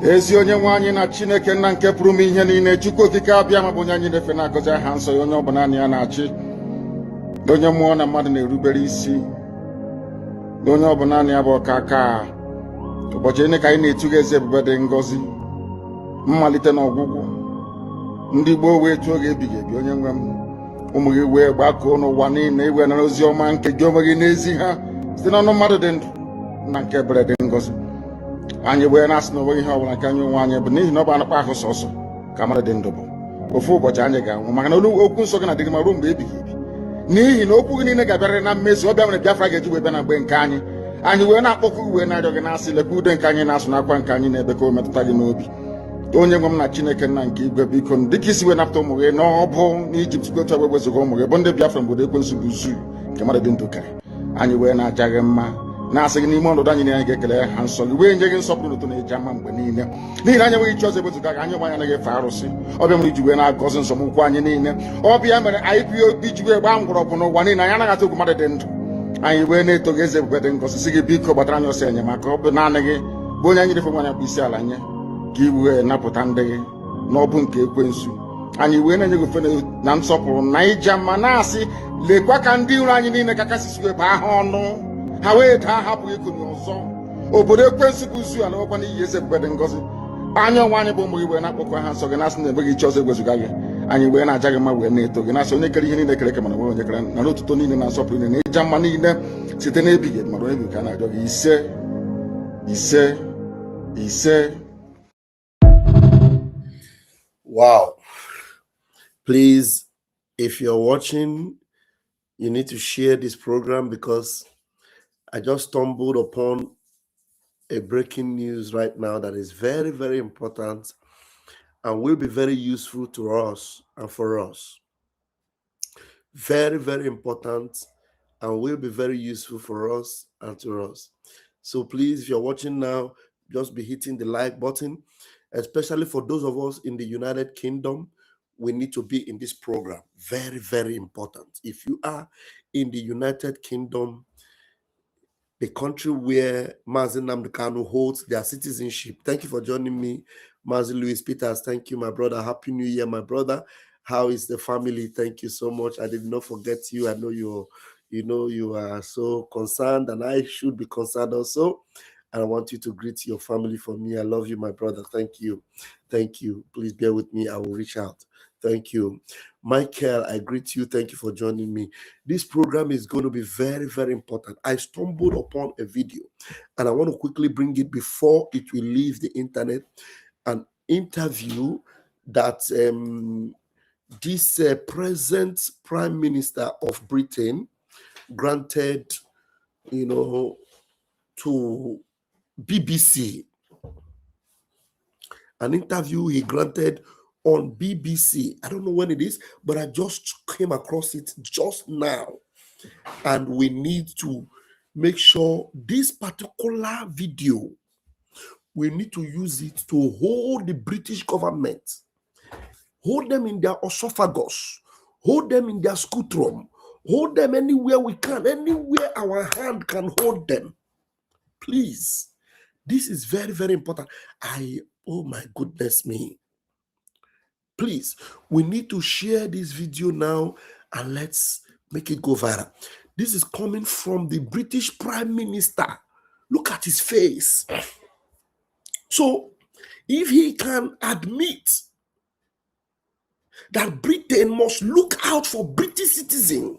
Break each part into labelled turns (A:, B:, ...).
A: ezi onye nwe anyị na Chineke nna nke pụrụ m ihe niile, Chukwu okike abịa ma bụ onye anyị na-efe na-agọzi aha nsọ ya, onye ọbụla naanị ya na-achị, onye mmụọ na mmadụ na-erubere isi, onye ọbụla naanị ya bụ ọkaka. Ụbọchị ene ka anyị na-etugha eze ebube dị ngọzi, mmalite na ọgwụgwụ. Ndị gboo wee tụọ oge ebighị ebi, onye nwe m, ụmụ gị wee gbakọọ n'ụwa niile iwe na ozi ọma nke gị onwe gị n'ezi ha site n'ọnụ mmadụ dị ndụ na nke ebere dị ngọzi. Anyị wee na-asị na onweghị ihe ọbụla nke anyị onwe anyị bụ n'ihi na ọ bụ anụkpa ahụ sọsọ ka mmadụ dị ndụ bụ. Ofu ụbọchị anyị ga-anwụ, maka na okwu nsọ gị na-adịgị ma ruo mgbe ebighị ebi, n'ihi na okwu gị niile ga-abịarịrị na mmezu. Ọbịa mere Biafra ga-eji wee bịa na mgbe nke anyị. Anyị wee na-akpọkọ uwe na-arịọ gị na-asị, lekwa ude nke anyị na-asụ n'akwa nke anyị na-ebe ka o metụta gị n'obi. Onye nwe m na Chineke nna nke igwe, biko dịka isi wee napụta ụmụ gị n'ọbụ n'Ijipt ka otu a wee wezuga ụmụ gị bụ ndị Biafra mgbe ekwensu bụ zuu nke mmadụ dị ndụ karị. Anyị wee na-aja gị mma, na-asị gị n'ime ọnọdụ anyị na anyị ga-ekele ha nsọ gị, wee nye gị nsọpụrụ n'ụtụ na eji ama mgbe niile, n'ihi na anyị enweghị chi ọzọ ewezuga gị. Anyị nwe anyị anaghị efe arụsị. Ọbịa mere iji wee na-agọzi nsọmụkwụ anyị niile. Ọbịa mere IPOB ji wee gbaa mgbọrọgwụ n'ụwa niile. Anyị anaghị atụ egwu mmadụ dị ndụ. Anyị wee na-eto gị eze ebube dị ngọzi, sị gị biko gbatara anyị ọsọ enyemaka. Ọ bụ naanị gị bụ onye anyị refe nwa anyị bụ isi ala nye ka i wee napụta ndị gị n'ọbụ nke ekwensu. Anyị wee na-enye gị ofe na nsọpụrụ na ija mma, na-asị lekwa ka ndị iro anyị niile ka kasị wee baa ha ọnụ, ha wee daa hapụ ikonye ọzọ. Obodo ekwensu bụ zu ala nwekwa n'ihi eze ebube dị ngọzi. Anya ọnwa anyị bụ ụmụ gị wee na-akpọkọ ha nsọ gị, na-asị na enweghị chi ọzọ egwezuga gị. Anyị wee na-aja gị mma, wee na-eto gị, na-asị onye kere ihe niile kere eke mana nwe onye kere na n'otuto niile na nsọpụrụ niile na ịja mma niile site n'ebighị ebi mara ebi ka a na-arịọ gị. Ise ise ise.
B: Wow. Please, if you're watching, you need to share this program, because I just stumbled upon a breaking news right now that is very, very important and will be very useful to us and for us. Very, very important and will be very useful for us and to us. So please, if you're watching now, just be hitting the like button, especially for those of us in the United Kingdom. We need to be in this program. Very, very important. If you are in the United Kingdom, the country where Mazi Nnamdi holds their citizenship. Thank you for joining me, Mazi Louis Peters. Thank you, my brother. Happy New Year, my brother. How is the family? Thank you so much. I did not forget you. I know you are so concerned, and I should be concerned also. And I want you to greet your family for me. I love you, my brother. Thank you. Thank you. Please bear with me. I will reach out. Thank you. Michael, I greet you. Thank you for joining me. This program is going to be very, very important. I stumbled upon a video, and I want to quickly bring it before it will leave the internet. An interview that this present Prime Minister of Britain granted, to BBC. An interview he granted on BBC. I don't know when it is, but I just came across it just now. And we need to make sure this particular video, we need to use it to hold the British government, hold them in their esophagus, hold them in their scutrum, hold them anywhere we can, anywhere our hand can hold them. Please, this is very, very important. Oh my goodness me. Please, we need to share this video now and let's make it go viral. This is coming from the British Prime Minister. Look at his face. So, if he can admit that Britain must look out for British citizens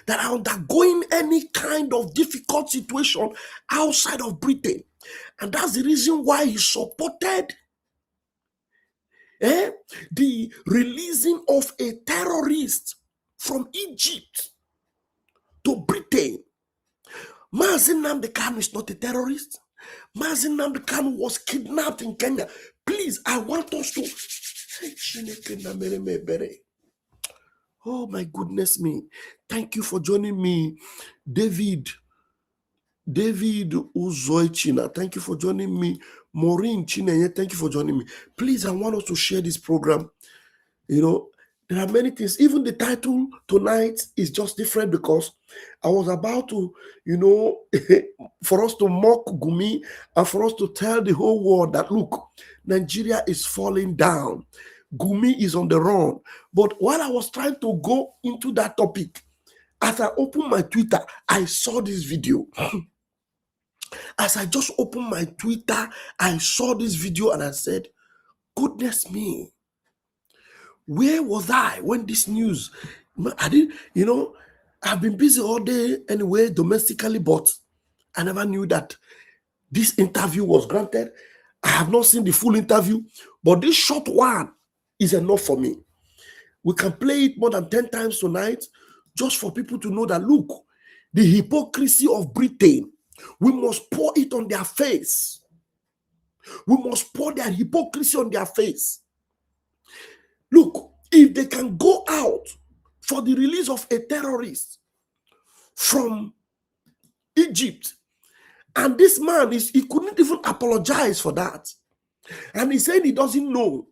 B: that are undergoing any kind of difficult situation outside of Britain, and that's the reason why he supported the releasing of a terrorist from Egypt to Britain. Mazi Nnamdi Kanu is not a terrorist. Mazi Nnamdi Kanu was kidnapped in Kenya. Please, I want us to... Oh my goodness me. Thank you for joining me. David Uzoichina, thank you for joining me. Maureen Chinenye, thank you for joining me. Please, I want us to share this program. There are many things. Even the title tonight is just different because I was about to, for us to mock Gumi and for us to tell the whole world that, look, Nigeria is falling down. Gumi is on the run. But while I was trying to go into that topic, as I opened my Twitter, I saw this video. As I just opened my Twitter, I saw this video and I said, goodness me. Where was I when this news? I didn't, I've been busy all day anyway, domestically, but I never knew that this interview was granted. I have not seen the full interview, but this short one is enough for me. We can play it more than 10 times tonight just for people to know that, look, the hypocrisy of Britain, we must pour it on their face. We must pour their hypocrisy on their face. Look, if they can go out for the release of a terrorist from Egypt, and this man he couldn't even apologize for that. And he said he doesn't know.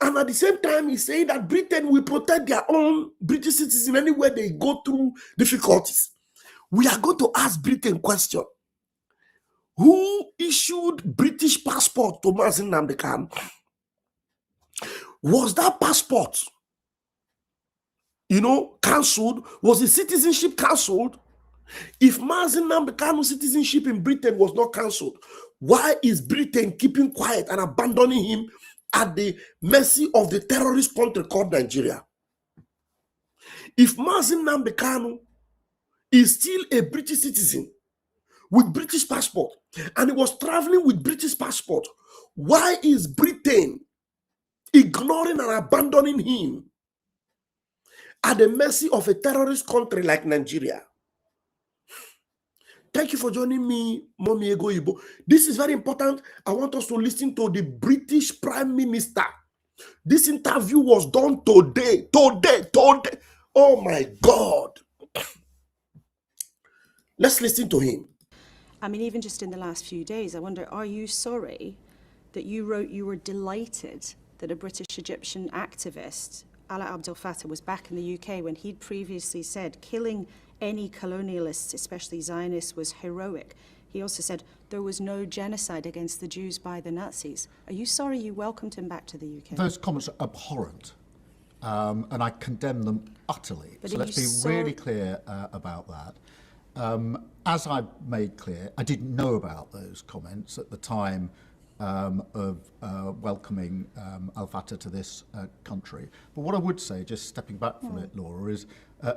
B: And at the same time, he's saying that Britain will protect their own British citizens anywhere they go through difficulties. We are going to ask Britain question. Who issued British passport to Nnamdi? Was that passport, cancelled? Was the citizenship cancelled? If Nnamdi citizenship in Britain was not cancelled, why is Britain keeping quiet and abandoning him at the mercy of the terrorist country called Nigeria? If Nnamdi is still a British citizen with British passport and he was traveling with British passport, why is Britain ignoring and abandoning him at the mercy of a terrorist country like Nigeria? Thank you for joining me, Mommy Ego Ibo. This is very important. I want us to listen to the British Prime Minister. This interview was done today. Oh my God. Let's listen to him.
C: I mean, even just in the last few days, I wonder, are you sorry that you wrote you were delighted that a British Egyptian activist, Ala Abdel Fattah, was back in the UK when he'd previously said killing any colonialists, especially Zionists, was heroic? He also said there was no genocide against the Jews by the Nazis. Are you sorry you welcomed him back to the UK?
D: Those comments are abhorrent, and I condemn them utterly.
C: But
D: so let's be really clear about that. As I made clear, I didn't know about those comments at the time of welcoming Al-Fattah to this country. But what I would say, just stepping back from it, Laura, is,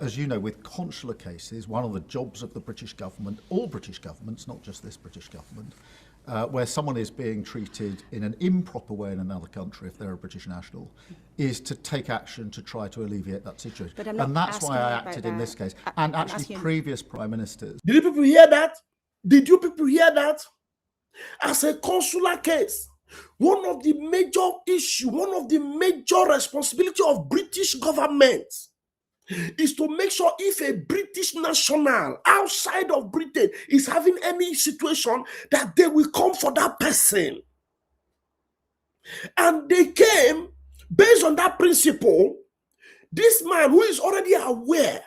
D: as you know, with consular cases, one of the jobs of the British government, all British governments, not just this British government, where someone is being treated in an improper way in another country, if they're a British national, is to take action to try to alleviate that situation. And that's why I acted in this case. And actually previous prime ministers.
B: Did you people hear that? Did you people hear that? As a consular case, one of the major issues, one of the major responsibility of British government is to make sure if a British national outside of Britain is having any situation, that they will come for that person. And they came based on that principle. This man who is already aware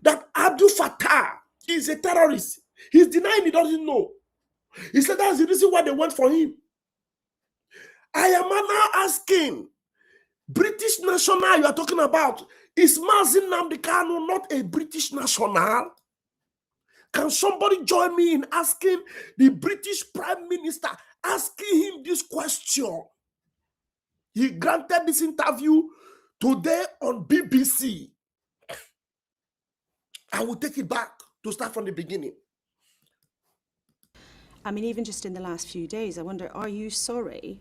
B: that Abdel Fattah is a terrorist, he's denying he doesn't know. He said that's the reason why they went for him. I am now asking, British national you are talking about, is Nnamdi not a British national? Can somebody join me in asking the British Prime Minister, asking him this question? He granted this interview today on BBC. I will take it back to start from the beginning.
C: I mean, even just in the last few days, I wonder, are you sorry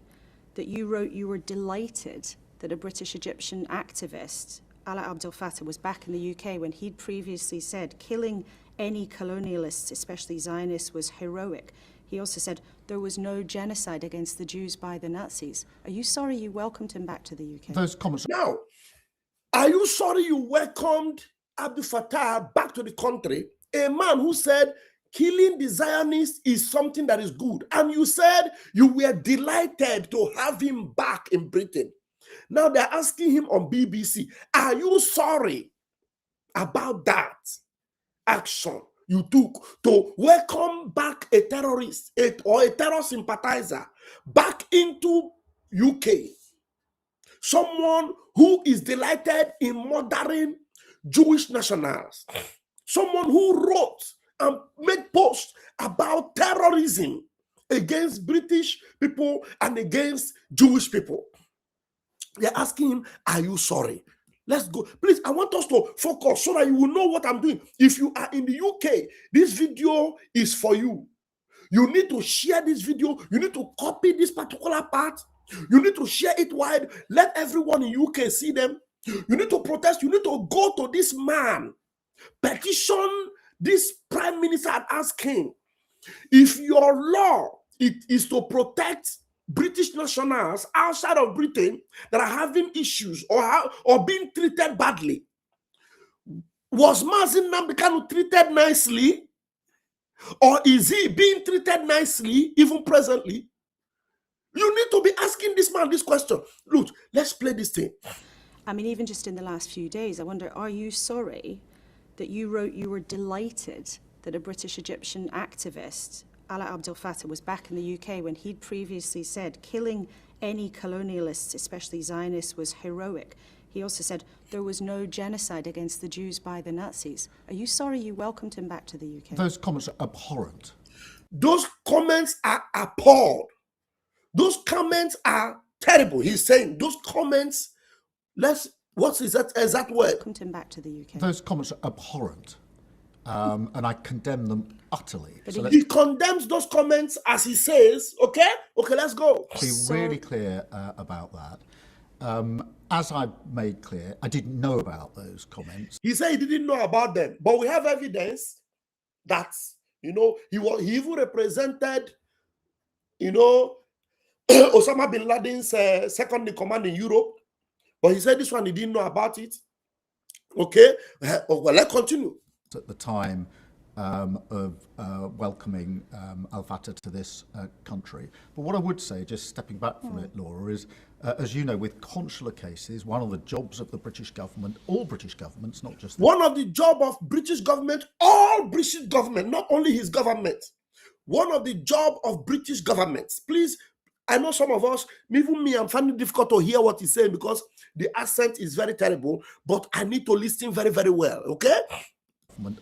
C: that you wrote you were delighted that a British Egyptian activist, Ala Abdel Fattah, was back in the UK when he'd previously said killing any colonialists, especially Zionists, was heroic? He also said there was no genocide against the Jews by the Nazis. Are you sorry you welcomed him back to the UK?
D: Those comments.
B: Now, are you sorry you welcomed Abdel Fattah back to the country? A man who said killing the Zionists is something that is good. And you said you were delighted to have him back in Britain. Now they're asking him on BBC, are you sorry about that action you took to welcome back a terrorist or a terror sympathizer back into UK? Someone who is delighted in murdering Jewish nationals. Someone who wrote and made posts about terrorism against British people and against Jewish people. They're asking him, are you sorry? Let's go. Please, I want us to focus so that you will know what I'm doing. If you are in the UK, this video is for you. You need to share this video. You need to copy this particular part. You need to share it wide. Let everyone in UK see them. You need to protest. You need to go to this man. Petition this prime minister and ask him, if your law it is to protect British nationals outside of Britain that are having issues or being treated badly, was Mazi Nnamdi Kanu treated nicely? Or is he being treated nicely even presently? You need to be asking this man this question. Look, let's play this thing.
C: I mean, even just in the last few days, I wonder, are you sorry that you wrote you were delighted that a British Egyptian activist, Ala Abdel Fattah, was back in the UK when he'd previously said killing any colonialists, especially Zionists, was heroic? He also said there was no genocide against the Jews by the Nazis. Are you sorry you welcomed him back to the UK?
D: Those comments are abhorrent.
B: Those comments are appalled. Those comments are terrible. He's saying those comments, what is that exact word?
C: Welcomed him back to the UK.
D: Those comments are abhorrent. And I condemn them utterly.
C: But
B: He condemns those comments as he says, okay, let's go.
D: Be really clear about that. As I made clear, I didn't know about those comments.
B: He said he didn't know about them, but we have evidence that, he even represented, Osama bin Laden's second in command in Europe, but he said this one, he didn't know about it. Okay, well, let's continue.
D: At the time of welcoming Al-Fattah to this country. But what I would say, just stepping back from it, Laura, is, as you know, with consular cases, one of the jobs of the British government, all British governments, not just...
B: One of the job of British government, all British government, not only his government, one of the job of British governments, please, I know some of us, even me, I'm finding it difficult to hear what he's saying because the accent is very terrible, but I need to listen very, very well, okay?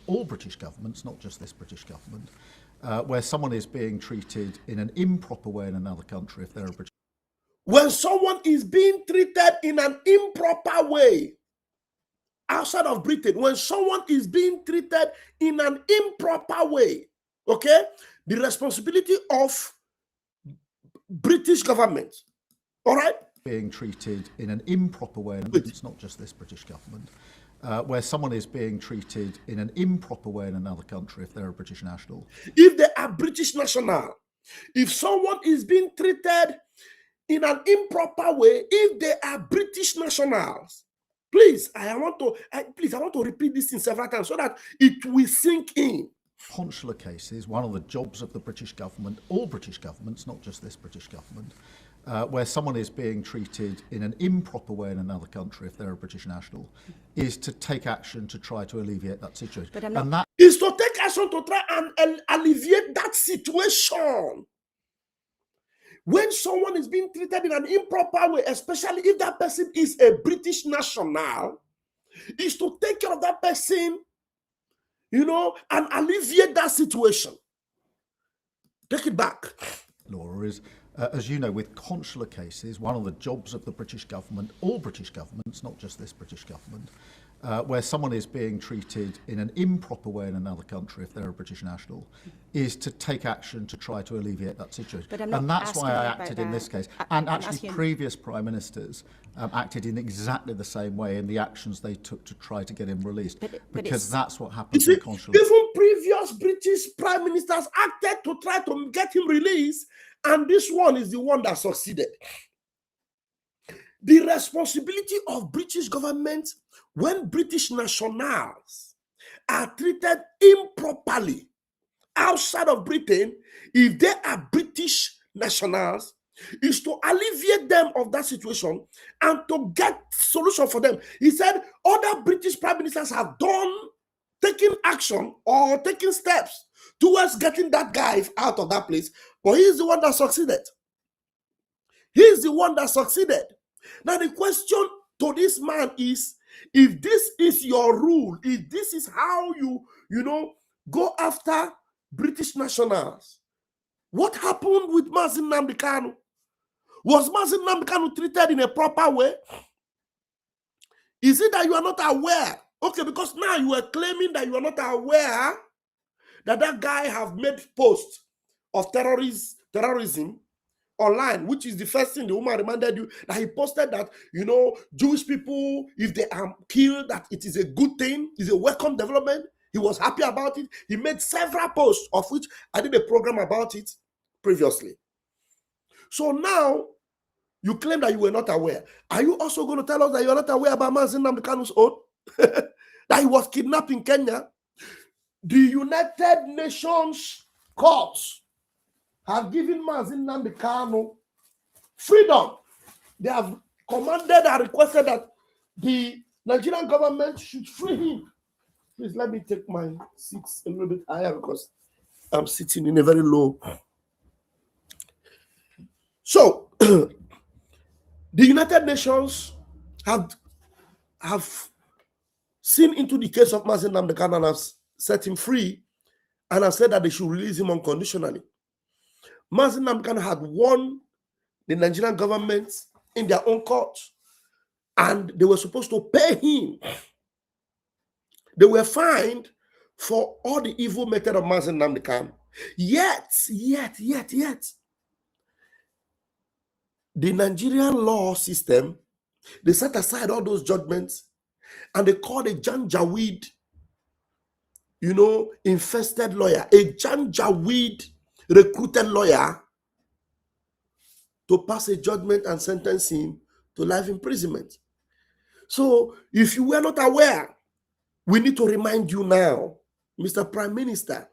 D: All British governments, not just this British government, where someone is being treated in an improper way in another country if they're a British...
B: When someone is being treated in an improper way outside of Britain, when someone is being treated in an improper way, okay, the responsibility of British government, all right?
D: Being treated in an improper way, and it's not just this British government, where someone is being treated in an improper way in another country if they're a British national.
B: If they are British national, if someone is being treated in an improper way, if they are British nationals, please, I want to repeat this in several times so that it will sink in.
D: Consular cases, one of the jobs of the British government, all British governments, not just this British government, where someone is being treated in an improper way in another country if they're a British national, is to take action to try to alleviate that situation.
C: But I'm not...
B: And that is to take action to try and alleviate that situation. When someone is being treated in an improper way, especially if that person is a British national, is to take care of that person, and alleviate that situation. Take it back.
D: Laura, is, as you know, with consular cases, one of the jobs of the British government, all British governments, not just this British government, where someone is being treated in an improper way in another country if they're a British national, is to take action to try to alleviate that situation.
C: But I'm not
D: and that's
C: asking
D: why I
C: about
D: acted
C: that.
D: in this case.
C: I'm
D: actually,
C: asking...
D: previous prime ministers acted in exactly the same way in the actions they took to try to get him released, because that's what happens in consular.
B: Even previous British prime ministers acted to try to get him released, and this one is the one that succeeded. The responsibility of British government when British nationals are treated improperly outside of Britain, if they are British nationals, is to alleviate them of that situation and to get solution for them. He said other British prime ministers have taken action or taken steps towards getting that guy out of that place, but he is the one that succeeded. He is the one that succeeded. Now the question to this man is, if this is your rule, if this is how you go after British nationals, what happened with Mazi Nnamdi Kanu? Was Mazi Nnamdi Kanu treated in a proper way? Is it that you are not aware? Okay, because now you are claiming that you are not aware that that guy have made posts of terrorism online, which is the first thing the woman reminded you, that he posted that, Jewish people, if they are killed, that it is a good thing, it's a welcome development. He was happy about it. He made several posts, of which I did a program about it previously. So now, you claim that you were not aware. Are you also going to tell us that you are not aware about Mazi Nnamdi Kanu's own? That he was kidnapped in Kenya? The United Nations courts have given Mazi Nnamdi Kanu freedom. They have commanded and requested that the Nigerian government should free him. Please let me take my seats a little bit higher because I'm sitting in a very low. So, the United Nations have seen into the case of Mazi Nnamdi Kanu and have set him free and have said that they should release him unconditionally. Mazi Nnamdi Kanu had won the Nigerian government in their own court, and they were supposed to pay him. They were fined for all the evil method of Mazi Nnamdi Kanu. Yet, the Nigerian law system, they set aside all those judgments and they called a Janjaweed, infested lawyer, a Janjaweed recruited lawyer to pass a judgment and sentence him to life imprisonment. So if you were not aware, we need to remind you now, Mr. Prime Minister.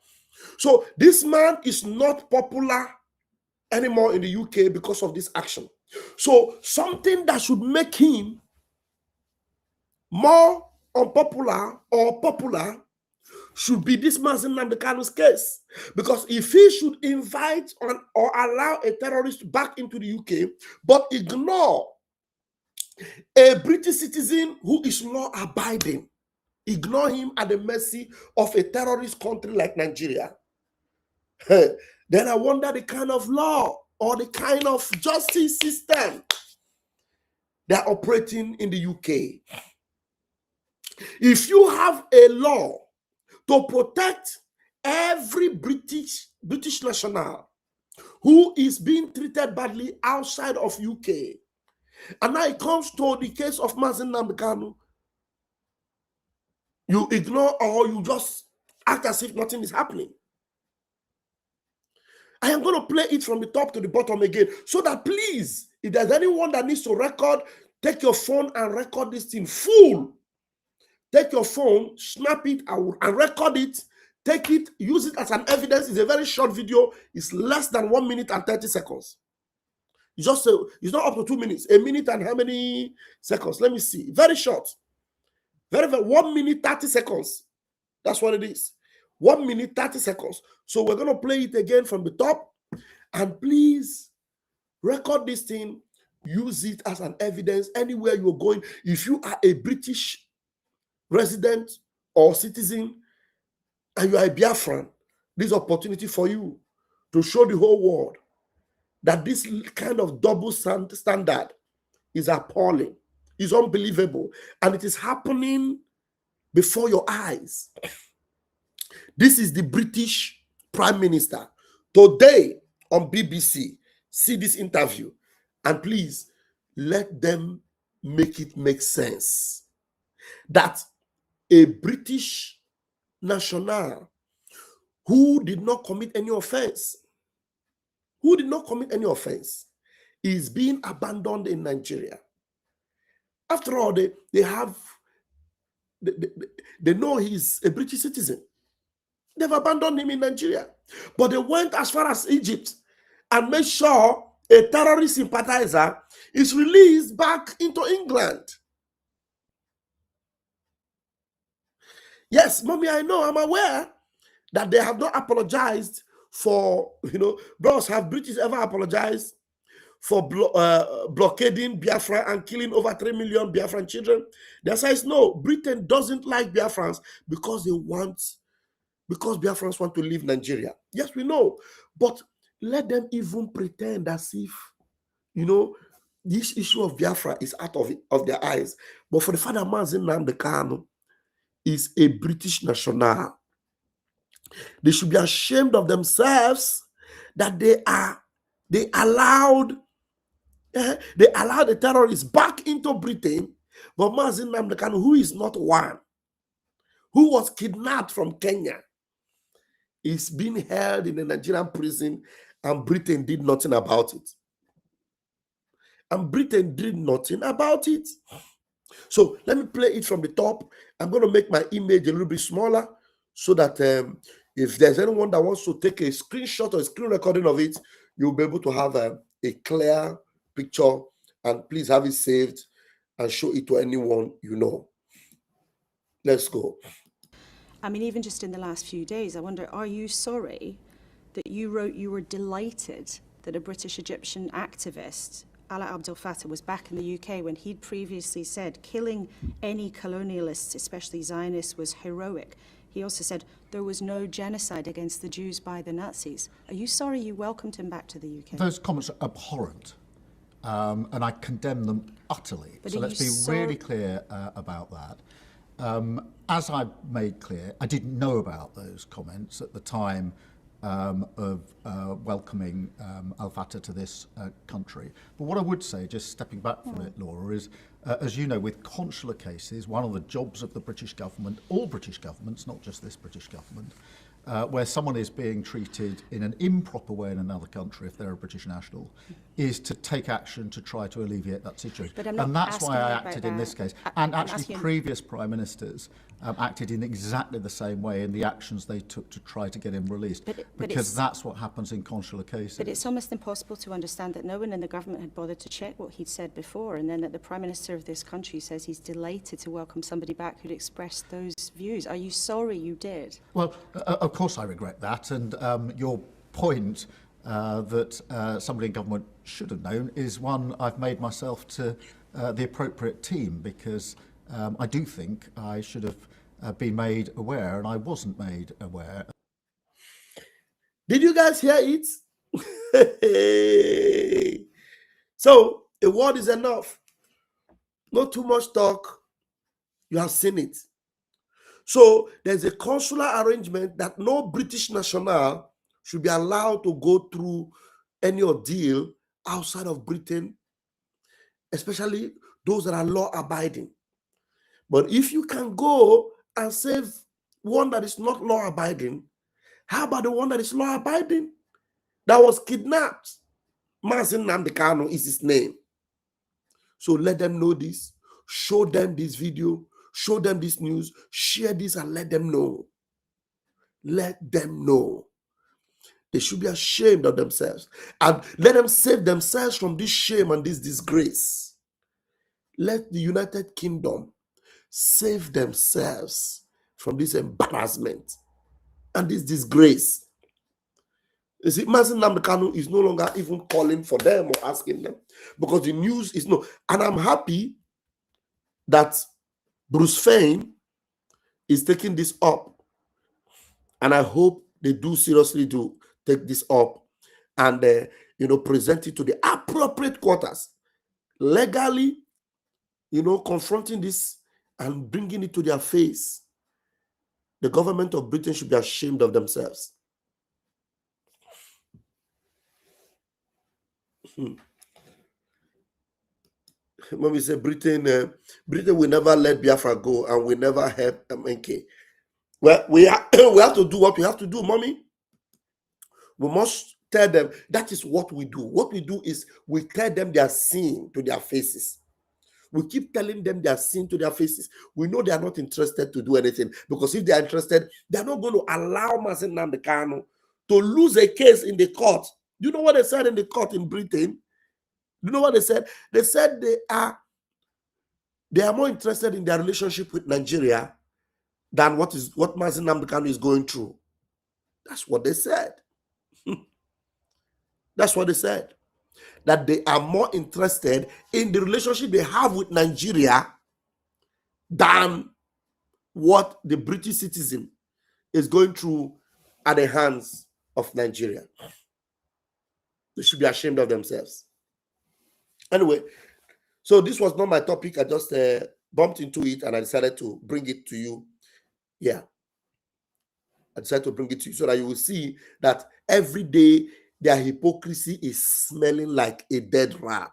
B: So this man is not popular anymore in the UK because of this action. So something that should make him more unpopular or popular should be this Mazi Nnamdi Kanu's case. Because if he should invite or allow a terrorist back into the UK, but ignore a British citizen who is law-abiding, ignore him at the mercy of a terrorist country like Nigeria, then I wonder the kind of law or the kind of justice system they're operating in the UK. If you have a law to protect every British national who is being treated badly outside of UK, and now it comes to the case of Mazi Nnamdi Kanu, you ignore or you just act as if nothing is happening. I am going to play it from the top to the bottom again, so that please, if there's anyone that needs to record, take your phone and record this in full. Take your phone, snap it, and record it. Take it, use it as an evidence. It's a very short video. It's less than 1 minute and 30 seconds. It's not up to 2 minutes. 1 minute and how many seconds? Let me see. Very short. Very 1 minute 30 seconds. That's what it is. 1 minute 30 seconds. So we're going to play it again from the top. And please record this thing. Use it as an evidence anywhere you're going. If you are a British resident or citizen and you are a Biafran, this is an opportunity for you to show the whole world that this kind of double standard is appalling, is unbelievable, and it is happening before your eyes. This is the British Prime Minister today on BBC. See this interview and please let them make it make sense that a British national who did not commit any offense, is being abandoned in Nigeria. After all, they know he's a British citizen. They've abandoned him in Nigeria. But they went as far as Egypt and made sure a terrorist sympathizer, is released back into England. Yes, mommy, I know, I'm aware that they have not apologized for, bros, have British ever apologized for blockading Biafra and killing over 3 million Biafran children? The answer is no. Britain doesn't like Biafrans because Biafrans want to leave Nigeria. Yes, we know. But let them even pretend as if, this issue of Biafra is out of their eyes. But for the father, Nnamdi Kanu is a British national. They should be ashamed of themselves that they allowed the terrorists back into Britain. But Nnamdi Kanu, who is not one, who was kidnapped from Kenya, is being held in a Nigerian prison, and Britain did nothing about it. So let me play it from the top. I'm going to make my image a little bit smaller so that if there's anyone that wants to take a screenshot or a screen recording of it, you'll be able to have a clear picture, and please have it saved and show it to anyone you know. Let's go.
C: I mean, even just in the last few days, I wonder, are you sorry that you wrote you were delighted that a British Egyptian activist, Ala Abdel Fattah, was back in the UK when he'd previously said killing any colonialists, especially Zionists, was heroic? He also said there was no genocide against the Jews by the Nazis. Are you sorry you welcomed him back to the UK?
D: Those comments are abhorrent, and I condemn them utterly.
C: But
D: so let's be really clear about that. As I made clear, I didn't know about those comments at the time of welcoming Al-Fattah to this country. But what I would say, just stepping back from it, Laura, is, as you know, with consular cases, one of the jobs of the British government, all British governments, not just this British government, where someone is being treated in an improper way in another country, if they're a British national, is to take action to try to alleviate that situation. And that's why I acted in this case. And actually previous Prime Ministers acted in exactly the same way in the actions they took to try to get him released, because that's what happens in consular cases.
C: But it's almost impossible to understand that no one in the government had bothered to check what he'd said before, and then that the Prime Minister of this country says he's delighted to welcome somebody back who'd expressed those views. Are you sorry you did?
D: Well, of course I regret that, and your point that somebody in government should have known is one I've made myself to the appropriate team, because I do think I should have been made aware, and I wasn't made aware.
B: Did you guys hear it? So a word is enough. Not too much talk. You have seen it. So there's a consular arrangement that no British national should be allowed to go through any ordeal outside of Britain, especially those that are law-abiding. But if you can go and save one that is not law-abiding, how about the one that is law-abiding, that was kidnapped? Nnamdi Kanu is his name. So let them know this. Show them this video. Show them this news. Share this and let them know. Let them know. They should be ashamed of themselves. And let them save themselves from this shame and this disgrace. Let the United Kingdom save themselves from this embarrassment and this disgrace. You see, Nnamdi Kanu is no longer even calling for them or asking them, because the news is no. And I'm happy that Bruce Fein is taking this up. And I hope they do seriously take this up and present it to the appropriate quarters, legally, confronting this and bringing it to their face. The government of Britain should be ashamed of themselves. When we say Britain will never let Biafra go and will never help MNK. Well, we have to do what we have to do, mommy. We must tell them that is what we do. What we do is we tell them their sin to their faces. We keep telling them their sin to their faces. We know they are not interested to do anything, because if they are interested, they are not going to allow Nnamdi Kanu to lose a case in the court Do you know what they said in the court in Britain? Do you know what they said? They said they are more interested in their relationship with Nigeria than what Mazi Nnamdi Kanu is going through. That's what they said. That's what they said. That they are more interested in the relationship they have with Nigeria than what the British citizen is going through at the hands of Nigeria. They should be ashamed of themselves. Anyway, so this was not my topic. I just bumped into it and I decided to bring it to you. Yeah. I decided to bring it to you so that you will see that every day their hypocrisy is smelling like a dead rat.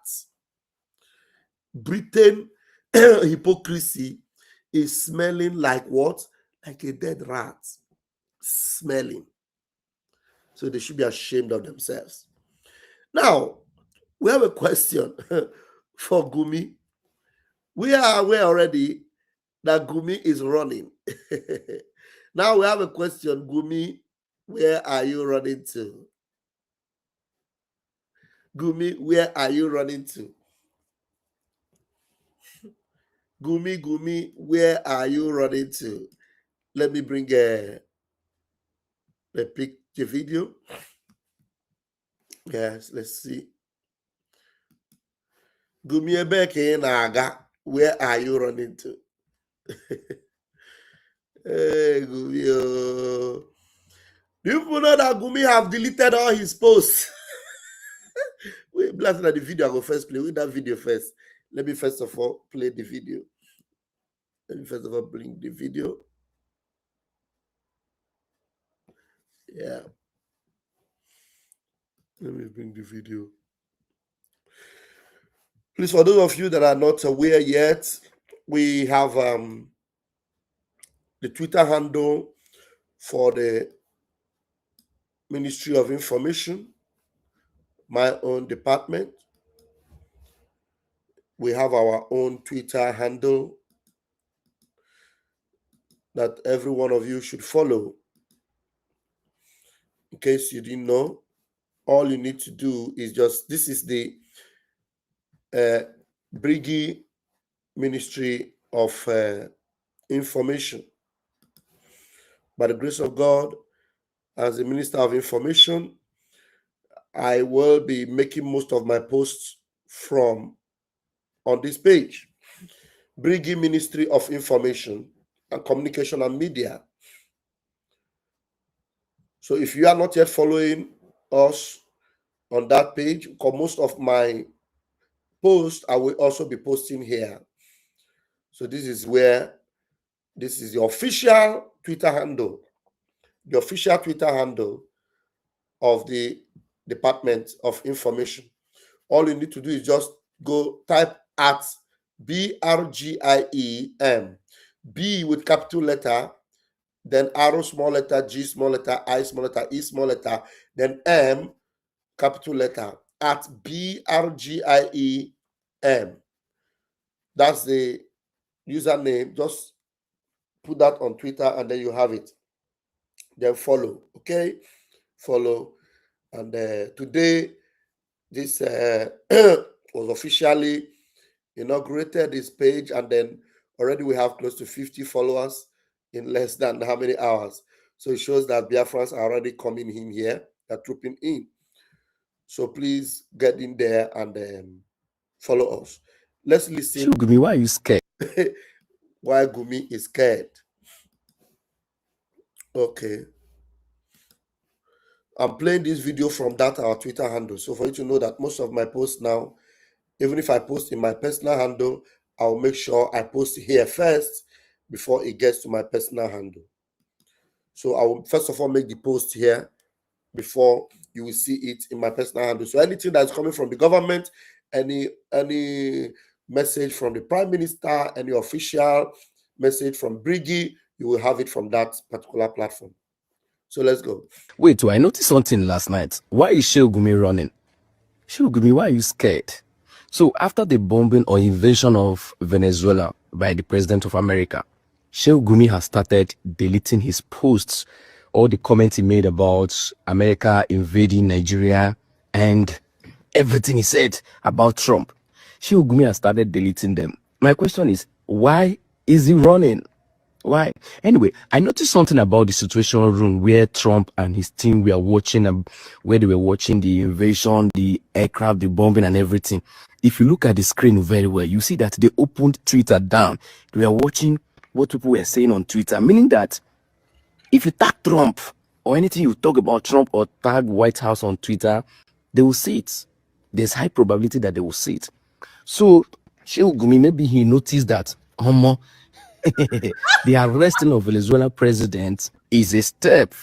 B: Britain hypocrisy is smelling like what? Like a dead rat. Smelling. So they should be ashamed of themselves. Now, we have a question for Gumi. We are aware already that Gumi is running. Now we have a question, Gumi. Where are you running to? Gumi, where are you running to? Gumi, where are you running to? Let me bring the video. Yes, let's see. Gumi Ebeke Naga, where are you running to? Hey, Gumi. Do you know that Gumi have deleted all his posts? Wait, blast at the video. I go first play with that video first. Let me first of all play the video. Let me first of all bring the video. Yeah. Let me bring the video. Please, for those of you that are not aware yet, we have the Twitter handle for the Ministry of Information, my own department. We have our own Twitter handle that every one of you should follow. In case you didn't know, all you need to do is this is the Briggy Ministry of Information. By the grace of God, as the Minister of Information, I will be making most of my posts from on this page. Briggy Ministry of Information and Communication and Media. So if you are not yet following us on that page, because most of my posts I will also be posting here. So this is the official Twitter handle, the official Twitter handle of the Department of Information. All you need to do is just go type at BRGIEM, B with capital letter, then arrow small letter, G small letter, I small letter, E small letter, then M capital letter, at BRGIEM. That's the username. Just put that on Twitter and then you have it. Then follow, okay? Follow. And today, this was officially inaugurated, this page, and then already we have close to 50 followers in less than how many hours. So it shows that Biafrans are already coming in here, they're trooping in. So please get in there and follow us. Let's listen.
E: Gumi, why are you scared?
B: Why Gumi is scared. Okay. I'm playing this video from our Twitter handle. So for you to know that most of my posts now, even if I post in my personal handle, I'll make sure I post here first before it gets to my personal handle. So I will first of all make the post here before you will see it in my personal handle. So anything that's coming from the government, any message from the Prime Minister, any official message from Briggy, you will have it from that particular platform. So let's go.
E: Wait, I noticed something last night. Why is Gumi running? Gumi, why are you scared? So after the bombing or invasion of Venezuela by the President of America, Gumi has started deleting his posts, all the comments he made about America invading Nigeria, and everything he said about Trump. Shehu Gumi has started deleting them. My question is, why is he running? Why? Anyway, I noticed something about the situation room where Trump and his team were watching, where they were watching the invasion, the aircraft, the bombing, and everything. If you look at the screen very well, you see that they opened Twitter down. They were watching what people were saying on Twitter, meaning that if you tag Trump or anything you talk about Trump or tag White House on Twitter, they will see it. There's high probability that they will see it. So, Shehu Gumi, maybe he noticed that, the arresting of Venezuela president is a step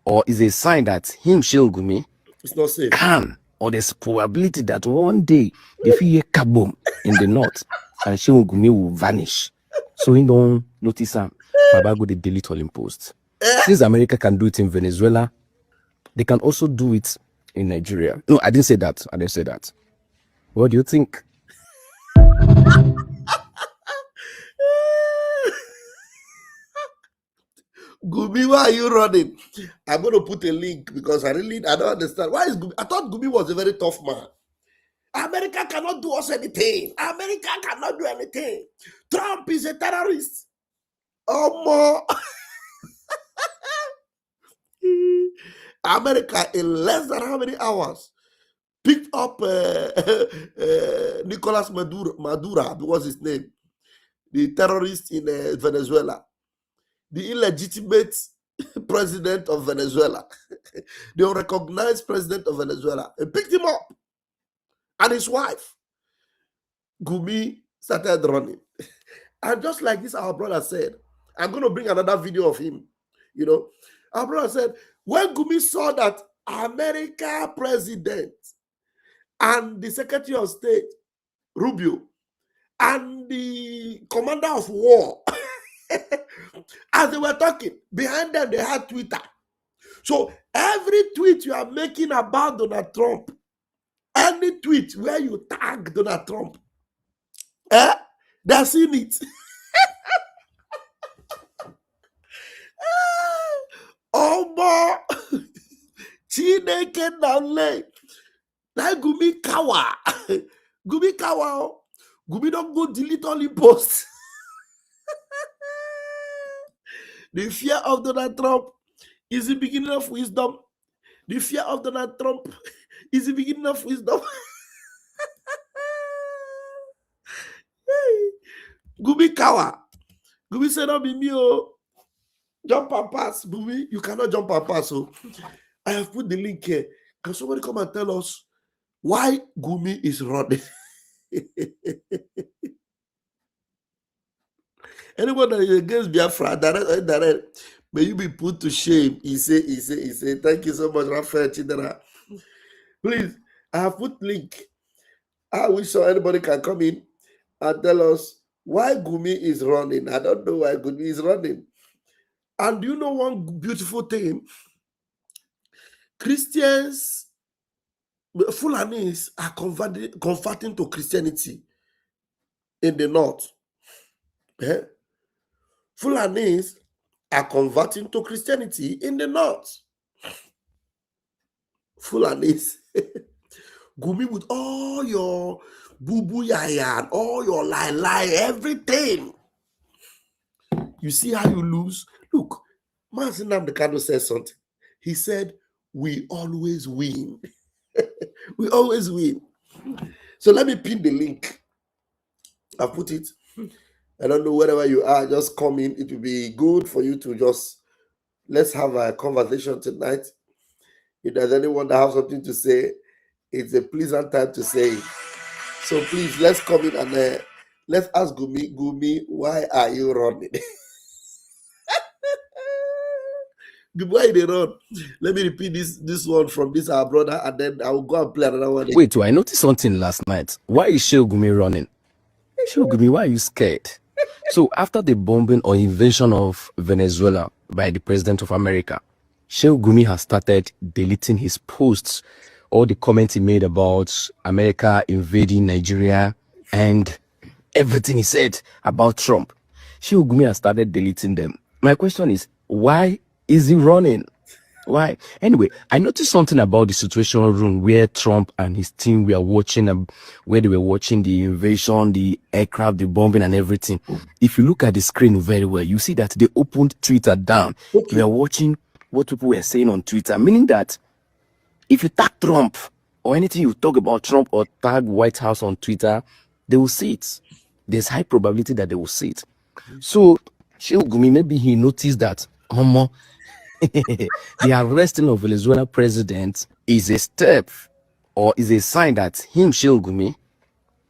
E: or is a sign that him, Shehu Gumi,
B: It's not safe.
E: can, or there's probability that one day they feel a kaboom in the north and Shehu Gumi will vanish. So he don't notice him. Baba go dey delete all him posts. Since America can do it in Venezuela, they can also do it in Nigeria. No, I didn't say that. I didn't say that. What do you think?
B: Gumi, why are you running? I'm going to put a link because I don't understand. Why is Gumi? I thought Gumi was a very tough man. America cannot do us anything. America cannot do anything. Trump is a terrorist. Oh, America, in less than how many hours, picked up Nicolas Maduro, was his name, the terrorist in Venezuela, the illegitimate president of Venezuela, the unrecognized president of Venezuela, and picked him up, and his wife. Gumi started running. And just like this, our brother said, I'm going to bring another video of him. You know, our brother said, when Gumi saw that America president and the Secretary of State, Rubio, and the commander of war, as they were talking, behind them, they had Twitter. So every tweet you are making about Donald Trump, any tweet where you tag Donald Trump, they're seeing it. Oh, Chineke Nanle. Like Gumi Kawa. Gumi Kawa. Gumi don't go delete all the posts. The fear of Donald Trump is the beginning of wisdom. The fear of Donald Trump is the beginning of wisdom. Gumi Kawa. Gumi said, "Not be me, oh. Jump and pass, Gumi. You cannot jump and pass." So I have put the link here. Can somebody come and tell us why Gumi is running? Anyone that is against Biafra, direct, may you be put to shame. He say. Thank you so much, Raphael Chidera. Please, I have put link. I wish anybody can come in and tell us why Gumi is running. I don't know why Gumi is running. And do you know one beautiful thing? Christians, Fulanis are converting to Christianity in the north. Fulanis are converting to Christianity in the north. Fulanis. Gumi with all your boo-boo yaya and all your lie, everything. You see how you lose? Look, Nnamdi Kanu said something. He said, we always win. We always win. So let me pin the link. I put it. I don't know wherever you are, just come in. It will be good for you to just, let's have a conversation tonight. If there's anyone that has something to say, it's a pleasant time to say it. So please, let's come in and let's ask Gumi, why are you running? Why they run? Let me repeat this one from this our brother, and then I will go and play another one.
E: Wait, I noticed something last night. Why is Shehu Gumi running? Shehu Gumi, why are you scared? So after the bombing or invasion of Venezuela by the president of America, Shehu Gumi has started deleting his posts, all the comments he made about America invading Nigeria and everything he said about Trump. Shehu Gumi has started deleting them. My question is, why is he running? Why? Anyway, I noticed something about the situation room where Trump and his team were watching, where they were watching the invasion, the aircraft, the bombing, and everything. If you look at the screen very well, you see that they opened Twitter down.
B: Okay.
E: They were watching what people were saying on Twitter, meaning that if you tag Trump or anything you talk about Trump or tag White House on Twitter, they will see it. There's high probability that they will see it. So, Shehu Gumi, maybe he noticed that, the arresting of Venezuela president is a step or is a sign that him, Shehu Gumi,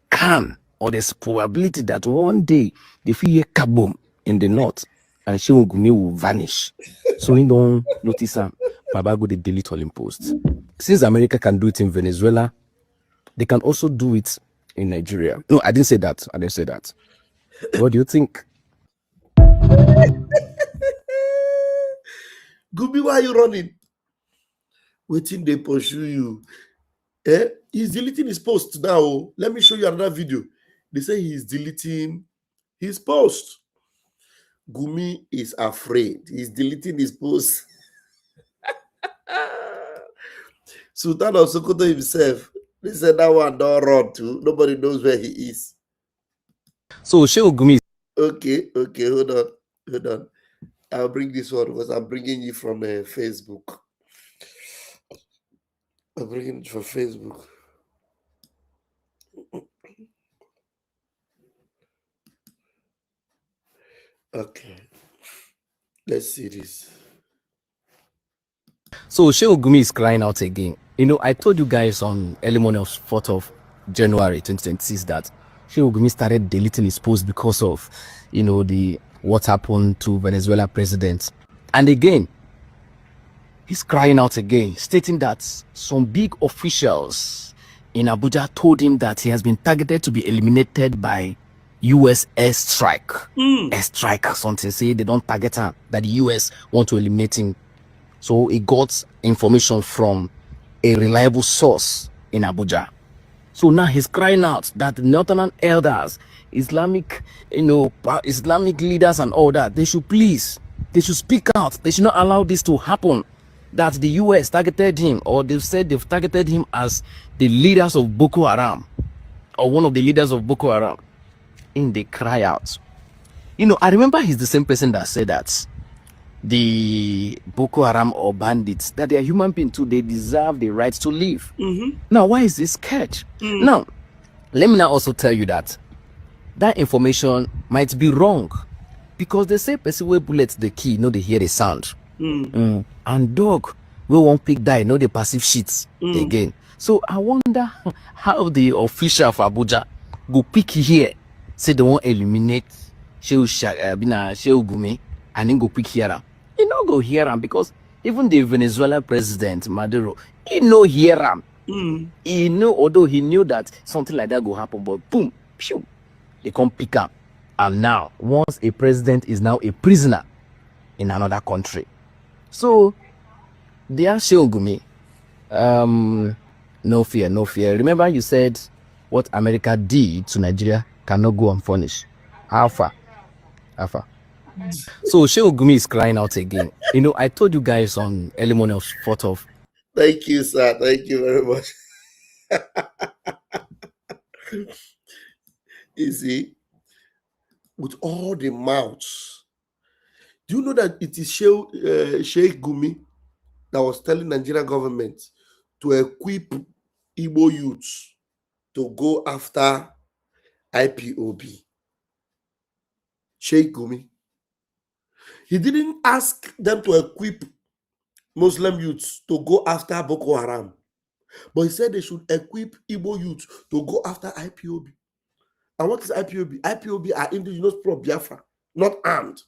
E: can, or there's probability that one day they feel a kaboom in the north and Shehu Gumi will vanish. So he don't notice him. Baba go they delete all him posts. Since America can do it in Venezuela, they can also do it in Nigeria. No, I didn't say that. I didn't say that. What do you think?
B: Gumi, why are you running? Waiting, they pursue you. He's deleting his post now. Let me show you another video. They say he's deleting his post. Gumi is afraid. He's deleting his post. Sultan of Sokoto himself, they said that one don't run too. Nobody knows where he is.
E: So Shehu Gumi.
B: Okay, hold on. I'll bring this one because I'm bringing you from Facebook. I'm bringing it from Facebook. Okay, let's see this.
E: So Shehu Gumi is crying out again. You know, I told you guys on early morning of 4th of January 2026 that Shehu Gumi started deleting his post because of, you know, the what happened to Venezuela president. And again, he's crying out again, stating that some big officials in Abuja told him that he has been targeted to be eliminated by US airstrike. Airstrike, something say they don't target him, that the US want to eliminate him. So he got information from a reliable source in Abuja. So now he's crying out that northern elders, Islamic, Islamic leaders and all that, they should speak out. They should not allow this to happen. That the US targeted him, or they've said they've targeted him as the leaders of Boko Haram, or one of the leaders of Boko Haram. And they cry out. You know, I remember he's the same person that said that the Boko Haram or bandits, that they are human beings too, they deserve the right to live. Now, why is this sketch? Now, let me now also tell you that that information might be wrong, because they say person wey bullet the key, no, they hear the sound. And dog wey won't pick die, no, they perceive shit again. So I wonder how the official of Abuja go pick here, say they won't eliminate Shehu Gumi, and then go pick here. He no go hear him, because even the Venezuela president Maduro, he no hear him. He know, although he knew that something like that go happen, but boom, pew, they come pick up. And now, once a president is now a prisoner in another country, so dear Shehu Gumi, no fear, no fear. Remember you said what America did to Nigeria cannot go unpunished. How far? So Shehu Gumi is crying out again. You know, I told you guys on early morning of 4th of.
B: Thank you, sir. Thank you very much. You see, with all the mouths, do you know that it is Sheikh Gumi that was telling Nigerian government to equip Igbo youths to go after IPOB? Sheikh Gumi. He didn't ask them to equip Muslim youths to go after Boko Haram, but he said they should equip Igbo youths to go after IPOB. And what is IPOB? IPOB are indigenous pro Biafra, not armed.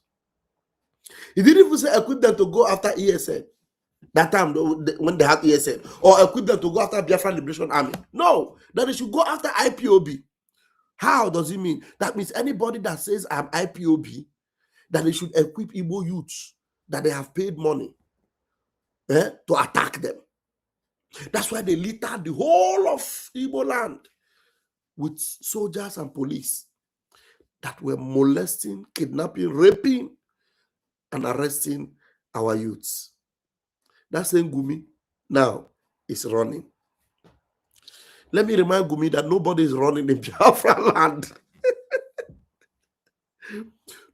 B: He didn't even say equip them to go after ESN. That time when they had ESN, or equip them to go after Biafra Liberation Army. No, that they should go after IPOB. How does it mean? That means anybody that says I'm IPOB, that they should equip Igbo youths that they have paid money to attack them. That's why they littered the whole of Igbo land with soldiers and police that were molesting, kidnapping, raping, and arresting our youths. that same Gumi now is running. Let me remind Gumi that nobody is running in Biafra land.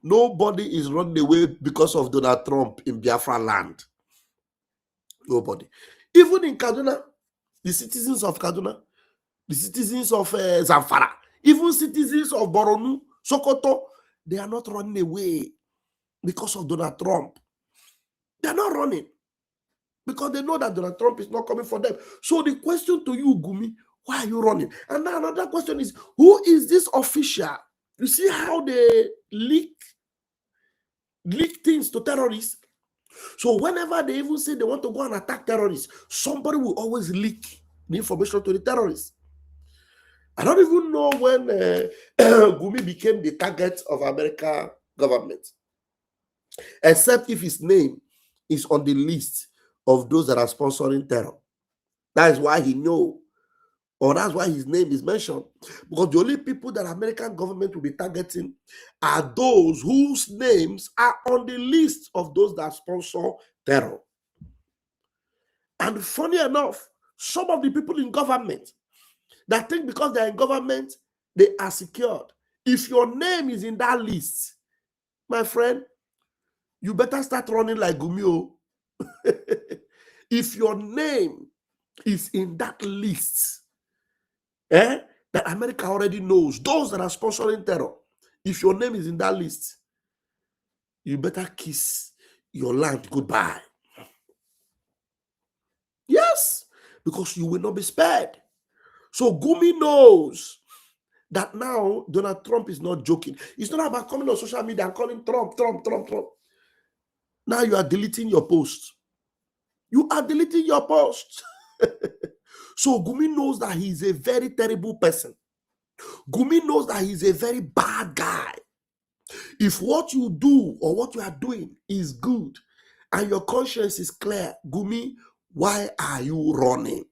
B: Nobody is running away because of Donald Trump in Biafra land. Nobody. Even in Kaduna, the citizens of Kaduna, the citizens of Zamfara, even citizens of Borno, Sokoto, they are not running away because of Donald Trump. They are not running because they know that Donald Trump is not coming for them. So the question to you, Gumi, why are you running? And now another question is, who is this official? You see how they leak things to terrorists? So whenever they even say they want to go and attack terrorists, somebody will always leak the information to the terrorists. I don't even know when Gumi became the target of American government, except if his name is on the list of those that are sponsoring terror. That is why he knows, or that's why his name is mentioned. Because the only people that American government will be targeting are those whose names are on the list of those that sponsor terror. And funny enough, some of the people in government that think because they're in government, they are secured. If your name is in that list, my friend, you better start running like Gumi. If your name is in that list, that America already knows, those that are sponsoring terror, if your name is in that list, you better kiss your land goodbye. Yes, because you will not be spared. So Gumi knows that now Donald Trump is not joking. It's not about coming on social media and calling Trump. Now you are deleting your post. You are deleting your post. So Gumi knows that he is a very terrible person. Gumi knows that he's a very bad guy. If what you do or what you are doing is good and your conscience is clear, Gumi, why are you running?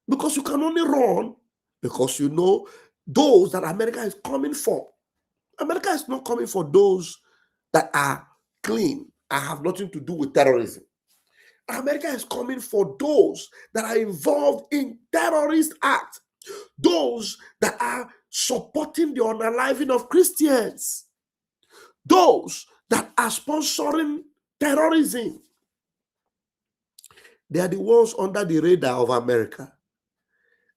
B: Because you can only run because you know those that America is coming for. America is not coming for those that are clean and have nothing to do with terrorism. America is coming for those that are involved in terrorist acts, those that are supporting the unaliving of Christians, those that are sponsoring terrorism. They are the ones under the radar of America.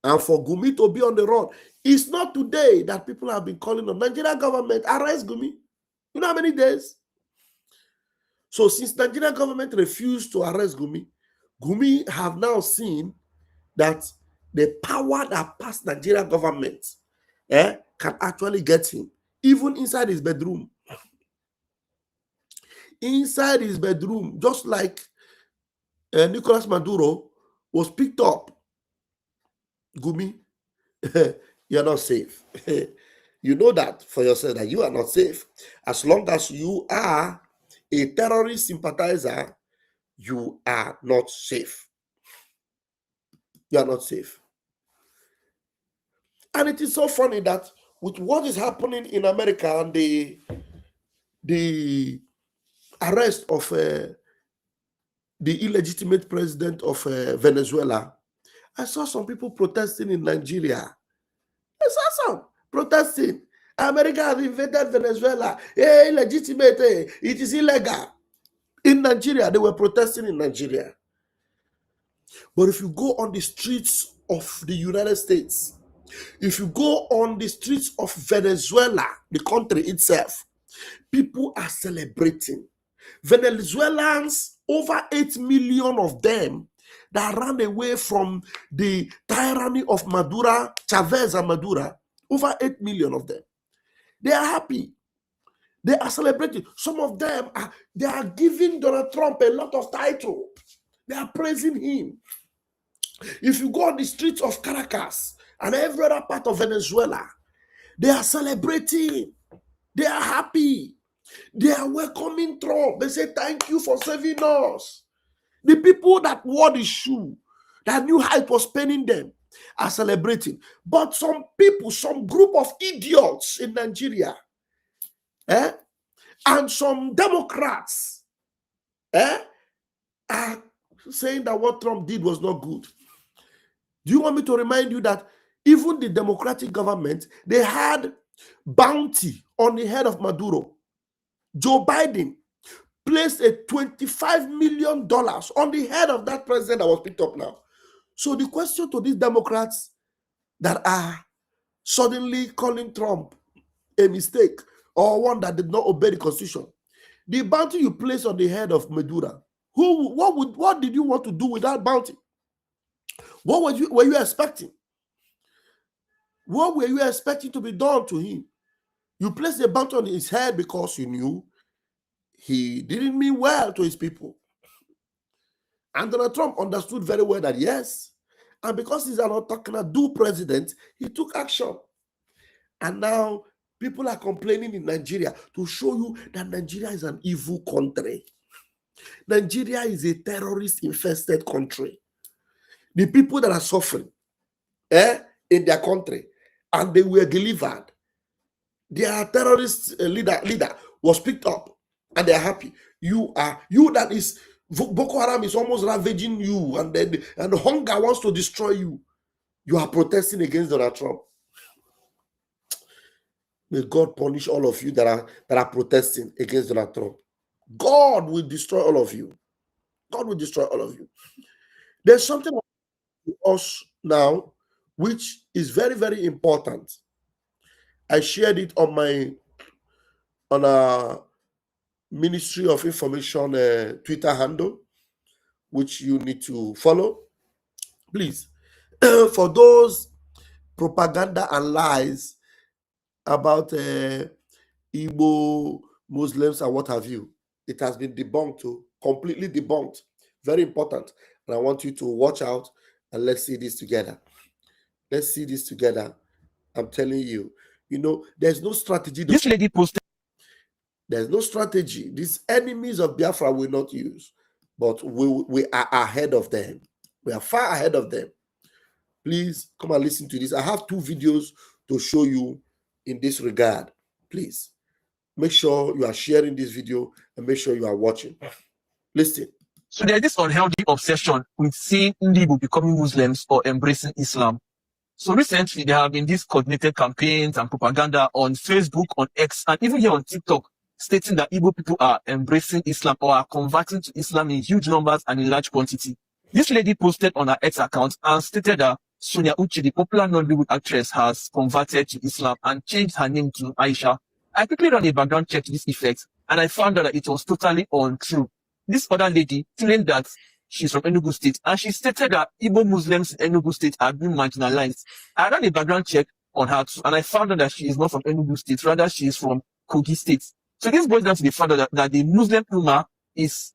B: And for Gumi to be on the run, it's not today that people have been calling on Nigerian government, arrest Gumi. You know how many days? So since Nigerian government refused to arrest Gumi, Gumi have now seen that the power that passed Nigerian government can actually get him, even inside his bedroom. Inside his bedroom, just like Nicolas Maduro was picked up. Gumi, you're not safe. You know that for yourself, that you are not safe. As long as you are a terrorist sympathizer, you are not safe. You are not safe. And it is so funny that with what is happening in America and the arrest of the illegitimate president of Venezuela, I saw some people protesting in Nigeria. I saw some protesting. America has invaded Venezuela. Hey, illegitimate. Hey, it is illegal. In Nigeria, they were protesting in Nigeria. But if you go on the streets of the United States, if you go on the streets of Venezuela, the country itself, people are celebrating. Venezuelans, over 8 million of them, that ran away from the tyranny of Maduro, Chavez and Maduro, over 8 million of them. They are happy. They are celebrating. Some of them they are giving Donald Trump a lot of title. They are praising him. If you go on the streets of Caracas and every other part of Venezuela, they are celebrating. They are happy. They are welcoming Trump. They say, thank you for saving us. The people that wore the shoe, that knew how it was paining them, are celebrating. But some people, some group of idiots in Nigeria, and some Democrats, are saying that what Trump did was not good. Do you want me to remind you that even the Democratic government, they had bounty on the head of Maduro? Joe Biden placed a $25 million on the head of that president that was picked up now. So the question to these Democrats that are suddenly calling Trump a mistake or one that did not obey the Constitution, the bounty you place on the head of Maduro, what did you want to do with that bounty? What were you expecting? What were you expecting to be done to him? You placed a bounty on his head because you knew he didn't mean well to his people. And Donald Trump understood very well that yes, and because he's an autocratic president, he took action. And now people are complaining in Nigeria to show you that Nigeria is an evil country. Nigeria is a terrorist-infested country. The people that are suffering in their country, and they were delivered. Their terrorist leader was picked up, and they're happy. You that is Boko Haram is almost ravaging you, and hunger wants to destroy you. You are protesting against Donald Trump. May God punish all of you that are protesting against Donald Trump. God will destroy all of you. God will destroy all of you. There's something to us now which is very, very important. I shared it on our Ministry of Information Twitter handle, which you need to follow. Please, for those propaganda and lies about Igbo Muslims and what have you, it has been debunked, completely debunked. Very important. And I want you to watch out and let's see this together. Let's see this together. I'm telling you, there's no strategy.
F: This lady posted.
B: There's no strategy. These enemies of Biafra will not use, but we are ahead of them. We are far ahead of them. Please come and listen to this. I have 2 videos to show you in this regard. Please make sure you are sharing this video and make sure you are watching. Listen.
F: So there's this unhealthy obsession with seeing Igbo becoming Muslims or embracing Islam. So recently, there have been these coordinated campaigns and propaganda on Facebook, on X, and even here on TikTok, stating that Igbo people are embracing Islam or are converting to Islam in huge numbers and in large quantity. This lady posted on her X account and stated that Sonia Uche, the popular Nollywood actress, has converted to Islam and changed her name to Aisha. I quickly ran a background check to this effect, and I found out that it was totally untrue. This other lady claimed that she's from Enugu State, and she stated that Igbo Muslims in Enugu State are being marginalized. I ran a background check on her too, and I found out that she is not from Enugu State, rather she is from Kogi State. So this boils down to the fact that the Muslim Ummah is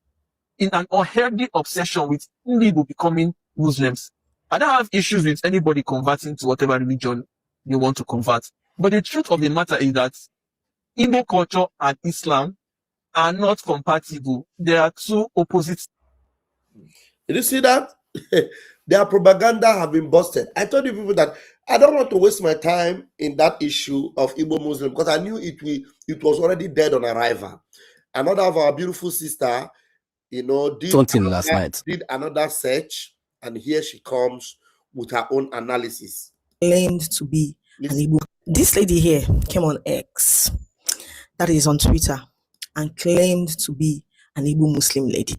F: in an unhealthy obsession with Igbo becoming Muslims. I don't have issues with anybody converting to whatever religion they want to convert. But the truth of the matter is that Igbo culture and Islam are not compatible. They are 2 opposites.
B: Did you see that? Their propaganda have been busted. I told you people that I don't want to waste my time in that issue of Igbo Muslim because I knew it was already dead on arrival. Another of our beautiful sister, did another search, and here she comes with her own analysis.
G: Claimed to be an Igbo. This lady here came on X, that is on Twitter, and claimed to be an Igbo Muslim lady.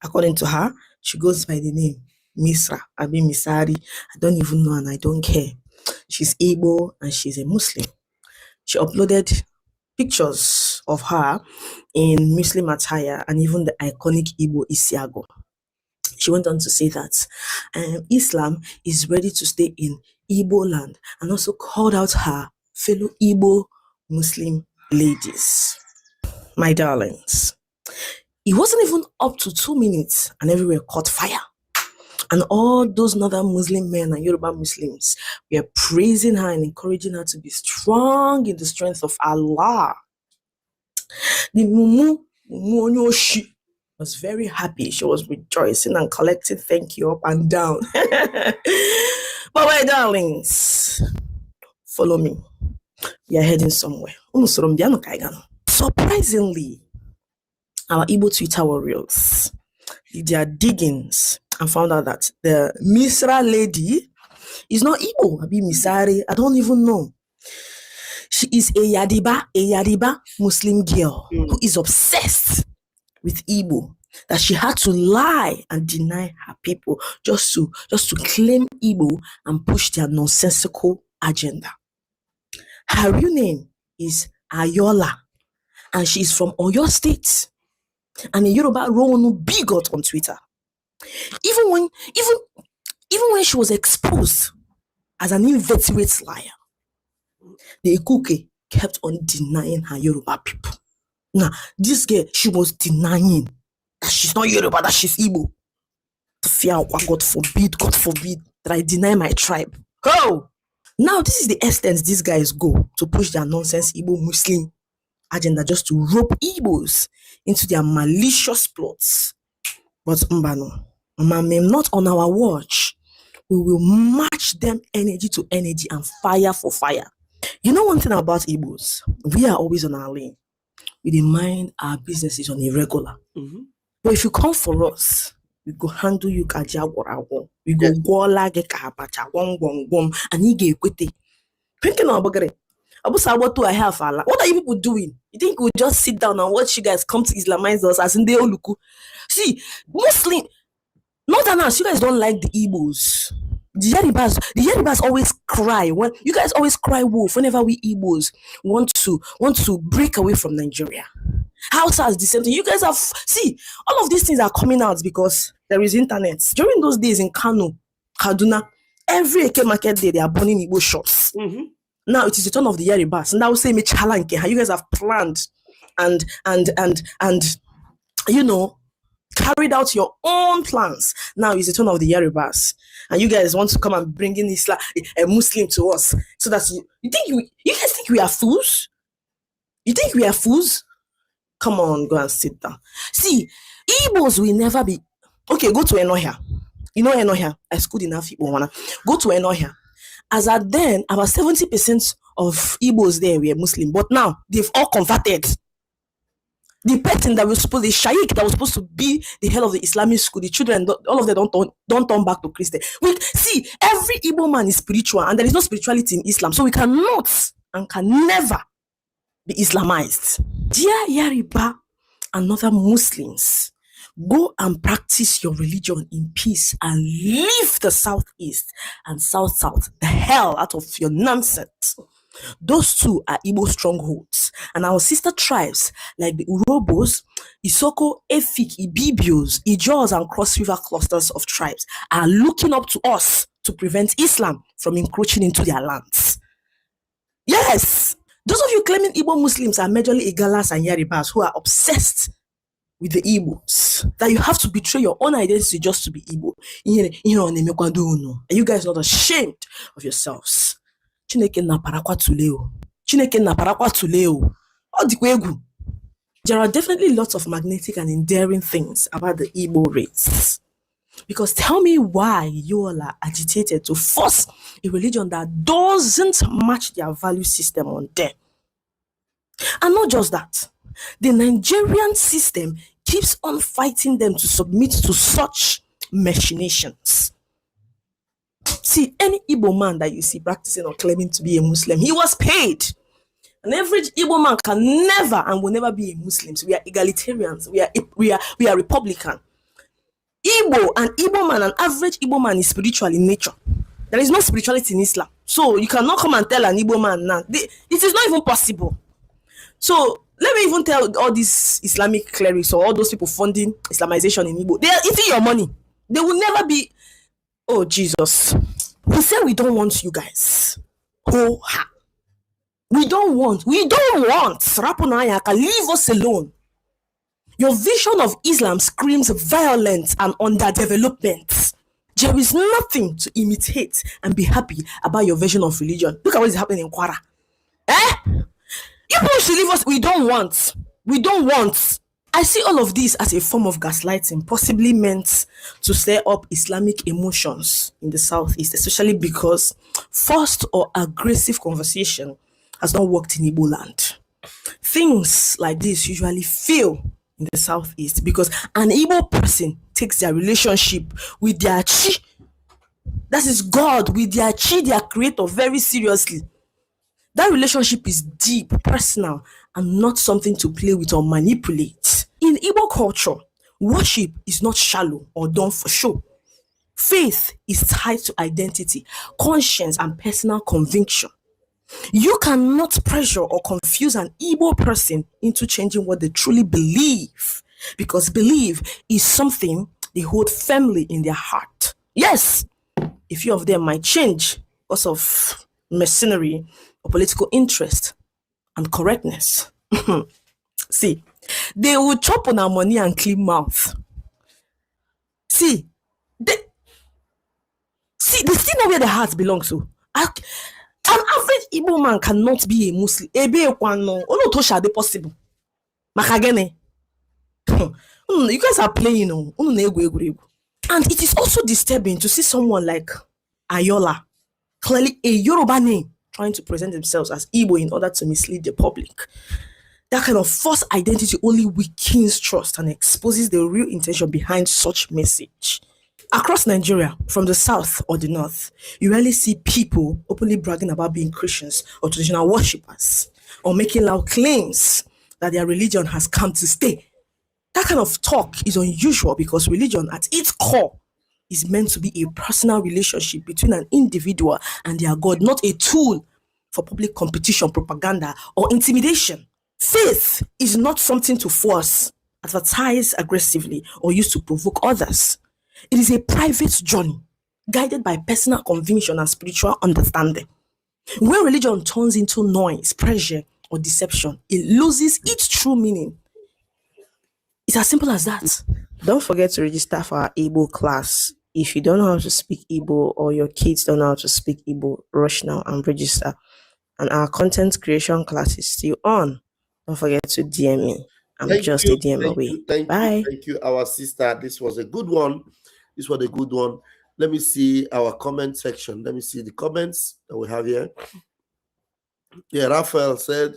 G: According to her, she goes by the name Misra, Abi Misari. I don't even know and I don't care. She's Igbo and she's a Muslim. She uploaded pictures of her in Muslim attire and even the iconic Igbo Isiago. She went on to say that Islam is ready to stay in Igbo land and also called out her fellow Igbo Muslim ladies. My darlings, it wasn't even up to 2 minutes and everywhere caught fire. And all those northern Muslim men and Yoruba Muslims were praising her and encouraging her to be strong in the strength of Allah. The Mumu Onyoshi was very happy. She was rejoicing and collecting thank you up and down. But my darlings, follow me. We are heading somewhere. Surprisingly, our Igbo Twitter warriors did their diggings and found out that the Misra lady is not Igbo. Abi Misari, I don't even know. She is a Yariba Muslim girl who is obsessed with Igbo, that she had to lie and deny her people just to claim Igbo and push their nonsensical agenda. Her real name is Ayola, and she is from Oyo State, and a Yoruba Rono bigot on Twitter. Even when she was exposed as an inveterate liar, the Ekuke kept on denying her Yoruba people. Now, this girl, she was denying that she's not Yoruba, that she's Igbo. To fear, God forbid that I deny my tribe. Oh! Now, this is the extent these guys go to push their nonsense Igbo Muslim agenda, just to rope Igbos into their malicious plots. But Mbano, not on our watch. We will match them energy to energy and fire for fire. You know one thing about Igbos? We are always on our lane. We didn't mind our businesses on a regular. But if you come for us, we go handle you kajawarawon. We go go lage kahapacha wong and you get equity. Thinking about it. I have Allah. What are you people doing? You think we'll just sit down and watch you guys come to Islamize us as in the Oluku? See, Muslim, Northerners, you guys don't like the Igbos. The Yaribas always cry. When you guys always cry wolf whenever we Igbos want to break away from Nigeria. Hausa is the same thing. You guys have all of these things are coming out because there is internet. During those days in Kano, Kaduna, every Eke market day they are burning Igbo shops. Now it is the turn of the Yaribas, and I will say me challenge how you guys have planned and you know, carried out your own plans. Now it's the turn of the Yaribas, and you guys want to come and bring in Islam, a Muslim to us, so that you guys think we are fools? You think we are fools? Come on, go and sit down. See, Igbos will never be okay. Go to Enohia. You know Enohia? I schooled enough Igbo. Go to Enohia. As at then, about 70% of Igbos there were Muslim, but now they've all converted. The person that was supposed, the Shaykh that was supposed to be the head of the Islamic school, the children, all of them don't turn back to Christian. See, every Igbo man is spiritual, and there is no spirituality in Islam, so we cannot and can never be Islamized. Dear Yariba and other Muslims, go and practice your religion in peace and leave the Southeast and South the hell out of your nonsense. Those two are Igbo strongholds, and our sister tribes like the Urobos, Isoko, Efik, Ibibios, Ijaws, and Cross River clusters of tribes are looking up to us to prevent Islam from encroaching into their lands. Yes, those of you claiming Igbo Muslims are majorly Igalas and Yaribas who are obsessed with the Igbos, that you have to betray your own identity just to be Igbo. Are you guys not ashamed of yourselves? Chineke na parakwa tuleo. Chineke na parakwa tuleo. There are definitely lots of magnetic and endearing things about the Igbo race. Because tell me why you all are agitated to force a religion that doesn't match their value system on them. And not just that, the Nigerian system keeps on fighting them to submit to such machinations. See, any Igbo man that you see practicing or claiming to be a Muslim, he was paid. An average Igbo man can never and will never be a Muslim. So we are egalitarians. We are Republican. Igbo, an Igbo man, an average Igbo man is spiritual in nature. There is no spirituality in Islam. So you cannot come and tell an Igbo man now. It is not even possible. So let me even tell all these Islamic clerics or all those people funding Islamization in Igbo, they are eating your money. They will never be. Oh, Jesus. We say we don't want you guys. Oh, ha. We don't want. Rapunayaka, leave us alone. Your vision of Islam screams violence and underdevelopment. There is nothing to imitate and be happy about your version of religion. Look at what is happening in Kwara. You people should leave us. We don't want. I see all of this as a form of gaslighting, possibly meant to stir up Islamic emotions in the Southeast, especially because forced or aggressive conversation has not worked in Igbo land. Things like this usually fail in the Southeast because an Igbo person takes their relationship with their chi, that is God, with their chi, their creator, very seriously. That relationship is deep, personal, and not something to play with or manipulate. In Igbo culture, worship is not shallow or done for show. Faith is tied to identity, conscience, and personal conviction. You cannot pressure or confuse an Igbo person into changing what they truly believe, because belief is something they hold firmly in their heart. Yes, a few of them might change because of mercenary or political interest and correctness. See, they will chop on our money and clean mouth. See, they still know where their heart belongs to. An average Igbo man cannot be a Muslim. Ebe ekwano, ono to shade possible. Makagene. You guys are playing on. And it is also disturbing to see someone like Ayola, clearly a Yoruba name, trying to present themselves as Igbo in order to mislead the public. That kind of false identity only weakens trust and exposes the real intention behind such message. Across Nigeria, from the south or the north, you rarely see people openly bragging about being Christians or traditional worshippers, or making loud claims that their religion has come to stay. That kind of talk is unusual because religion at its core is meant to be a personal relationship between an individual and their God, not a tool for public competition, propaganda, or intimidation. Faith is not something to force, advertise aggressively, or use to provoke others. It is a private journey guided by personal conviction and spiritual understanding. When religion turns into noise, pressure, or deception, it loses its true meaning. It's as simple as that. Don't forget to register for our Igbo class. If you don't know how to speak Igbo or your kids don't know how to speak Igbo, rush now and register. And our content creation class is still on. Don't forget to DM me. I'm just a DM away. Bye.
B: Thank you, our sister. This was a good one. Let me see our comment section. Let me see the comments that we have here. Yeah, Raphael said,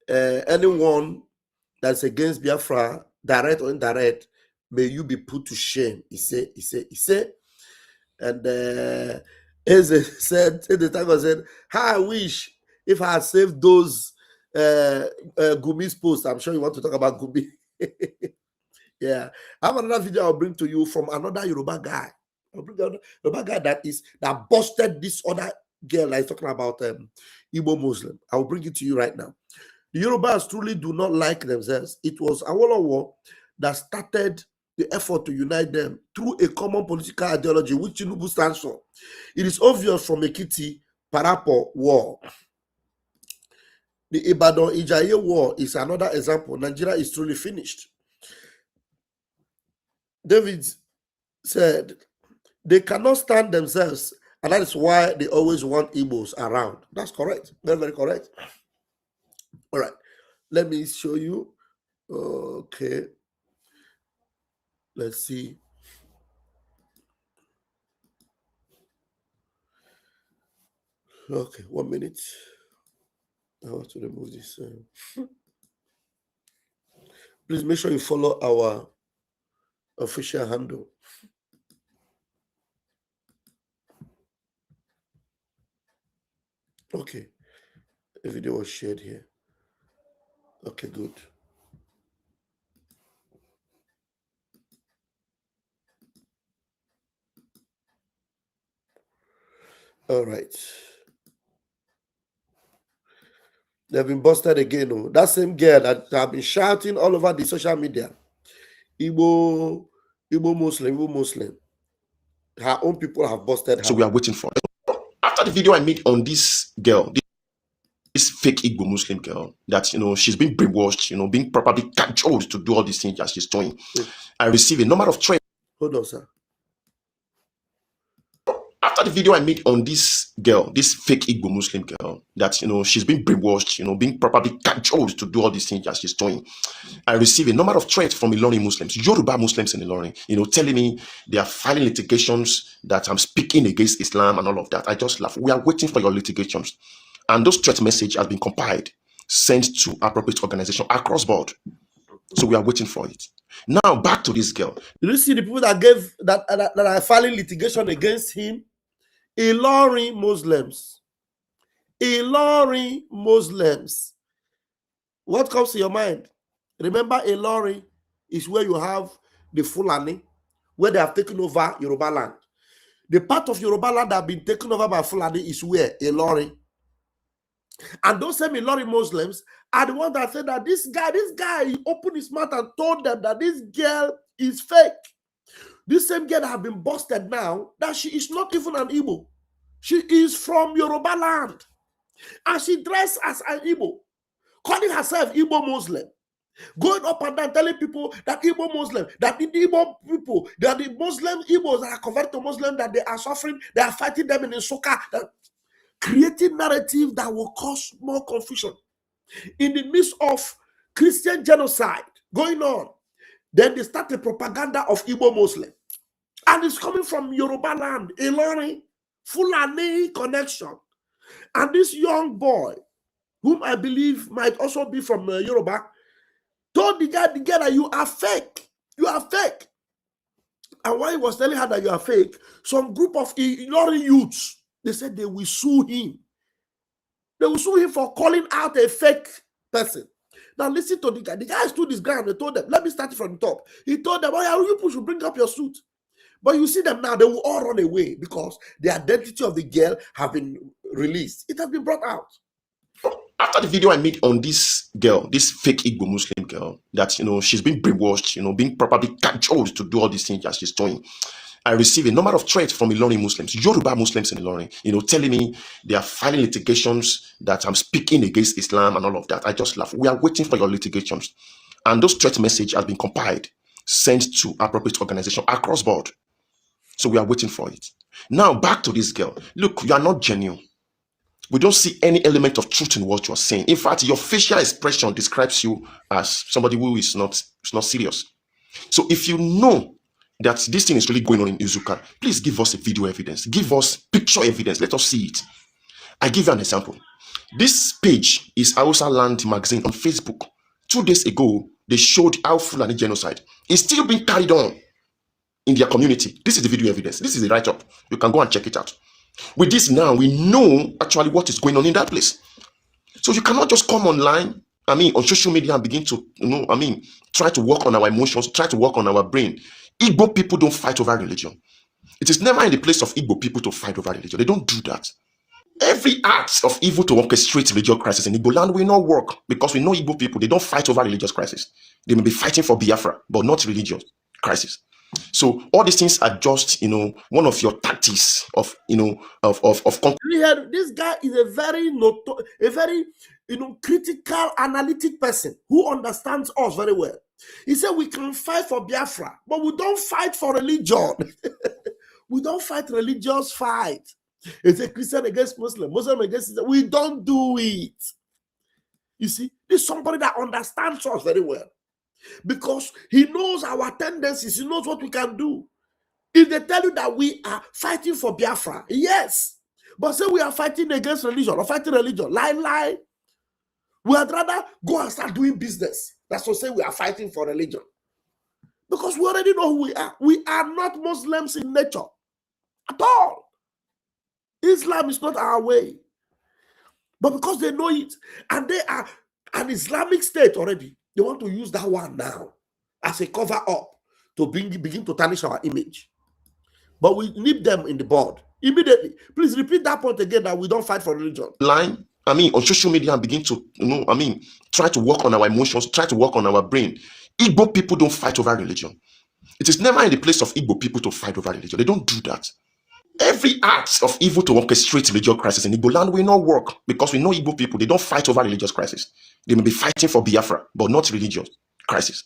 B: anyone that's against Biafra, direct or indirect, may you be put to shame. He said. And Eze said, the tiger said, how I wish if I had saved those Gumi's posts. I'm sure you want to talk about Gumi. Yeah. I have another video I'll bring to you from another Yoruba guy. I'll bring another Yoruba guy that busted this other girl that is talking about Igbo Muslim. I'll bring it to you right now. The Yorubas truly do not like themselves. It was Awolowo that started the effort to unite them through a common political ideology, which Tinubu stands for. It is obvious from Ekiti Parapo War. The Ibadan Ijaye War is another example. Nigeria is truly finished. David said, they cannot stand themselves, and that is why they always want Igbos around. That's correct. Very, very correct. All right. Let me show you. Okay. Let's see. Okay, 1 minute. I have to remove this. Please make sure you follow our official handle. Okay. The video was shared here. Okay, good. All right. They've been busted again. Oh. That same girl that have been shouting all over the social media. Igbo Muslim. Her own people have busted her.
H: So we are waiting for it. After the video I made on this girl, this fake Igbo Muslim girl, that she's been brainwashed, being properly cajoled to do all these things that she's doing. I received a number of threats.
B: Hold on, sir.
H: After the video I made on this girl, this fake Igbo Muslim girl, that she's been brainwashed, being properly cajoled to do all these things that she's doing. I received a number of threats from Ilorin Muslims, Yoruba Muslims in Ilorin, telling me they are filing litigations that I'm speaking against Islam and all of that. I just laugh. We are waiting for your litigations. And those threat message has been compiled, sent to appropriate organization across board. So we are waiting for it. Now back to this girl.
B: Did you see the people that gave that are filing litigation against him? Ilorin Muslims. Ilorin Muslims. What comes to your mind? Remember, Ilorin is where you have the Fulani, where they have taken over Yoruba land. The part of Yoruba land that have been taken over by Fulani is where? Ilorin. And those same Ilorin Muslims are the ones that said that this guy, he opened his mouth and told them that this girl is fake. This same girl that have been busted now, that she is not even an Igbo. She is from Yoruba land. And she dressed as an Igbo, calling herself Igbo Muslim. Going up and down telling people that Igbo Muslim, that the Igbo people, that the Muslim Igbos that are converted to Muslim, that they are suffering, they are fighting them in the Soka, that creating narrative that will cause more confusion. In the midst of Christian genocide going on, then they start the propaganda of Igbo Muslim. And it's coming from Yoruba land, Ilorin, Fulani connection. And this young boy, whom I believe might also be from Yoruba, told the girl that you are fake. You are fake. And while he was telling her that you are fake, some group of Ilorin youths, they said they will sue him. They will sue him for calling out a fake person. Now listen to the guy. The guy stood his ground. They told them, let me start from the top. He told them, oh yeah, you people should bring up your suit. But you see them now, they will all run away because the identity of the girl have been released. It has been brought out.
H: After the video I made on this girl, this fake Igbo Muslim girl, that she's been brainwashed, being properly cajoled to do all these things that she's doing, I received a number of threats from Ilorin Muslims, Yoruba Muslims in Ilorin, telling me they are filing litigations that I'm speaking against Islam and all of that. I just laugh. We are waiting for your litigations. And those threat message has been compiled, sent to appropriate organization across board. So we are waiting for it. Now back to this girl. Look, you are not genuine. We don't see any element of truth in what you are saying. In fact, your facial expression describes you as somebody who is not serious. So if you know that this thing is really going on in Izuka, please give us a video evidence. Give us picture evidence. Let us see it. I give you an example. This page is Hausa Land Magazine on Facebook. 2 days ago, they showed how Fulani genocide is still being carried on in their community. This is the video evidence. This is the write-up. You can go and check it out. With this now, we know actually what is going on in that place. So you cannot just come online, on social media and begin to, try to work on our emotions, try to work on our brain. Igbo people don't fight over religion. It is never in the place of Igbo people to fight over religion. They don't do that. Every act of evil to orchestrate religious crisis in Igbo land will not work because we know Igbo people, they don't fight over religious crisis. They may be fighting for Biafra, but not religious crisis. So all these things are just, one of your tactics of,
B: This guy is a very critical, analytic person who understands us very well. He said we can fight for Biafra, but we don't fight for religion. We don't fight religious fight. It's a Christian against Muslim, Muslim against Islam. We don't do it. You see, this is somebody that understands us very well. Because he knows our tendencies, he knows what we can do. If they tell you that we are fighting for Biafra, yes. But say we are fighting against religion or fighting religion, lie. We would rather go and start doing business. That's to say we are fighting for religion. Because we already know who we are. We are not Muslims in nature at all. Islam is not our way. But because they know it, and they are an Islamic state already, they want to use that one now as a cover up to begin to tarnish our image. But we nip them in the bud immediately. Please repeat that point again, that we don't fight for religion.
H: Line, on social media and begin to, try to work on our emotions, try to work on our brain. Igbo people don't fight over religion. It is never in the place of Igbo people to fight over religion. They don't do that. Every act of evil to orchestrate religious crisis in Igbo land will not work because we know Igbo people, they don't fight over religious crisis. They may be fighting for Biafra, but not religious crisis.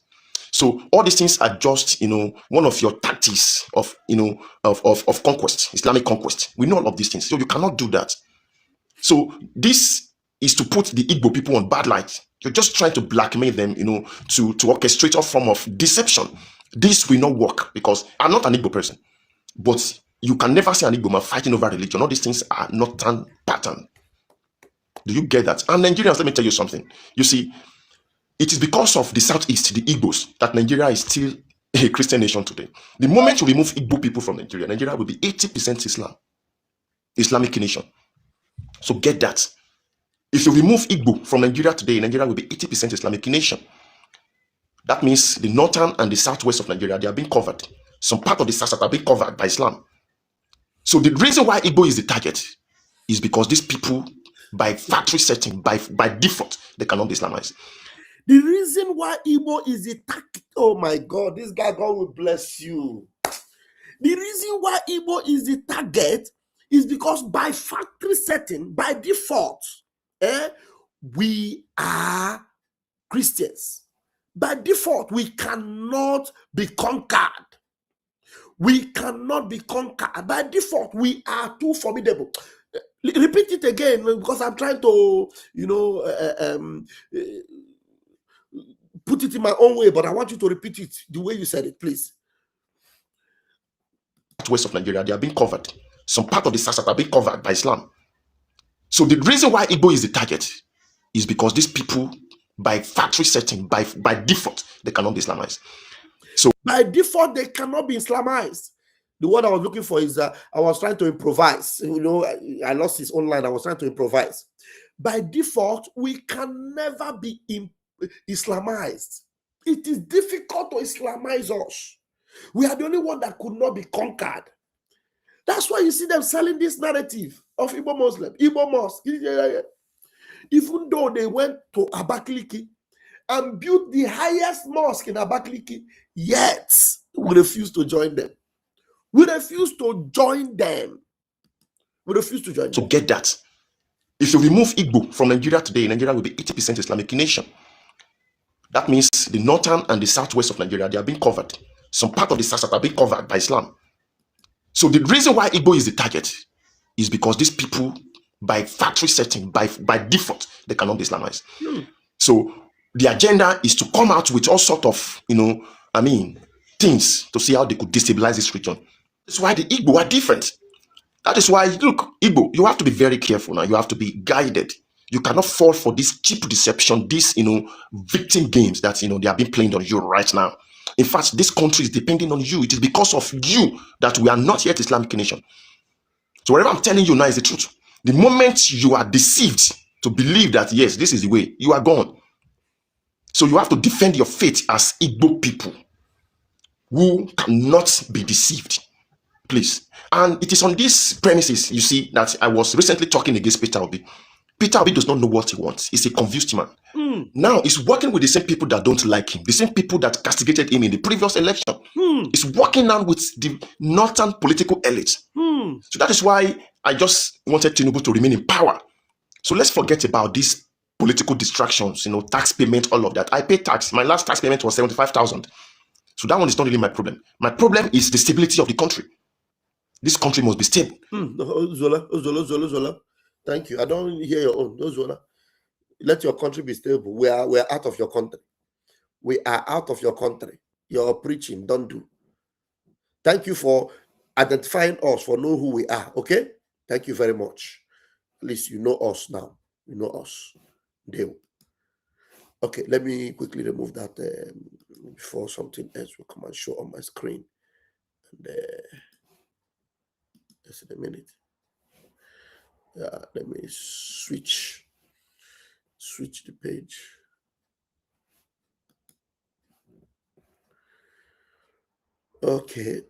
H: So all these things are just, one of your tactics of, of conquest, Islamic conquest. We know all of these things. So you cannot do that. So this is to put the Igbo people on bad light. You're just trying to blackmail them, to orchestrate a form of deception. This will not work because I'm not an Igbo person, but you can never see an Igbo man fighting over religion. All these things are not a pattern. Do you get that? And Nigerians, let me tell you something. You see, It is because of the Southeast, the Igbos, that Nigeria is still a Christian nation today. The moment you remove Igbo people from Nigeria, Nigeria will be 80% Islamic nation. So get that. If you remove Igbo from Nigeria today, Nigeria will be 80% Islamic nation. That means the northern and the southwest of Nigeria, they are being covered. Some part of the south are being covered by Islam. So the reason why Igbo is the target is because these people, by factory setting, by default, they cannot be Islamized.
B: The reason why Igbo is the target, oh my God, this guy, God will bless you. The reason why Igbo is the target is because by factory setting, by default, we are Christians. By default, we cannot be conquered. We cannot be conquered. By default, we are too formidable. Repeat it again because I'm trying to, put it in my own way, but I want you to repeat it the way you said it, please.
H: West of Nigeria, they are being covered. Some part of the south are being covered by Islam. So the reason why Igbo is the target is because these people, by factory setting, by default, they cannot be Islamized. So
B: by default, they cannot be Islamized. The word I was looking for is I was trying to improvise. I lost his own line. I was trying to improvise. By default, we can never be Islamized. It is difficult to Islamize us. We are the only one that could not be conquered. That's why you see them selling this narrative of Igbo Muslim, Igbo mosque. Even though they went to Abakaliki and built the highest mosque in Abakaliki, yet we refuse to join them. We refuse to join them. We refuse to join them.
H: So get that. If you remove Igbo from Nigeria today, Nigeria will be 80% Islamic nation. That means the northern and the southwest of Nigeria, they are being covered. Some part of the south are being covered by Islam. So the reason why Igbo is the target is because these people, by factory setting, by default, they cannot be Islamized. So the agenda is to come out with all sort of, things to see how they could destabilize this region. That's why the Igbo are different. That is why, look, Igbo, you have to be very careful now. You have to be guided. You cannot fall for this cheap deception, these, victim games that, they are being played on you right now. In fact, this country is depending on you. It is because of you that we are not yet Islamic nation. So whatever I'm telling you now is the truth. The moment you are deceived to believe that, yes, this is the way, you are gone. So you have to defend your faith as Igbo people who cannot be deceived. Please. And it is on these premises, you see, that I was recently talking against Peter Obi. Peter Obi does not know what he wants. He's a confused man. Now he's working with the same people that don't like him, the same people that castigated him in the previous election. He's working now with the northern political elite. So that is why I just wanted Tinubu to remain in power. So let's forget about these political distractions, tax payment, all of that. I pay tax. My last tax payment was 75,000. So that one is not really my problem. My problem is the stability of the country. This country must be stable.
B: Zola. Thank you. I don't hear your own. No, Zola. Let your country be stable. We are out of your country. We are out of your country. You're preaching. Don't do. Thank you for identifying us, for know who we are. Okay? Thank you very much. At least you know us now. You know us. Deal. Okay, let me quickly remove that before something else will come and show on my screen. And just in a minute. Let me switch the page. Okay.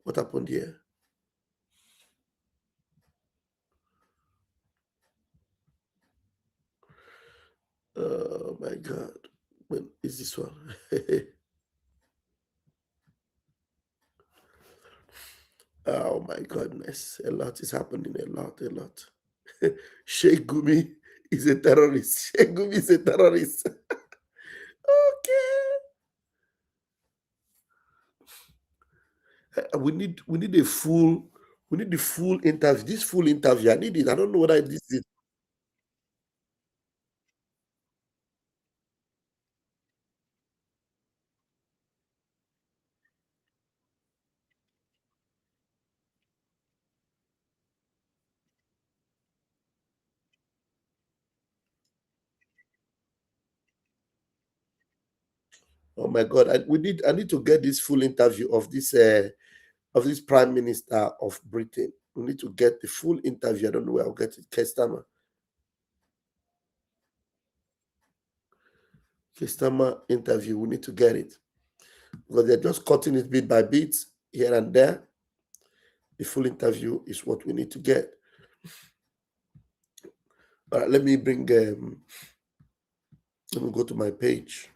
B: What happened here? Oh my God. When is this one? Oh my goodness. A lot is happening. A lot. Sheikh Gumi is a terrorist. Sheikh Gumi is a terrorist. Okay. We need the full interview. This full interview, I need it. I don't know whether this is. Oh my God! I need to get this full interview of this Prime Minister of Britain. We need to get the full interview. I don't know where I'll get it. Kestama interview. We need to get it because they're just cutting it bit by bit here and there. The full interview is what we need to get. All right, let me bring. Let me go to my page.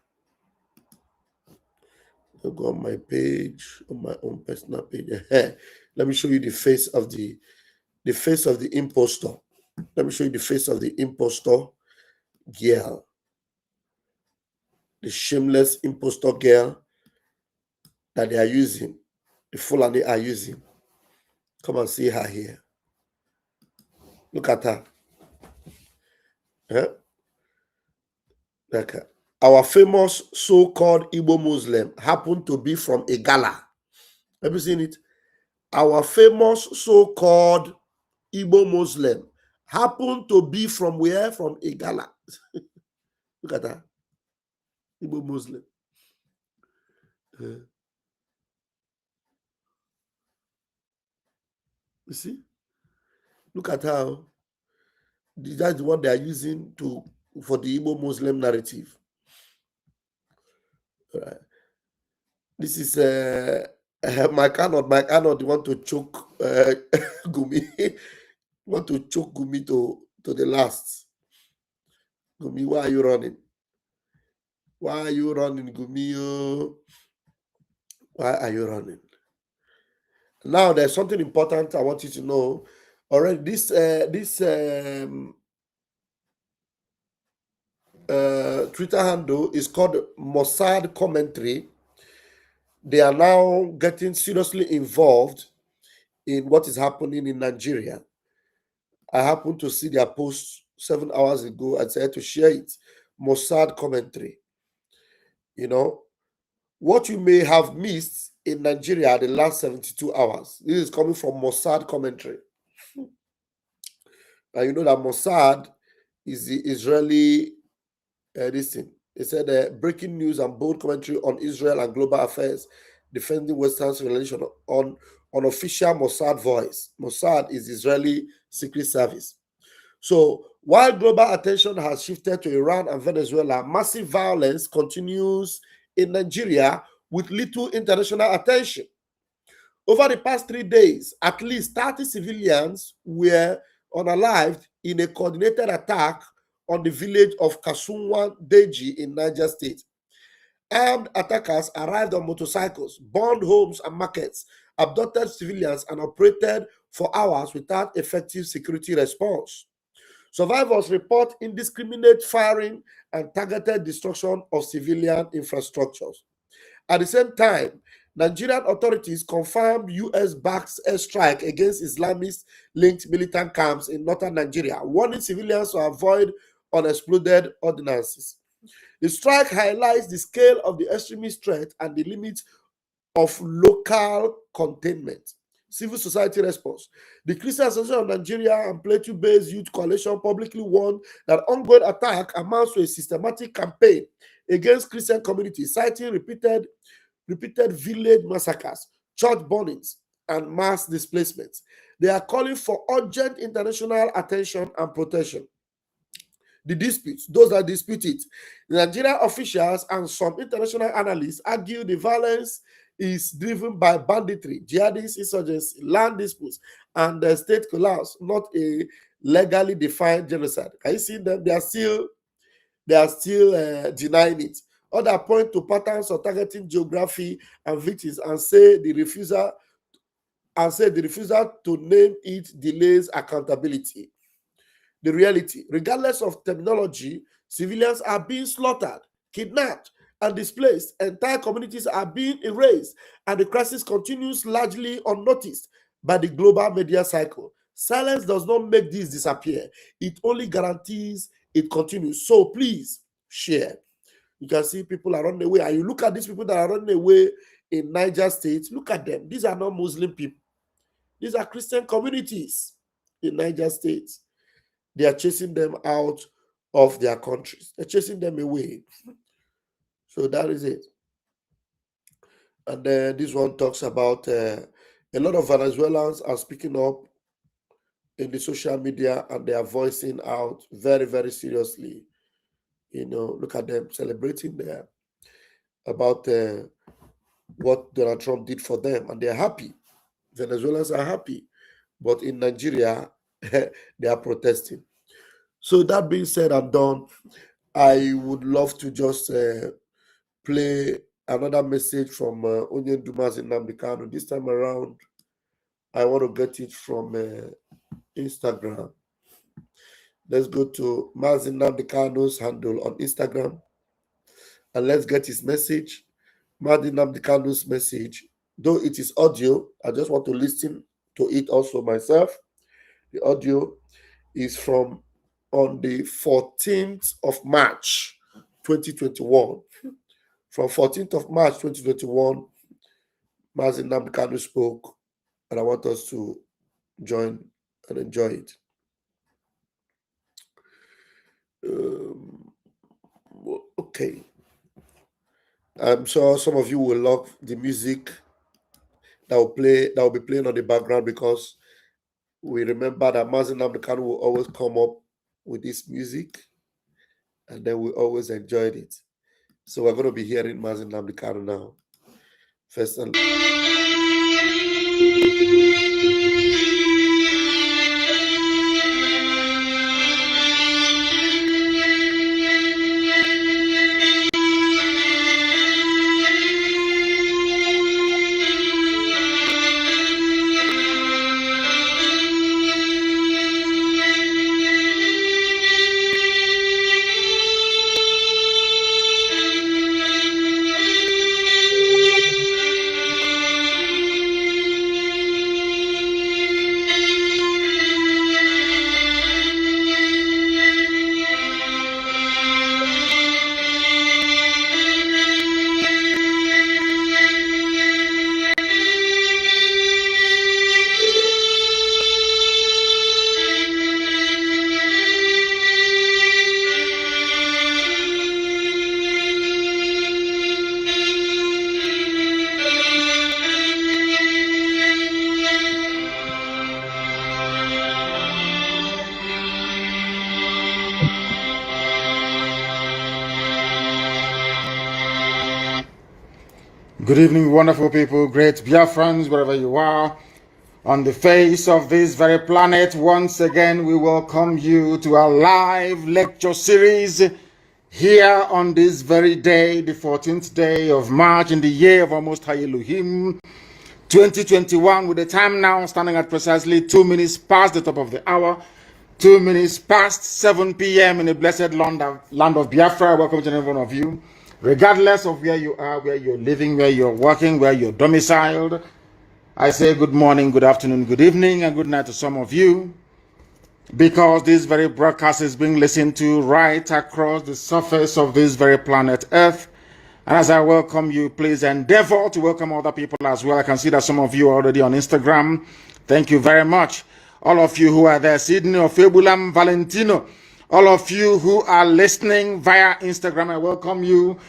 B: I'll go on my page, on my own personal page. Let me show you the face of the impostor. Let me show you the face of the impostor girl. The shameless impostor girl that they are using. The Fulani are using. Come and see her here. Look at her. Okay. Our famous so-called Igbo Muslim happened to be from Igala. Have you seen it? Our famous so-called Igbo Muslim happened to be from where? From Igala. Look at that. Igbo Muslim. You see? Look at how that's what they are using for the Igbo Muslim narrative. All right. This is my cannot want to choke Gumi. Want to choke Gumi to the last. Gumi, why are you running? Why are you running, Gumi? Why are you running? Now there's something important I want you to know. Already, this Twitter handle is called Mossad Commentary. They are now getting seriously involved in what is happening in Nigeria. I happened to see their post 7 hours ago. I said to share it. Mossad Commentary. You know, what you may have missed in Nigeria the last 72 hours. This is coming from Mossad Commentary. Now, you know that Mossad is the Israeli this thing. They said breaking news and bold commentary on Israel and global affairs, defending Western's relation on official Mossad voice. Mossad is Israeli secret service. So while global attention has shifted to Iran and Venezuela, massive violence continues in Nigeria with little international attention. Over the past 3 days, at least 30 civilians were unalived in a coordinated attack on the village of Kasunwa Deji in Niger State. Armed attackers arrived on motorcycles, burned homes and markets, abducted civilians, and operated for hours without effective security response. Survivors report indiscriminate firing and targeted destruction of civilian infrastructures. At the same time, Nigerian authorities confirmed US-backed airstrike against Islamist-linked militant camps in northern Nigeria, warning civilians to avoid unexploded ordnances. The strike highlights the scale of the extremist threat and the limits of local containment. Civil society response. The Christian Association of Nigeria and Plateau-based Youth Coalition publicly warned that ongoing attack amounts to a systematic campaign against Christian communities, citing repeated village massacres, church burnings, and mass displacements. They are calling for urgent international attention and protection. The disputes, those that dispute it, the Nigerian officials and some international analysts argue the violence is driven by banditry, jihadist insurgency, land disputes, and the state collapse, not a legally defined genocide. Can you see them? They are still denying it. Others point to patterns of targeting geography and victims and say the refusal to name it delays accountability. The reality, regardless of terminology, civilians are being slaughtered, kidnapped, and displaced. Entire communities are being erased, and the crisis continues largely unnoticed by the global media cycle. Silence does not make this disappear. It only guarantees it continues. So please share. You can see people are running away. And you look at these people that are running away in Niger State, look at them. These are not Muslim people. These are Christian communities in Niger State. They are chasing them out of their countries. They're chasing them away. So that is it. And this one talks about a lot of Venezuelans are speaking up in the social media and they are voicing out very, very seriously. You know, look at them celebrating there about what Donald Trump did for them, and they're happy. Venezuelans are happy, but in Nigeria, they are protesting. So that being said and done, I would love to just play another message from Onyen Dumas in Nnamdi. This time around, I want to get it from Instagram. Let's go to Mazin Nnamdi handle on Instagram and let's get his message. Mazin Nnamdi message, though it is audio, I just want to listen to it also myself. The audio is from on the 14th of March 2021. From 14th of March 2021, Mazin Nnamdi spoke, and I want us to join and enjoy it. Okay. I'm sure some of you will love the music that will be playing on the background, because we remember that Mazin Nnamdi will always come up with this music, and then we always enjoyed it. So we're going to be hearing Mazin Nnamdi now. First and
A: Good evening, wonderful people, great Biafrans, wherever you are. On the face of this very planet, once again, we welcome you to our live lecture series here on this very day, the 14th day of March in the year of our Most High Elohim, 2021, with the time now standing at precisely 2 minutes past the top of the hour, 2 minutes past 7 p.m. in the blessed land of Biafra. Welcome to every one of you. Regardless of where you are, where you're living, where you're working, where you're domiciled, I say good morning, good afternoon, good evening, and good night to some of you, because this very broadcast is being listened to right across the surface of this very planet Earth. And as I welcome you, please endeavor to welcome other people as well. I can see that some of you are already on Instagram. Thank you very much. All of you who are there, Sydney or Febulam, Valentino, all of you who are listening via Instagram, I welcome you.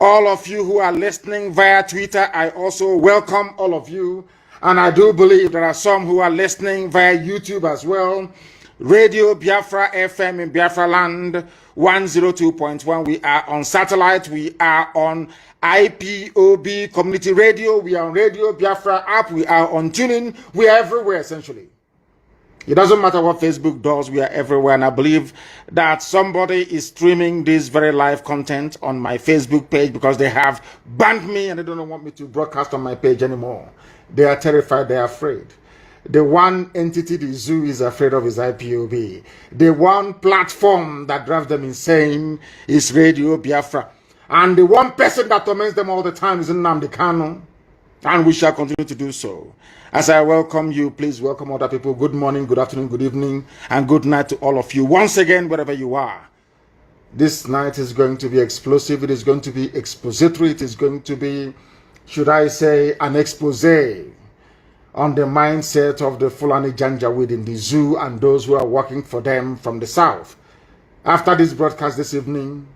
A: All of you who are listening via Twitter, I also welcome all of you. And I do believe there are some who are listening via YouTube as well. Radio Biafra FM in Biafra land 102.1. We are on satellite. We are on IPOB Community Radio. We are on Radio Biafra app. We are on tuning. We are everywhere essentially. It doesn't matter what Facebook does, we are everywhere. And I believe that somebody is streaming this very live content on my Facebook page because they have banned me and they don't want me to broadcast on my page anymore. They are terrified, they are afraid. The one entity the zoo is afraid of is IPOB. The one platform that drives them insane is Radio Biafra. And the one person that torments them all the time is Nnamdi. And we shall continue to do so. As I welcome you, please welcome other people. Good morning, good afternoon, good evening, and good night to all of you. Once again, wherever you are. This night is going to be explosive. It is going to be expository. It is going to be, should I say, an expose on the mindset of the Fulani Janjaweed in the zoo and those who are working for them from the south. After this broadcast this evening,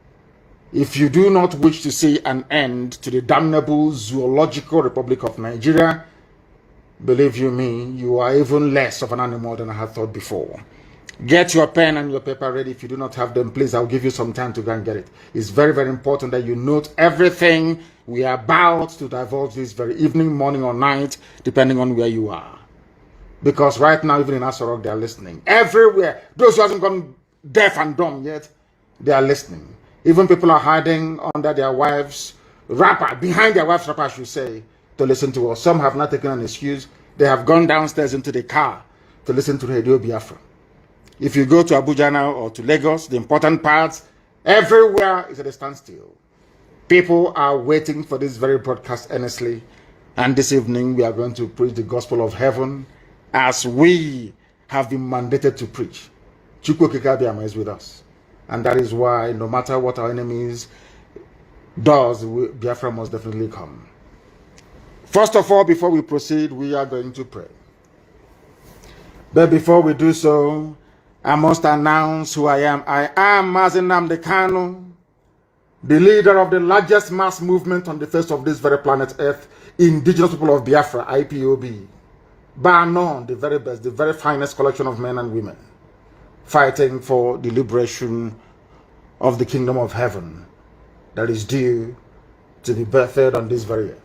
A: If you do not wish to see an end to the damnable zoological Republic of Nigeria, believe you me, you are even less of an animal than I had thought before. Get your pen and your paper ready. If you do not have them, please, I'll give you some time to go and get it. It's very, very important that you note everything we are about to divulge this very evening, morning, or night, depending on where you are. Because right now, even in Asorok, they are listening. Everywhere. Those who haven't gone deaf and dumb yet, they are listening. Even people are hiding under their wives' wrapper, behind their wife's wrapper, I should say, to listen to us. Some have not taken an excuse. They have gone downstairs into the car to listen to Radio Biafra. If you go to Abuja now or to Lagos, the important parts, everywhere is at a standstill. People are waiting for this very broadcast earnestly. And this evening, we are going to preach the gospel of heaven as we have been mandated to preach. Chukwu Kikabiama is with us. And that is why, no matter what our enemies does, Biafra must definitely come. First of all, before we proceed, we are going to pray. But before we do so, I must announce who I am. I am Nnamdi, the leader of the largest mass movement on the face of this very planet Earth, Indigenous People of Biafra, IPOB. Bar none, the very best, the very finest collection of men and women, fighting for the liberation of the kingdom of heaven that is due to be birthed on this very earth.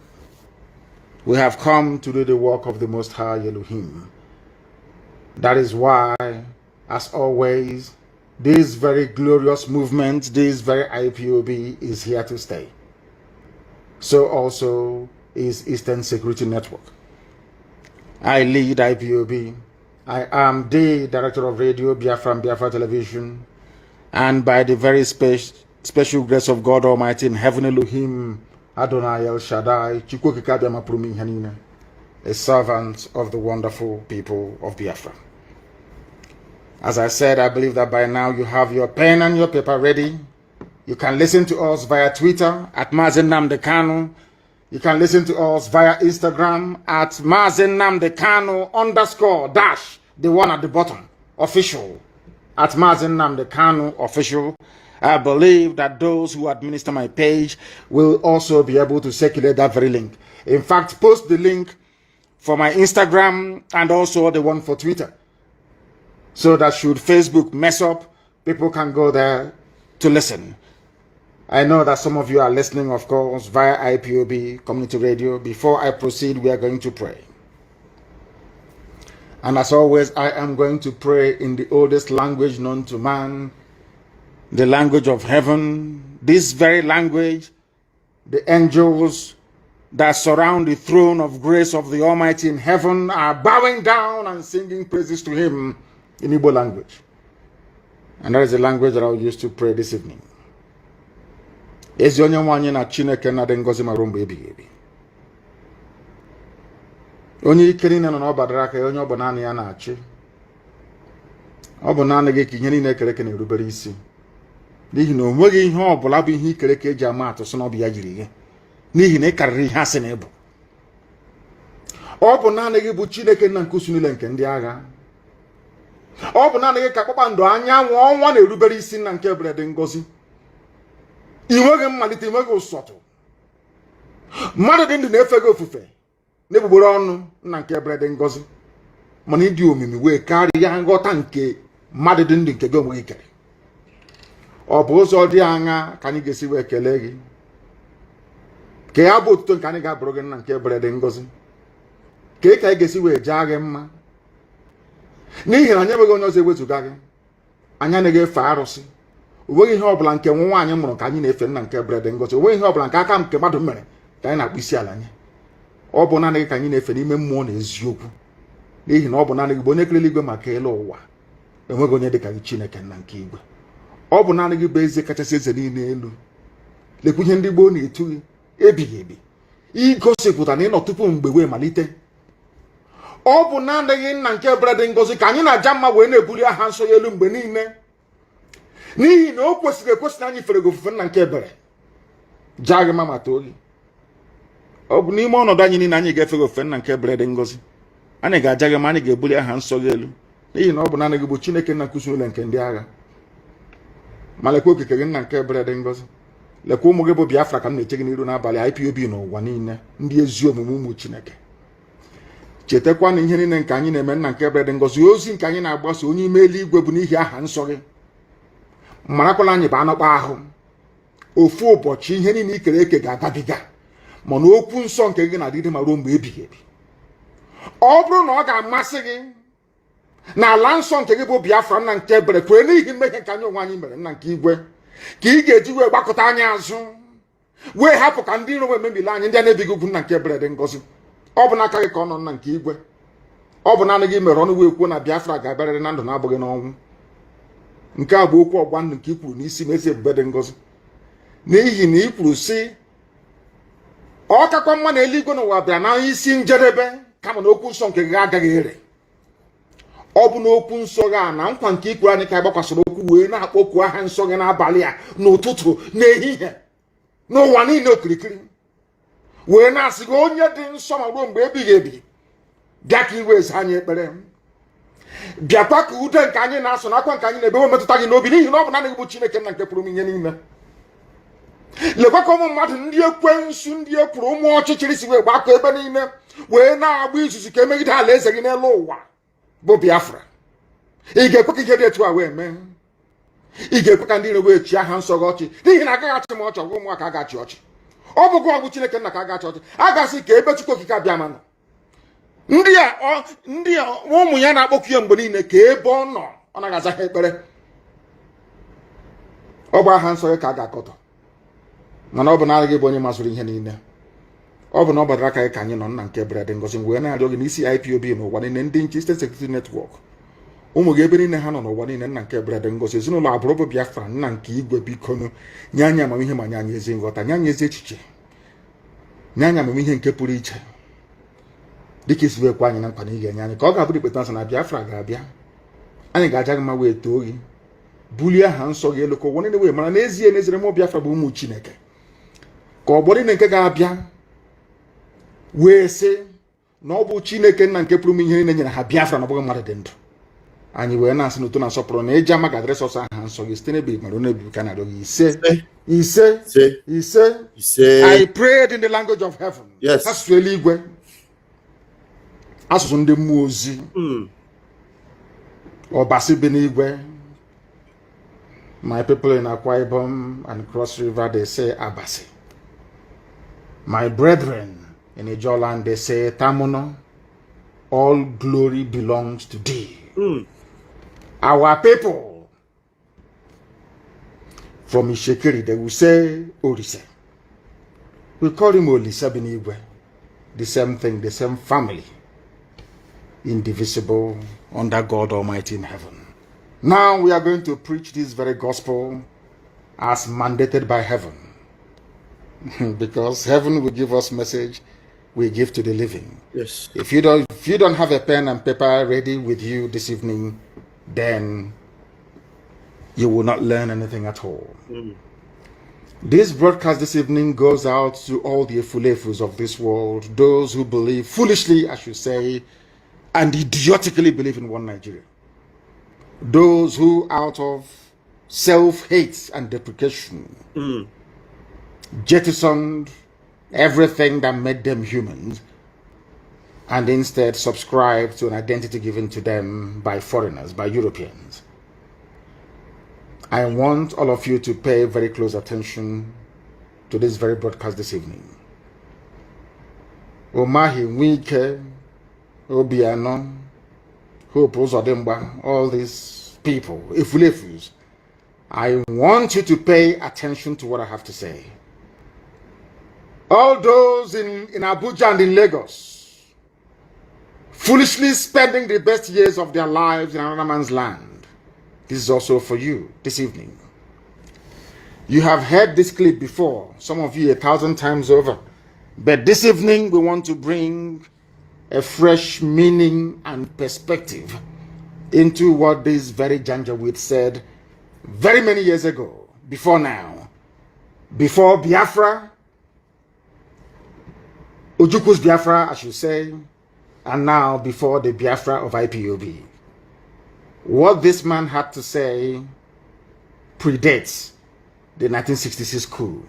A: We have come to do the work of the Most High Elohim. That is why, as always, this very glorious movement, this very IPOB is here to stay. So also is Eastern Security Network. I lead IPOB. I am the director of Radio Biafra and Biafra Television. And by the very special grace of God Almighty in heaven, Elohim, Adonai El Shaddai, a servant of the wonderful people of Biafra. As I said, I believe that by now you have your pen and your paper ready. You can listen to us via Twitter at Nnamdi. You can listen to us via Instagram at _, the one at the bottom, official, at Nnamdi official. I believe that those who administer my page will also be able to circulate that very link. In fact, post the link for my Instagram and also the one for Twitter. So that should Facebook mess up, people can go there to listen. I know that some of you are listening, of course, via IPOB, Community Radio. Before I proceed, we are going to pray. And as always, I am going to pray in the oldest language known to man, the language of heaven. This very language, the angels that surround the throne of grace of the Almighty in heaven are bowing down and singing praises to Him in Igbo language. And that is the language that I will use to pray this evening. Ezi onye nwanyị na Chineke na dị ngọzi mara mgbe ebighị ebi. Onye ike niile nọ n'ọbara aka ya, onye ọ bụ naanị ya na-achị. Ọ bụ naanị gị ka ihe niile kere eke na-erubere isi. N'ihi na o nweghị ihe ọ bụla bụ ihe ikere eke eji ama atụ sị na ọ bụ ya jiri gị. N'ihi na ị karịrị ihe asị na ịbụ. Ọ bụ naanị gị bụ Chineke nna nke usu niile nke ndị agha. Ọ bụ naanị gị ka kpakpando anyanwụ ọnwa na-erubere isi nna nke ebere dị ngọzi. I nweghị mmalite, i nweghị ụsọtụ. Mmadụ dị ndụ na-efe gị ofufe n'egbugbere ọnụ nna nke ebere dị ngọzi. Mana ịdị omimi wee karịa nghọta nke mmadụ dị ndụ nke gị onwe gị kere. Ọ bụ ụzọ dị aṅa ka anyị ga-esi wee kelee gị. Ka ya bụ otuto nke anyị ga-abụrụ gị nna nke ebere dị ngọzi. Ka ị ka anyị ga-esi wee jaa gị mma. N'ihi na anyị enweghị onye ọzọ ewezuga gị. Anyị anaghị efe arụsị. O nweghị ihe ọbụla nke nwa nwaanyị mụrụ ka anyị na-efe nna nke ebere dị ngọzi. O nweghị ihe ọbụla nke aka nke mmadụ mere ka anyị na-akpụ isi ala anyị. Ọ bụ naanị gị ka anyị na-efe n'ime mmụọ na eziokwu. N'ihi na ọ bụ naanị gị bụ onye kere eluigwe maka elu ụwa. Enweghị onye dị ka gị Chineke nna nke igwe. Ọ bụ naanị gị bụ eze kachasị eze niile elu. Lekwa ihe ndị gboo na-etu gị ebighị ebi. Igosipụta na ịnọ tupu mgbe wee malite. Ọ bụ naanị gị nna nke ebere dị ngọzi ka anyị na-aja mma wee na-ebuli aha nsọ ya elu mgbe niile. N'ihi na o kwesịrị ekwesị na anyị fere gị ofufe nna nke ebere. Jaa gị mma ma too gị. Ọ bụ n'ime ọnọdụ anyị niile anyị ga-efe gị ofufe nna nke ebere dị ngọzi. Anyị ga-aja gị ma anyị ga-ebuli aha nsọ gị elu. N'ihi na ọ bụ naanị gị bụ Chineke nna nke usu niile nke ndị agha. Ma lekwa okike gị nna nke ebere dị ngọzi. lekwa ụmụ gị bụ Biafra ka m na-eche gị n'iru n'abalị IPOB n'ụwa niile ndị ezi omume ụmụ Chineke chetakwa na ihe niile nke anyị na-eme nna nke ebere dị ngọzi ozi nke anyị na-agbasa onye ime eluigwe bụ n'ihi aha nsọ gị marakwala anyị bụ anọkpa ahụ ofu ụbọchị ihe niile ikere eke ga-agabiga mana okwu nsọ nke gị na-adịgide ma ruo mgbe ebighị ebi ọ bụrụ na ọ ga-amasị gị na ala nsọ nke gị bụ Biafra nna nke ebere kwere n'ihi mmehie nke anyị onwe anyị mere nna nke igwe ka ị ga-eji wee gbakọta anyị azụ wee hapụ ka ndị iro wee mebili anyị ndị a na-ebighị ugwu nna nke ebere dị ngọzi ọ bụ n'aka gị ka ọ nọ nna nke igwe ọ bụ naanị gị mere ọnụ wee kwuo na Biafra ga-abịarịrị na ndụ na-abụghị n'ọnwụ nke a bụ okwu ọgba ndụ nke i kwuru n'isi ma ezi ebube dị ngọzi n'ihi na i kwuru sị ọ kakwa mma na eluigwe n'ụwa bịara na isi njedebe kama na okwu nsọ nke gị agaghị ere ọ bụ na okwu nsọ gị a na nkwa nke ikwuru anyị ka gbakwasịrị okwu wee na-akpọku aha nsọ gị n'abalị a n'ụtụtụ n'ehihie n'ụwa niile okirikiri wee na-asị gị onye dị nsọ ma ruo mgbe ebighị ebi bịa ka iwe eze anyị ekpere bịakwa ka ude nke anyị na-asụ na akwa nke anyị na-ebe metụta gị n'obi n'ihi na ọ bụ naanị gị bụ Chineke nna nke pụrụ m ihe niile lekwa ka ụmụ mmadụ ndị ekwensu ndị ekwuru ụmụ ọchịchịrị si wee gbakọ ebe niile wee na-agba izuzu ka emegide ala eze gị n'elu ụwa bụ Biafra ị ga-ekwe ka ihe dị etu a wee mee ị ga-ekwe ka ndị iro wee chi aha nsọ gị ọchị n'ihi na agaghị achị m ọchị ọgwụ ụmụaka a ga-achị ọchị ọ bụ gị ọgwụ Chineke nna ka a ga-achị ọchị a ga-asị ka ebe Chukwu okike abịa manụ ndị a ụmụ ya na-akpọku ya mgbe niile ka ebe ọ nọ ọ naghị aza ha ekpere ọ bụ aha nsọ gị ka a ga-akọtọ mana ọ bụ naanị gị bụ onye mazụrụ ihe niile ọ bụ na ọ gbadara aka gị ka anyị nọ nna nke ebere dị ngọzi wee na-arịọ gị n'isi IPOB n'ụwa niile ndị nche State Security Network ụmụ gị ebe niile ha nọ n'ụwa niile nna nke ebere dị ngọzi ezinụlọ abụrụ bụ Biafra nna nke igwe bikonu nye anyị amamihe ma nye anyị ezi nghọta nye anyị ezi echiche nye anyị amamihe nke pụrụ iche dịka isi wekwa anyị na nkwa na ị ga-enye anyị ka ọ ga-abụrụ ikpeta nsọ na Biafra ga-abịa anyị ga-aja gị mma wee too gị bulie aha nsọ gị elu ka ụwa niile wee mara n'ezie n'eziere mụ Biafra bụ ụmụ Chineke ka ọgbọ niile nke ga-abịa wee sị na ọ bụ Chineke nna nke pụrụ m ihe niile nyere ha Biafra na ọ bụghị mmadụ dị ndụ anyị wee na-asị n'uto na nsọpụrụ na eji ama ga-adịrị sọsọ aha nsọ gị site n'ebighị mara n'ebighị ka na-arịọ gị ise I prayed in the language of heaven asụsụ eluigwe asụsụ ndị mmụọ ozi ọbasi bi n'igwe my people in Akwa Ibom and Cross River they say Abasi. My brethren in Ijoland, they say, Tamuno, all glory belongs to thee. Our people from Ishekiri, they will say, Orise. We call him Olisa Binigwe. The same thing, the same family. Indivisible, under God Almighty in heaven. Now we are going to preach this very gospel as mandated by heaven. Because heaven will give us message we give to the living.
B: Yes.
A: If you don't have a pen and paper ready with you this evening, then you will not learn anything at all. This broadcast this evening goes out to all the efulefus of this world, those who believe foolishly, I should say, and idiotically believe in one Nigeria. Those who out of self-hate and deprecation jettisoned everything that made them human and instead subscribed to an identity given to them by foreigners, by Europeans. I want all of you to pay very close attention to this very broadcast this evening. Omahi, Wike, Obiano, Hope Uzodimba, all these people, Ifulefus, I want you to pay attention to what I have to say. All those in Abuja and in Lagos, foolishly spending the best years of their lives in another man's land. This is also for you this evening. You have heard this clip before, some of you 1,000 times over. But this evening we want to bring a fresh meaning and perspective into what this very Janjaweed said very many years ago, before now. Before Biafra, Ojuku's Biafra, I should say, and now before the Biafra of IPOB. What this man had to say predates the 1966 coup.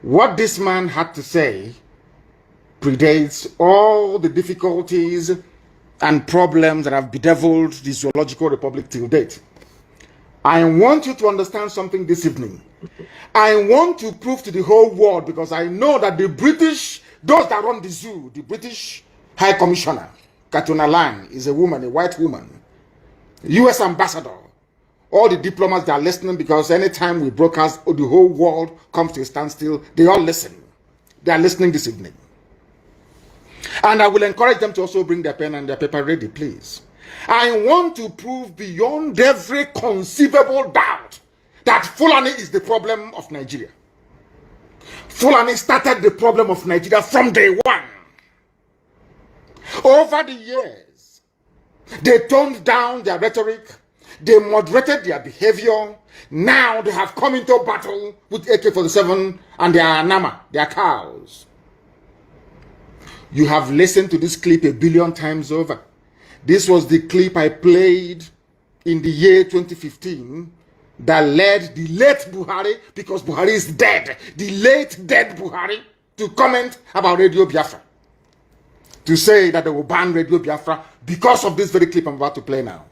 A: What this man had to say predates all the difficulties and problems that have bedeviled the Zoological Republic till date. I want you to understand something this evening. I want to prove to the whole world, because I know that the British, those that run the zoo, the British High Commissioner, Katuna Lang, is a woman, a white woman, US ambassador, all the diplomats that are listening, because anytime we broadcast, the whole world comes to a standstill. They all listen. They are listening this evening. And I will encourage them to also bring their pen and their paper ready, please. I want to prove beyond every conceivable doubt that Fulani is the problem of Nigeria. Fulani started the problem of Nigeria from day one. Over the years, they toned down their rhetoric, they moderated their behavior. Now they have come into battle with AK-47 and their Nama, their cows. You have listened to this clip a billion times over. This was the clip I played in the year 2015 that led the late Buhari, because Buhari is dead, the late dead Buhari, to comment about Radio Biafra, to say that they will ban Radio Biafra because of this very clip I'm about to play now.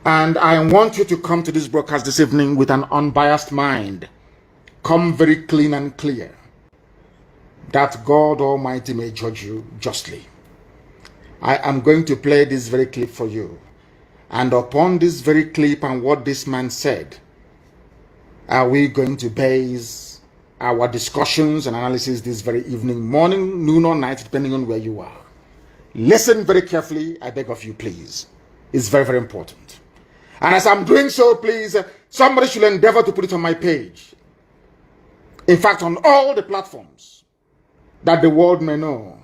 A: And I want you to come to this broadcast this evening with an unbiased mind. Come very clean and clear, that God Almighty may judge you justly. I am going to play this very clip for you. And upon this very clip and what this man said, are we going to base our discussions and analysis this very evening, morning, noon or night, depending on where you are. Listen very carefully, I beg of you, please. It's very, very important. And as I'm doing so, please, somebody should endeavor to put it on my page. In fact, on all the platforms, that the world may know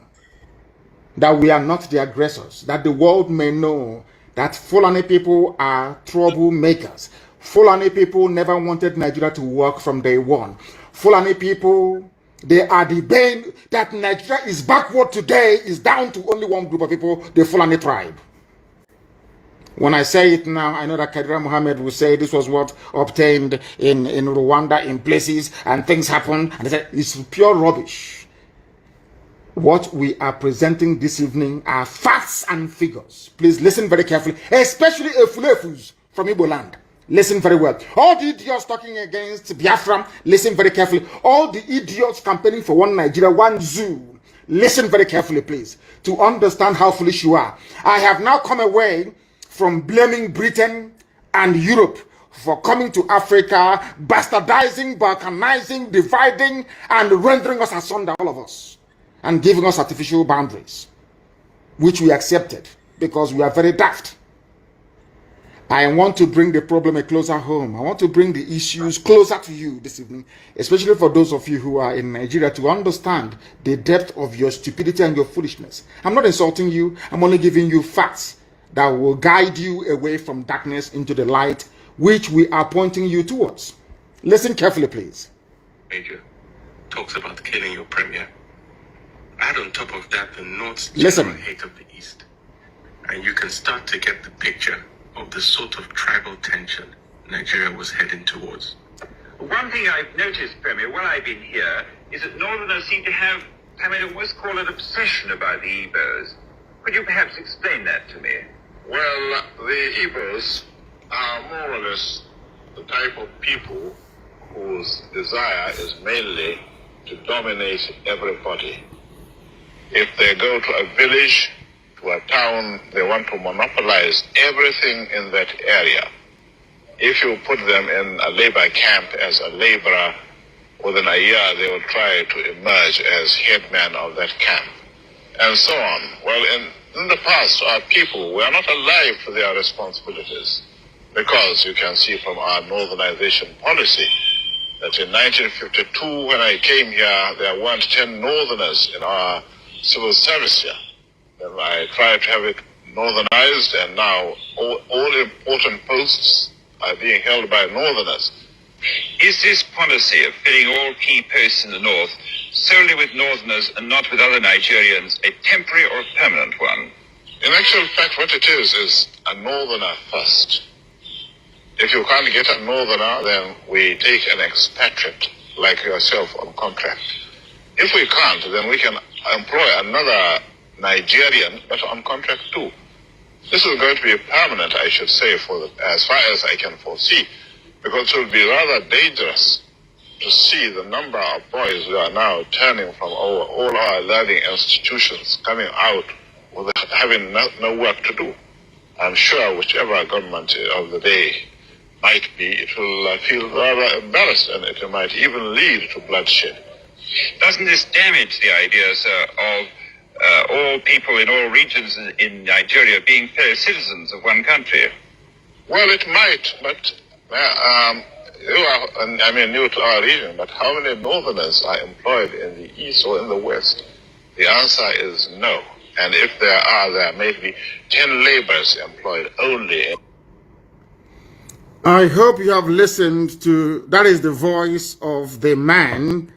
A: that we are not the aggressors, that the world may know that Fulani people are troublemakers. Fulani people never wanted Nigeria to work from day one. Fulani people, they are the bane that Nigeria is backward today, is down to only one group of people, the Fulani tribe. When I say it now, I know that Kadira Mohammed will say this was what obtained in Rwanda in places and things happened. And they said it's pure rubbish. What we are presenting this evening are facts and figures. Please listen very carefully, especially Efulefus from Igbo land. Listen very well. All the idiots talking against Biafra, listen very carefully. All the idiots campaigning for one Nigeria, one zoo, listen very carefully, please, to understand how foolish you are. I have now come away from blaming Britain and Europe for coming to Africa, bastardizing, balkanizing, dividing, and rendering us asunder, all of us, and giving us artificial boundaries, which we accepted because we are very daft. I want to bring the problem a closer home. I want to bring the issues closer to you this evening, especially for those of you who are in Nigeria, to understand the depth of your stupidity and your foolishness. I'm not insulting you. I'm only giving you facts that will guide you away from darkness into the light, which we are pointing you towards. Listen carefully, please.
I: Major talks about killing your premier. Add on top of that the North's
A: Listen.
I: general hate of the East, and you can start to get the picture of the sort of tribal tension Nigeria was heading towards.
J: One thing I've noticed, Premier, while I've been here, is that Northerners seem to have, I mean, almost call it obsession about the Igbos. Could you perhaps explain that to me?
K: Well, the Igbos are more or less the type of people whose desire is mainly to dominate everybody. If they go to a village, to a town, they want to monopolize everything in that area. If you put them in a labor camp as a laborer, within a year they will try to emerge as headman of that camp, and so on. Well, in the past, our people were not alive to their responsibilities, because you can see from our northernization policy that in 1952, when I came here, there weren't 10 northerners in our civil service here. And I tried to have it northernized, and now all important posts are being held by northerners.
J: Is this policy of filling all key posts in the north solely with northerners and not with other Nigerians a temporary or permanent one?
K: In actual fact, what it is a northerner first. If you can't get a northerner, then we take an expatriate like yourself on contract. If we can't, then we can employ another Nigerian, but on contract too. This is going to be permanent, I should say, as far as I can foresee, because it will be rather dangerous to see the number of boys who are now turning from all our learning institutions coming out with having no work to do. I'm sure whichever government of the day might be, it will feel rather embarrassed, and it might even lead to bloodshed.
J: Doesn't this damage the idea, sir, of all people in all regions in Nigeria being fellow citizens of one country?
K: Well, it might, but you are, new to our region, but how many northerners are employed in the east or in the west? The answer is no. And if there may be 10 laborers employed only.
A: I hope you have listened to, that is the voice of the man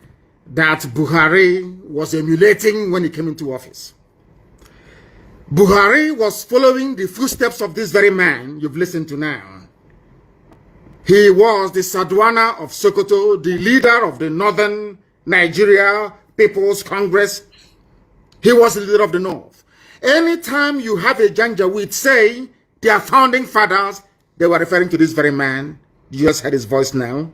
A: that Buhari was emulating when he came into office. Buhari was following the footsteps of this very man you've listened to now. He was the Sadwana of Sokoto, the leader of the Northern Nigeria People's Congress. He was the leader of the North. Anytime you have a Janjaweed say their founding fathers, they were referring to this very man. You just heard his voice now.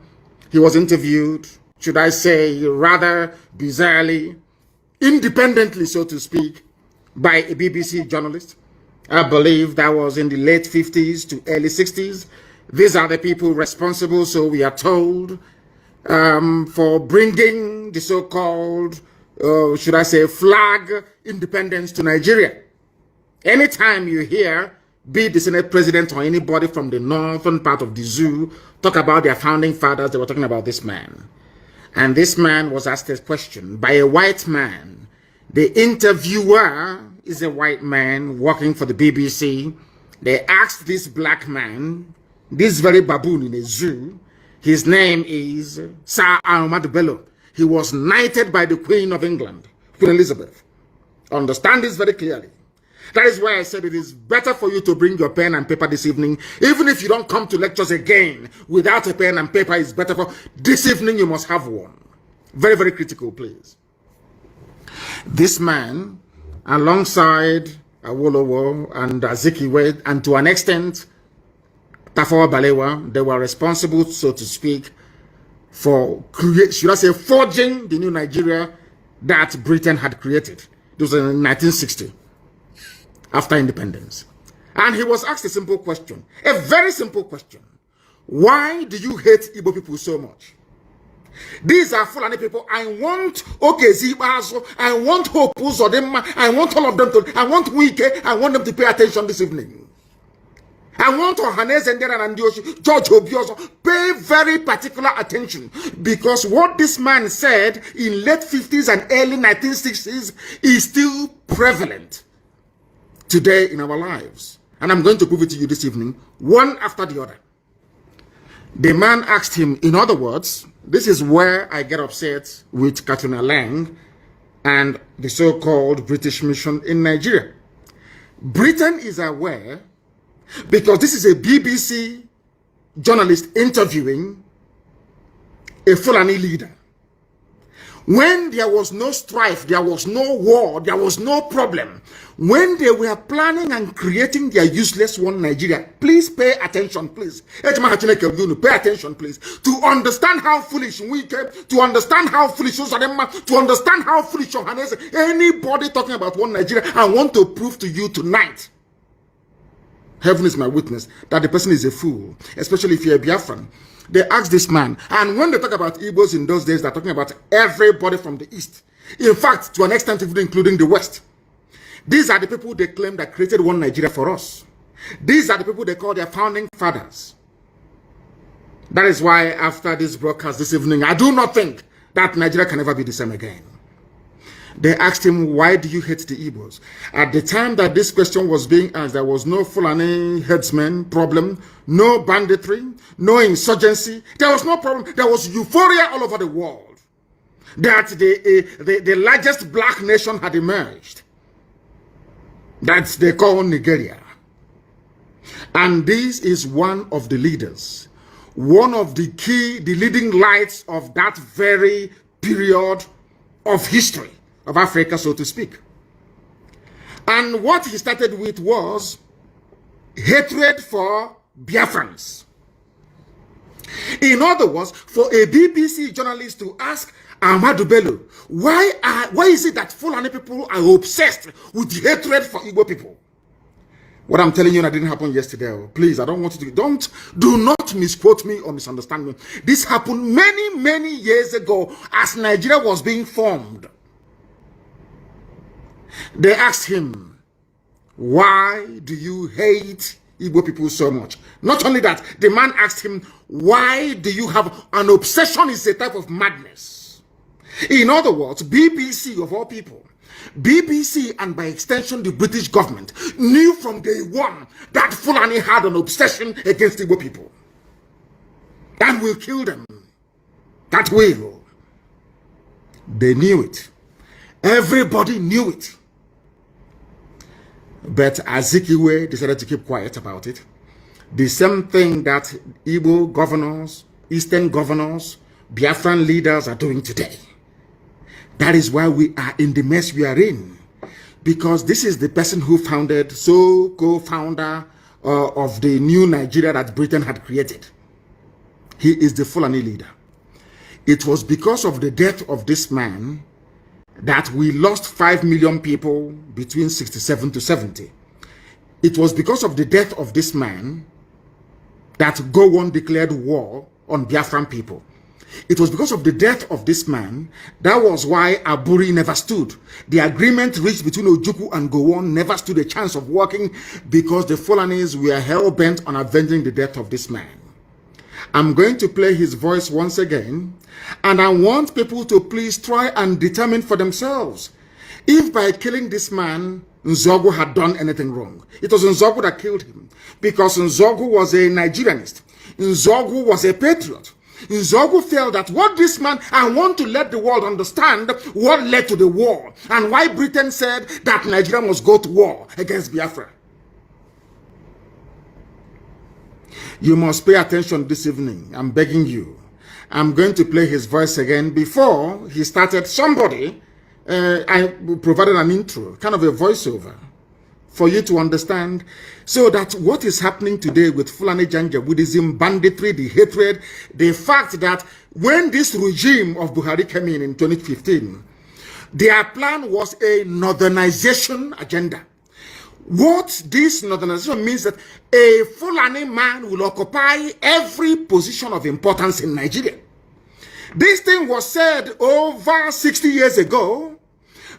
A: He was interviewed, should I say, rather bizarrely, independently, so to speak, by a BBC journalist. I believe that was in the late 50s to early 60s. These are the people responsible, so we are told, for bringing the so-called, should I say, flag independence to Nigeria. Anytime you hear, be it the Senate President or anybody from the northern part of the zoo, talk about their founding fathers, they were talking about this man. And this man was asked a question by a white man. The interviewer is a white man working for the BBC. They asked this black man, this very baboon in a zoo, his name is Sir Ahmad Bello. He was knighted by the Queen of England, Queen Elizabeth. Understand this very clearly. That is why I said it is better for you to bring your pen and paper this evening. Even if you don't come to lectures again without a pen and paper, it's better for this evening you must have one. Very, very critical, please. This man, alongside Awolowo and Azikiwe, and to an extent, Tafawa Balewa, they were responsible, so to speak, for should I say, forging the new Nigeria that Britain had created. It was in 1960, after independence. And he was asked a simple question, a very simple question. Why do you hate Igbo people so much? These are Fulani people. I want Okezibazo, I want Hope Uzodema, I want all of them to, I want Wike, I want them to pay attention this evening. I want Ohanes and Ndioshi, George Obioso, pay very particular attention, because what this man said in late 50s and early 1960s is still prevalent today in our lives. And I'm going to prove it to you this evening, one after the other. The man asked him, in other words, this is where I get upset with Katrina Lang and the so-called British mission in Nigeria. Britain is aware, because this is a BBC journalist interviewing a Fulani leader. When there was no strife, there was no war, there was no problem, when they were planning and creating their useless one Nigeria, please pay attention, please. Pay attention, please. To understand how foolish we came, to understand how foolish Uzadema, to understand how foolish Johannes, anybody talking about one Nigeria, I want to prove to you tonight, heaven is my witness, that the person is a fool, especially if you're a Biafran. They asked this man, and when they talk about Igbos in those days, they're talking about everybody from the East. In fact, to an extent, even including the West. These are the people they claim that created one Nigeria for us. These are the people they call their founding fathers. That is why after this broadcast this evening, I do not think that Nigeria can ever be the same again. They asked him, why do you hate the Igbos? At the time that this question was being asked, there was no Fulani headsman problem, no banditry, no insurgency. There was no problem. There was euphoria all over the world that the largest black nation had emerged. That they call Nigeria. And this is one of the leaders one of the leading lights of that very period of history of Africa, so to speak. And what he started with was hatred for Biafrans. In other words, for a BBC journalist to ask Ahmadu Bello, why is it that Fulani people are obsessed with hatred for Igbo people? What I'm telling you that didn't happen yesterday. Please, I don't want you to, do not misquote me or misunderstand me. This happened many, many years ago as Nigeria was being formed. They asked him, why do you hate Igbo people so much? Not only that, the man asked him, why do you have an obsession? Is a type of madness. In other words, BBC of all people, BBC and by extension the British government knew from day one that Fulani had an obsession against Igbo people and will kill them. That will. They knew it. Everybody knew it. But Azikiwe decided to keep quiet about it. The same thing that Igbo governors, Eastern governors, Biafran leaders are doing today. That is why we are in the mess we are in. Because this is the person who founded, co-founder of the new Nigeria that Britain had created. He is the Fulani leader. It was because of the death of this man that we lost 5 million people between 67 to 70. It was because of the death of this man that Gowon declared war on Biafran people. It was because of the death of this man, that was why Aburi never stood. The agreement reached between Ojukwu and Gowon never stood a chance of working because the Fulanis were hell-bent on avenging the death of this man. I'm going to play his voice once again, and I want people to please try and determine for themselves if by killing this man, Nzogu had done anything wrong. It was Nzogu that killed him because Nzogu was a Nigerianist. Nzogu was a patriot. Nzogu felt that what this man, I want to let the world understand what led to the war and why Britain said that Nigeria must go to war against Biafra. You must pay attention this evening. I'm begging you. I'm going to play his voice again. Before he started, I provided an intro, kind of a voiceover, for you to understand, so that what is happening today with Fulani Janjaweedism, banditry, the hatred, the fact that when this regime of Buhari came in 2015, their plan was a northernization agenda. What this northernization means that a Fulani man will occupy every position of importance in Nigeria. This thing was said over 60 years ago,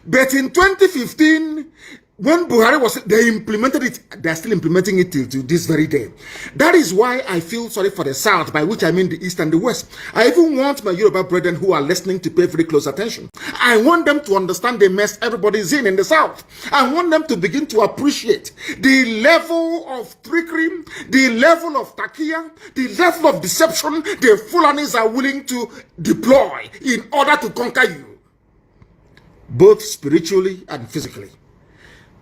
A: but in 2015, when Buhari was, they implemented it, they're still implementing it till to this very day. That is why I feel sorry for the South, by which I mean the East and the West. I even want my Yoruba brethren who are listening to pay very close attention. I want them to understand the mess everybody's in the South. I want them to begin to appreciate the level of trickery, the level of takia, the level of deception the Fulanis are willing to deploy in order to conquer you, both spiritually and physically.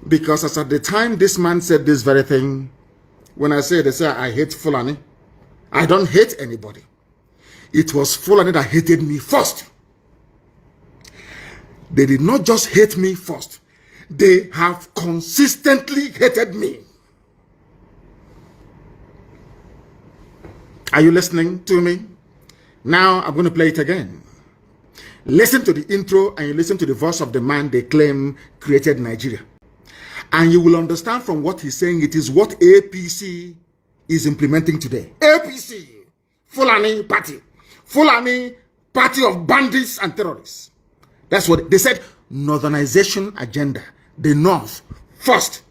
A: Because as at the time this man said this very thing, when they say I hate Fulani, I don't hate anybody. It was Fulani that hated me first. They did not just hate me first. They have consistently hated me. Are you listening to me? Now I'm going to play it again. Listen to the intro and you listen to the voice of the man they claim created Nigeria. And you will understand from what he's saying, it is what APC is implementing today. APC, Fulani Party. Fulani Party of bandits and terrorists. That's what they said, northernization agenda. The North first.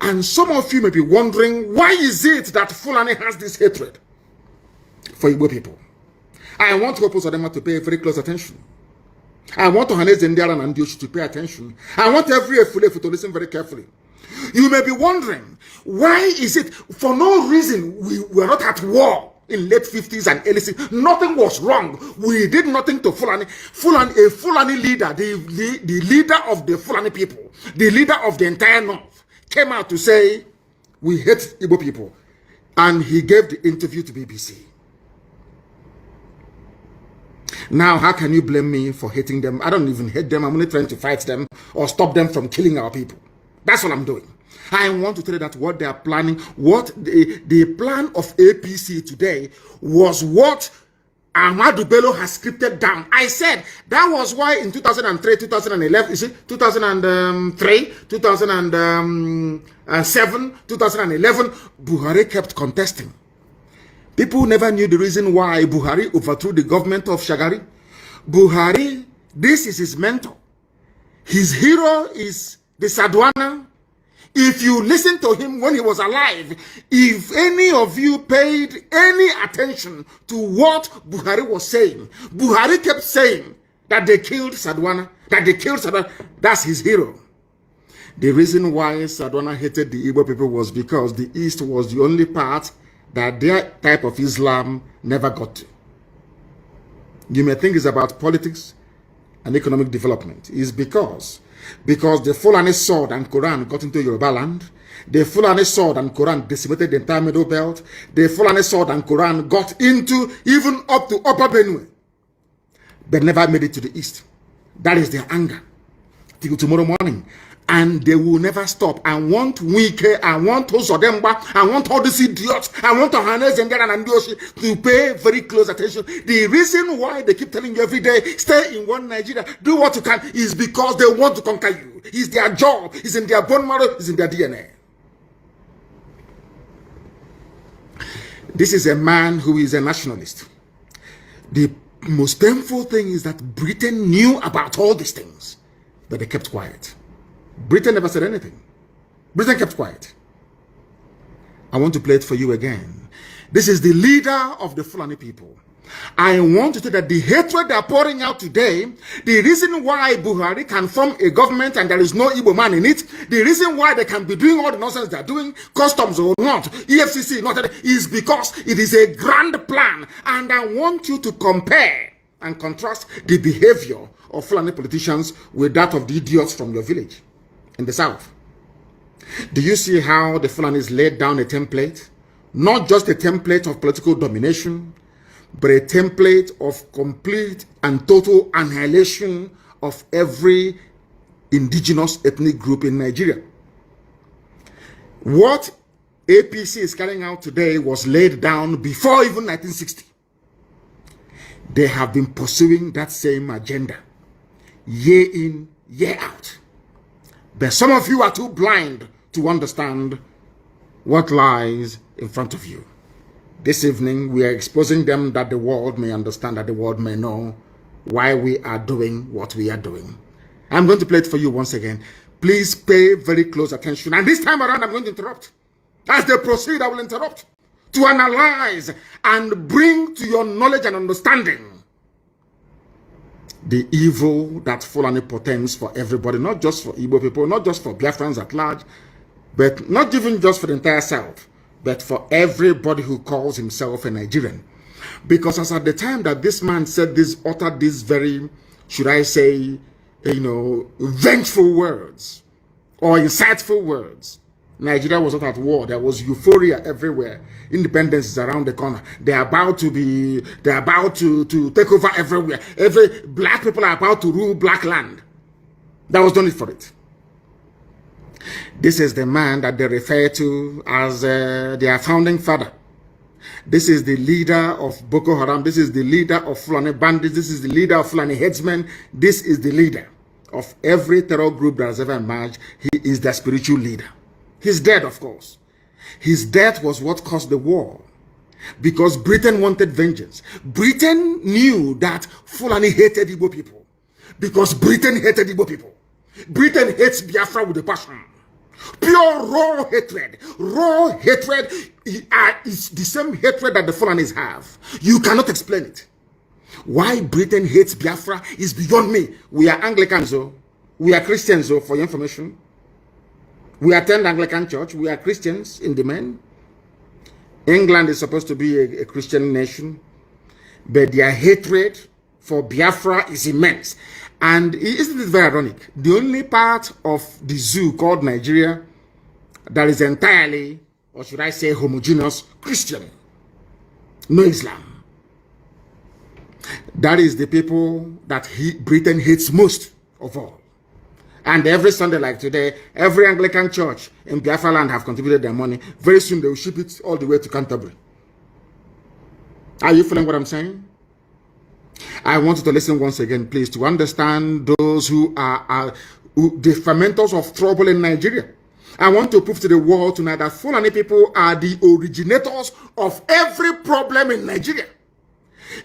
A: And some of you may be wondering, why is it that Fulani has this hatred for Igbo people? I want Hopos Adema to pay very close attention. I want Ohanes Ndiara and Dioshi to pay attention. I want every Efulefu to listen very carefully. You may be wondering, why is it for no reason we were not at war in late 50s and early 60s? Nothing was wrong. We did nothing to Fulani. A Fulani leader, the leader of the Fulani people, the leader of the entire North, came out to say, we hate Igbo people. And he gave the interview to BBC. Now, how can you blame me for hating them? I don't even hate them. I'm only trying to fight them or stop them from killing our people. That's what I'm doing. I want to tell you that what they are planning, what the plan of APC today was what Ahmadu Bello has scripted down. I said that was why in 2003, 2011, you see, 2003, 2007, 2011, Buhari kept contesting. People never knew the reason why Buhari overthrew the government of Shagari. Buhari, this is his mentor. His hero is the Sadwana. If you listen to him when he was alive, if any of you paid any attention to what Buhari was saying, Buhari kept saying that they killed Sadwana, that they killed Sadwana. That's his hero. The reason why Sadwana hated the Igbo people was because the East was the only part that their type of Islam never got to. You may think it's about politics and economic development. It's because the Fulani sword and Quran got into Yoruba land. The Fulani sword and Quran decimated the entire Middle Belt. The Fulani sword and Quran got into even up to Upper Benue. They never made it to the East. That is their anger. Till tomorrow morning. And they will never stop. I want Wike, I want Osodemba, I want all these idiots, I want Ohanes and Ndioshi to pay very close attention. The reason why they keep telling you every day, stay in one Nigeria, do what you can, is because they want to conquer you. It's their job, it's in their bone marrow, it's in their DNA. This is a man who is a nationalist. The most painful thing is that Britain knew about all these things, but they kept quiet. Britain never said anything. Britain kept quiet. I want to play it for you again. This is the leader of the Fulani people. I want to say that the hatred they are pouring out today, the reason why Buhari can form a government and there is no Igbo man in it, the reason why they can be doing all the nonsense they are doing, customs or not, EFCC not, is because it is a grand plan. And I want you to compare and contrast the behavior of Fulani politicians with that of the idiots from your village in the south. Do you see how the Fulanis laid down a template? Not just a template of political domination, but a template of complete and total annihilation of every indigenous ethnic group in Nigeria. What APC is carrying out today was laid down before even 1960. They have been pursuing that same agenda, year in, year out. But some of you are too blind to understand what lies in front of you. This evening, we are exposing them that the world may understand, that the world may know why we are doing what we are doing. I'm going to play it for you once again. Please pay very close attention. And this time around, I'm going to interrupt. As they proceed, I will interrupt to analyze and bring to your knowledge and understanding the evil that Fulani portends for everybody, not just for Igbo people, not just for Biafrans at large, but not even just for the entire South, but for everybody who calls himself a Nigerian. Because as at the time that this man said this, uttered these very, should I say, vengeful words or insightful words, Nigeria was not at war. There was euphoria everywhere. Independence is around the corner. They're about to take over everywhere. Every black people are about to rule black land. That was done it for it. This is the man that they refer to as their founding father. This is the leader of Boko Haram. This is the leader of Fulani bandits. This is the leader of Fulani headsmen. This is the leader of every terror group that has ever emerged. He is their spiritual leader. He's dead, of course. His death was what caused the war, because Britain wanted vengeance. Britain knew that Fulani hated Igbo people, because Britain hated Igbo people. Britain hates Biafra with a passion. Pure raw hatred. Raw hatred is the same hatred that the Fulanis have. You cannot explain it. Why Britain hates Biafra is beyond me. We are Anglicans, though. We are Christians, though, for your information. We attend Anglican church. We are Christians in the main. England is supposed to be a Christian nation, but their hatred for Biafra is immense. And isn't it very ironic? The only part of the zoo called Nigeria that is entirely or should I say homogeneous Christian. No Islam. That is the people that Britain hates most of all. And every Sunday like today, every Anglican church in Biafra land have contributed their money. Very soon they will ship it all the way to Canterbury. Are you feeling what I'm saying? I want you to listen once again, please, to understand those who are the fermenters of trouble in Nigeria. I want to prove to the world tonight that Fulani people are the originators of every problem in Nigeria.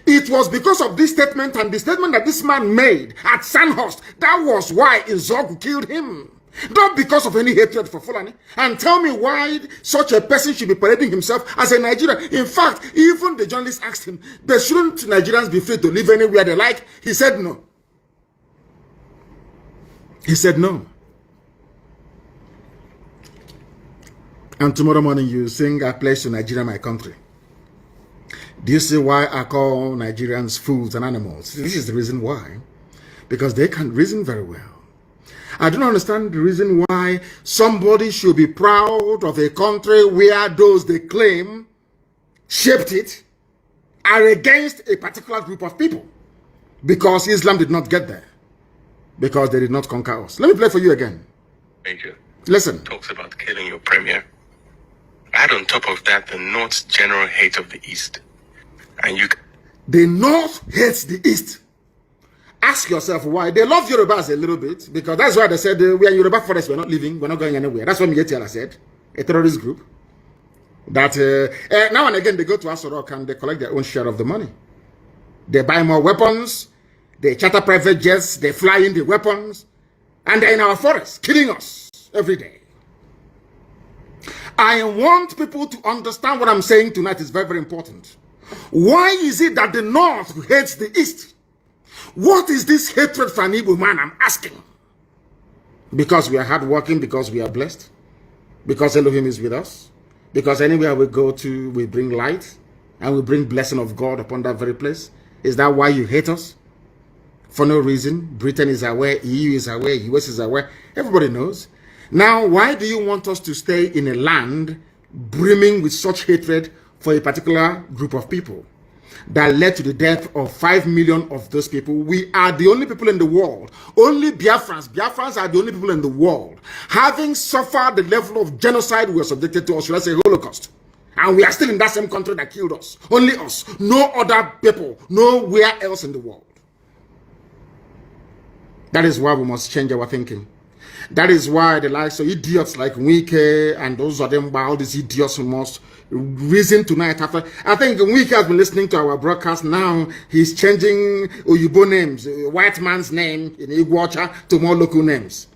A: It was because of this statement and the statement that this man made at Sandhurst. That was why Izogu killed him. Not because of any hatred for Fulani. And tell me why such a person should be parading himself as a Nigerian. In fact, even the journalist asked him, but shouldn't Nigerians be free to live anywhere they like? He said no. He said no. And tomorrow morning you sing, I pledge to Nigeria, my country. Do you see why I call Nigerians fools and animals? This is the reason why. Because they can reason very well. I don't understand the reason why somebody should be proud of a country where those they claim shaped it are against a particular group of people. Because Islam did not get there. Because they did not conquer us. Let me play for you again.
I: Major.
A: Listen.
I: Talks about killing your premier. Add on top of that the North's general hate of the East. And
A: the North hates the East. Ask yourself why. They love Yorubas a little bit, because that's why they said we are Yoruba forest, we're not leaving, we're not going anywhere. That's what Mietiala said, a terrorist group. That now and again they go to Asorok and they collect their own share of the money. They buy more weapons, they charter private jets, they fly in the weapons, and they're in our forests, killing us every day. I want people to understand what I'm saying tonight is very, very important. Why is it that the North hates the East? What is this hatred for an Igbo man? I'm asking. Because we are hardworking, because we are blessed, because Elohim is with us, because anywhere we go to, we bring light, and we bring blessing of God upon that very place. Is that why you hate us? For no reason. Britain is aware, EU is aware, US is aware. Everybody knows. Now, why do you want us to stay in a land brimming with such hatred for a particular group of people that led to the death of 5 million of those people? We are the only people in the world, only Biafrans are the only people in the world having suffered the level of genocide we were subjected to, or should I say Holocaust. And we are still in that same country that killed us. Only us. No other people. Nowhere else in the world. That is why we must change our thinking. That is why the likes of idiots like Wike and those of them, all these idiots must reason tonight. After I think Wike has been listening to our broadcast now. He's changing Oyibo names, white man's name in Iguacha to more local names.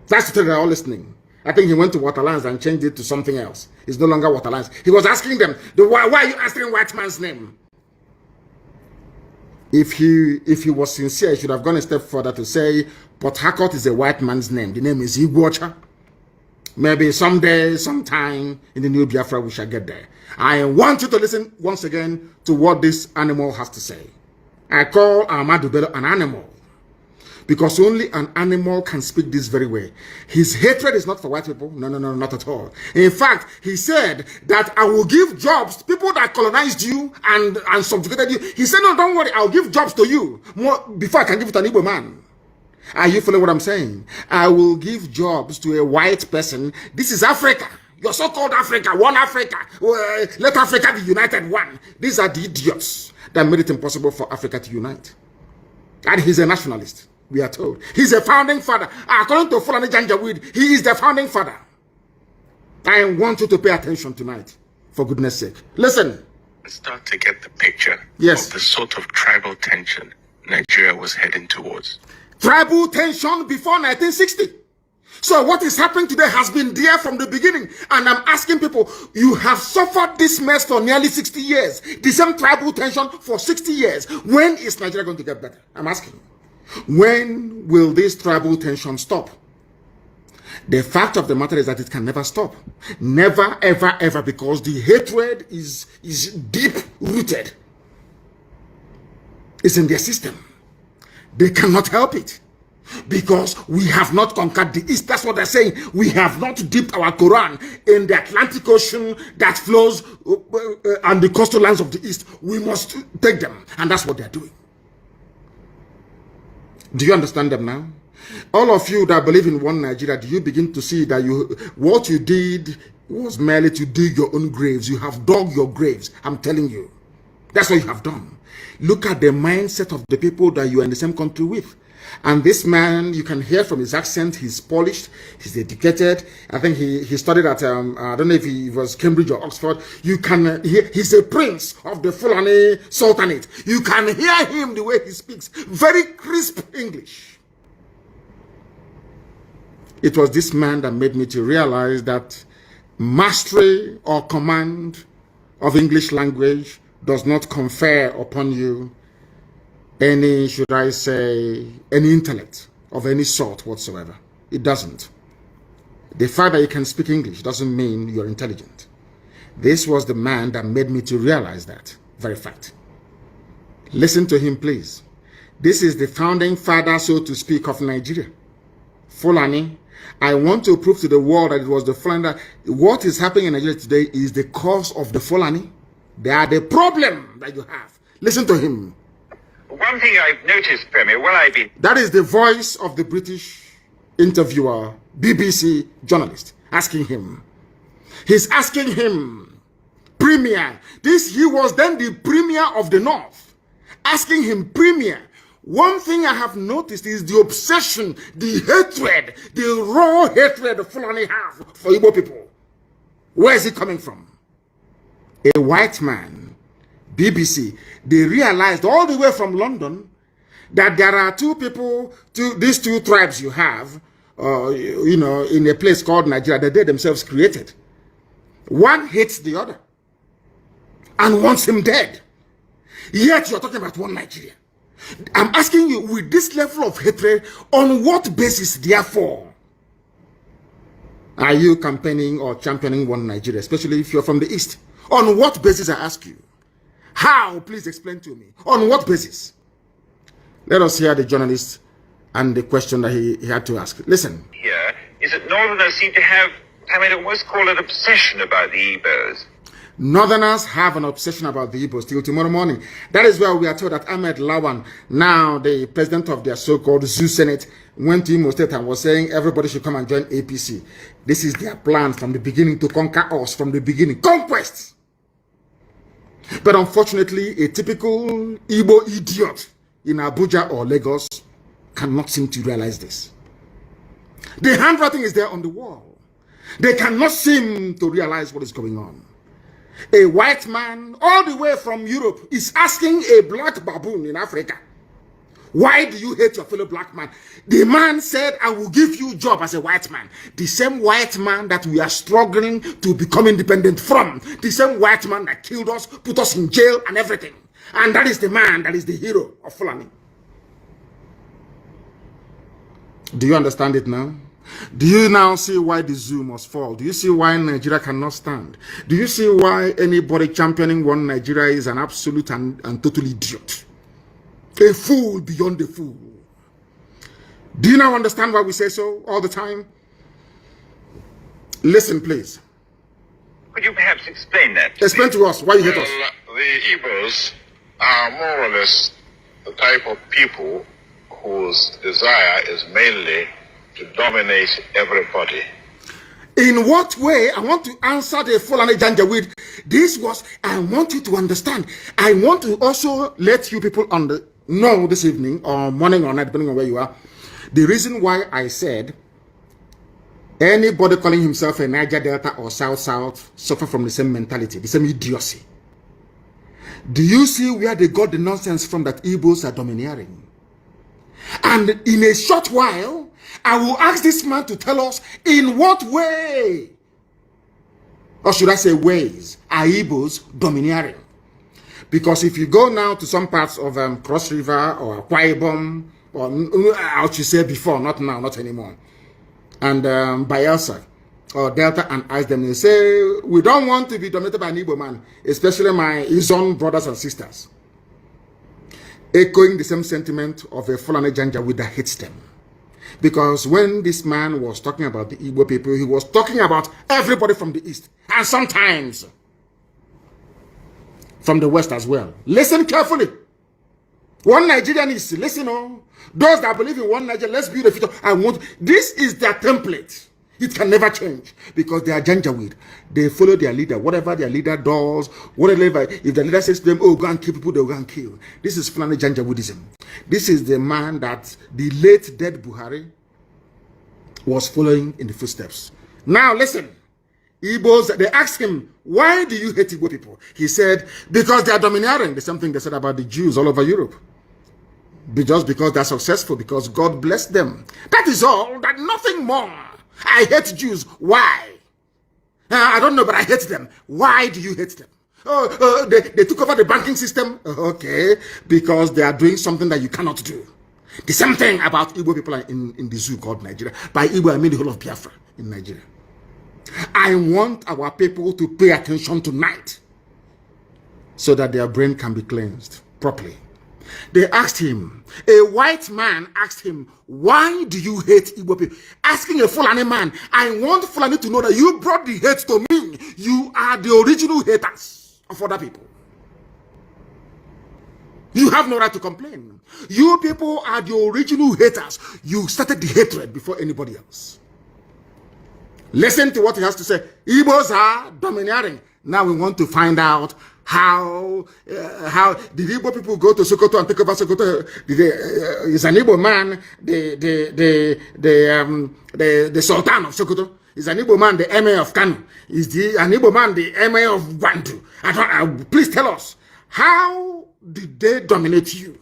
A: That's what they're all listening. I think he went to Waterlands and changed it to something else. It's no longer Waterlands. He was asking them, why are you answering white man's name? If he was sincere, he should have gone a step further to say, Port Harcourt is a white man's name. The name is Iguacha. Maybe someday, sometime in the new Biafra, we shall get there. I want you to listen once again to what this animal has to say. I call Ahmadu Bello an animal, because only an animal can speak this very way. His hatred is not for white people. No, not at all. In fact, he said that I will give jobs to people that colonized you and subjugated you. He said, no, don't worry, I'll give jobs to you more before I can give it to an Igbo man. Are you following what I'm saying? I will give jobs to a white person. This is Africa. Your so-called Africa, one Africa. Let Africa be united one. These are the idiots that made it impossible for Africa to unite. And he's a nationalist. We are told. He's a founding father. According to Fulani Janjaweed, he is the founding father. I want you to pay attention tonight, for goodness sake. Listen.
I: Start to get the picture of the sort of tribal tension Nigeria was heading towards.
A: Tribal tension before 1960. So what is happening today has been there from the beginning. And I'm asking people, you have suffered this mess for nearly 60 years. The same tribal tension for 60 years. When is Nigeria going to get better? I'm asking. When will this tribal tension stop? The fact of the matter is that it can never stop. Never, ever, ever, because the hatred is deep rooted. It's in their system. They cannot help it. because we have not conquered the East. That's what they're saying. We have not dipped our Quran in the Atlantic Ocean that flows on the coastal lands of the East. We must take them. And that's what they're doing. Do you understand them now? All of you that believe in one Nigeria, do you begin to see that what you did was merely to dig your own graves? You have dug your graves. I'm telling you. That's what you have done. Look at the mindset of the people that you are in the same country with. And this man, you can hear from his accent, he's polished, he's educated. I think he studied at, I don't know if he was Cambridge or Oxford. You can hear, he's a prince of the Fulani Sultanate. You can hear him the way he speaks. Very crisp English. It was this man that made me to realize that mastery or command of English language does not confer upon you any, should I say, any intellect of any sort whatsoever. It doesn't. The fact that you can speak English doesn't mean you're intelligent. This was the man that made me to realize that very fact. Listen to him, please. This is the founding father, so to speak, of Nigeria. Fulani. I want to prove to the world that it was the Fulani that what is happening in Nigeria today is the cause of the Fulani. They are the problem that you have. Listen to him.
J: One thing I've noticed, Premier, while I've been...
A: That is the voice of the British interviewer, BBC journalist, asking him. He's asking him, Premier. He was then the Premier of the North. Asking him, Premier. One thing I have noticed is the obsession, the hatred, the raw hatred the Fulani have for Igbo people. Where is it coming from? A white man, BBC, they realized all the way from London that there are two people, these two tribes you have, in a place called Nigeria that they themselves created. One hates the other and wants him dead. Yet you're talking about one Nigeria. I'm asking you, with this level of hatred, on what basis, therefore, are you campaigning or championing one Nigeria, especially if you're from the East? On what basis, I ask you? How? Please explain to me. On what basis? Let us hear the journalist and the question that he had to ask. Listen.
J: Here is that Northerners seem to have, I mean, almost call it obsession about the Igbos.
A: Northerners have an obsession about the Igbos till tomorrow morning. That is where we are told that Ahmed Lawan, now the president of their so-called Zoo Senate, went to Imo State and was saying everybody should come and join APC. This is their plan from the beginning to conquer us from the beginning. Conquest! But unfortunately, a typical Igbo idiot in Abuja or Lagos cannot seem to realize this. The handwriting is there on the wall. They cannot seem to realize what is going on. A white man all the way from Europe is asking a black baboon in Africa, why do you hate your fellow black man? The man said, I will give you a job as a white man. The same white man that we are struggling to become independent from. The same white man that killed us, put us in jail and everything. And that is the man that is the hero of Fulani. Do you understand it now? Do you now see why the zoo must fall? Do you see why Nigeria cannot stand? Do you see why anybody championing one Nigeria is an absolute and total idiot? A fool beyond a fool. Do you now understand why we say so all the time? Listen, please.
J: Could you perhaps explain that?
A: Explain to us why you hate us.
K: The Igbos are more or less the type of people whose desire is mainly to dominate everybody.
A: In what way? I want to answer the Fulani Janjaweed. This was, I want you to understand. I want to also let you people know this evening or morning or night, depending on where you are, the reason why I said anybody calling himself a Niger Delta or South suffer from the same mentality, the same idiocy. Do you see where they got the nonsense from that Igbos are domineering? And in a short while, I will ask this man to tell us in what way, or should I say ways, are Igbos domineering? Because if you go now to some parts of Cross River or Akwa Ibom, or I should say before, not now, not anymore, and Bayelsa or Delta, and ask them, they say, we don't want to be dominated by an Igbo man, especially his own brothers and sisters. Echoing the same sentiment of a Fulani Janjaweed that hates them. Because when this man was talking about the Igbo people, he was talking about everybody from the East and sometimes from the West as well. Listen carefully. One Nigerian is, listen, oh, those that believe in one Nigeria, let's build a future. This is their template. It can never change because they are Janjaweed. They follow their leader. Whatever their leader does, whatever, if the leader says to them, oh, go and kill people, they'll go and kill. This is Fulani Janjaweedism. This is the man that the late dead Buhari was following in the footsteps. Now listen, Igbos, they asked him, why do you hate Igbo people? He said, because they are domineering. The same thing they said about the Jews all over Europe. Just because they're successful, because God blessed them. That is all, that nothing more. I hate Jews. Why? I don't know, but I hate them. Why do you hate them? They took over the banking system. Okay, because they are doing something that you cannot do. The same thing about Igbo people in the zoo called Nigeria. By Igbo, I mean the whole of Biafra in Nigeria. I want our people to pay attention tonight so that their brain can be cleansed properly. They asked him, a white man asked him, why do you hate Igbo people? Asking a Fulani man, I want Fulani to know that you brought the hate to me. You are the original haters of other people. You have no right to complain. You people are the original haters. You started the hatred before anybody else. Listen to what he has to say. Igbos are domineering. Now we want to find out how did Igbo people go to Sokoto and take over Sokoto? Is an Igbo man the Sultan of Sokoto? Is an Igbo man the Emir of Kano? Is an Igbo man the Emir of Gwandu? Please tell us, how did they dominate you?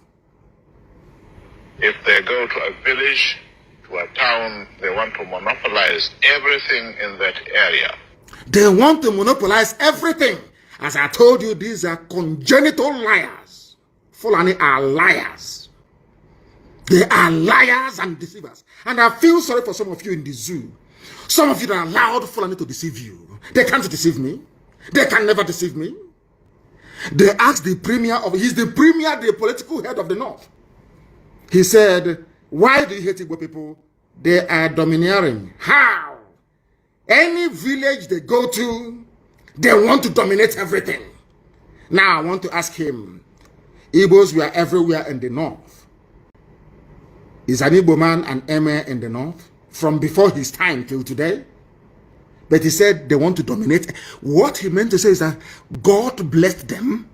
K: If they go to a village, to a town, they want to monopolize everything in that area.
A: They want to monopolize everything. As I told you, these are congenital liars. Fulani are liars. They are liars and deceivers. And I feel sorry for some of you in the zoo. Some of you that allowed Fulani to deceive you. They can't deceive me. They can never deceive me. They asked the premier he's the premier, the political head of the North. He said, why do you hate Igbo people? They are domineering. How? Any village they go to, they want to dominate everything. Now I want to ask him, Igbos were everywhere in the North. Is an Igbo man an emir in the North? From before his time till today? But he said they want to dominate. What he meant to say is that God blessed them.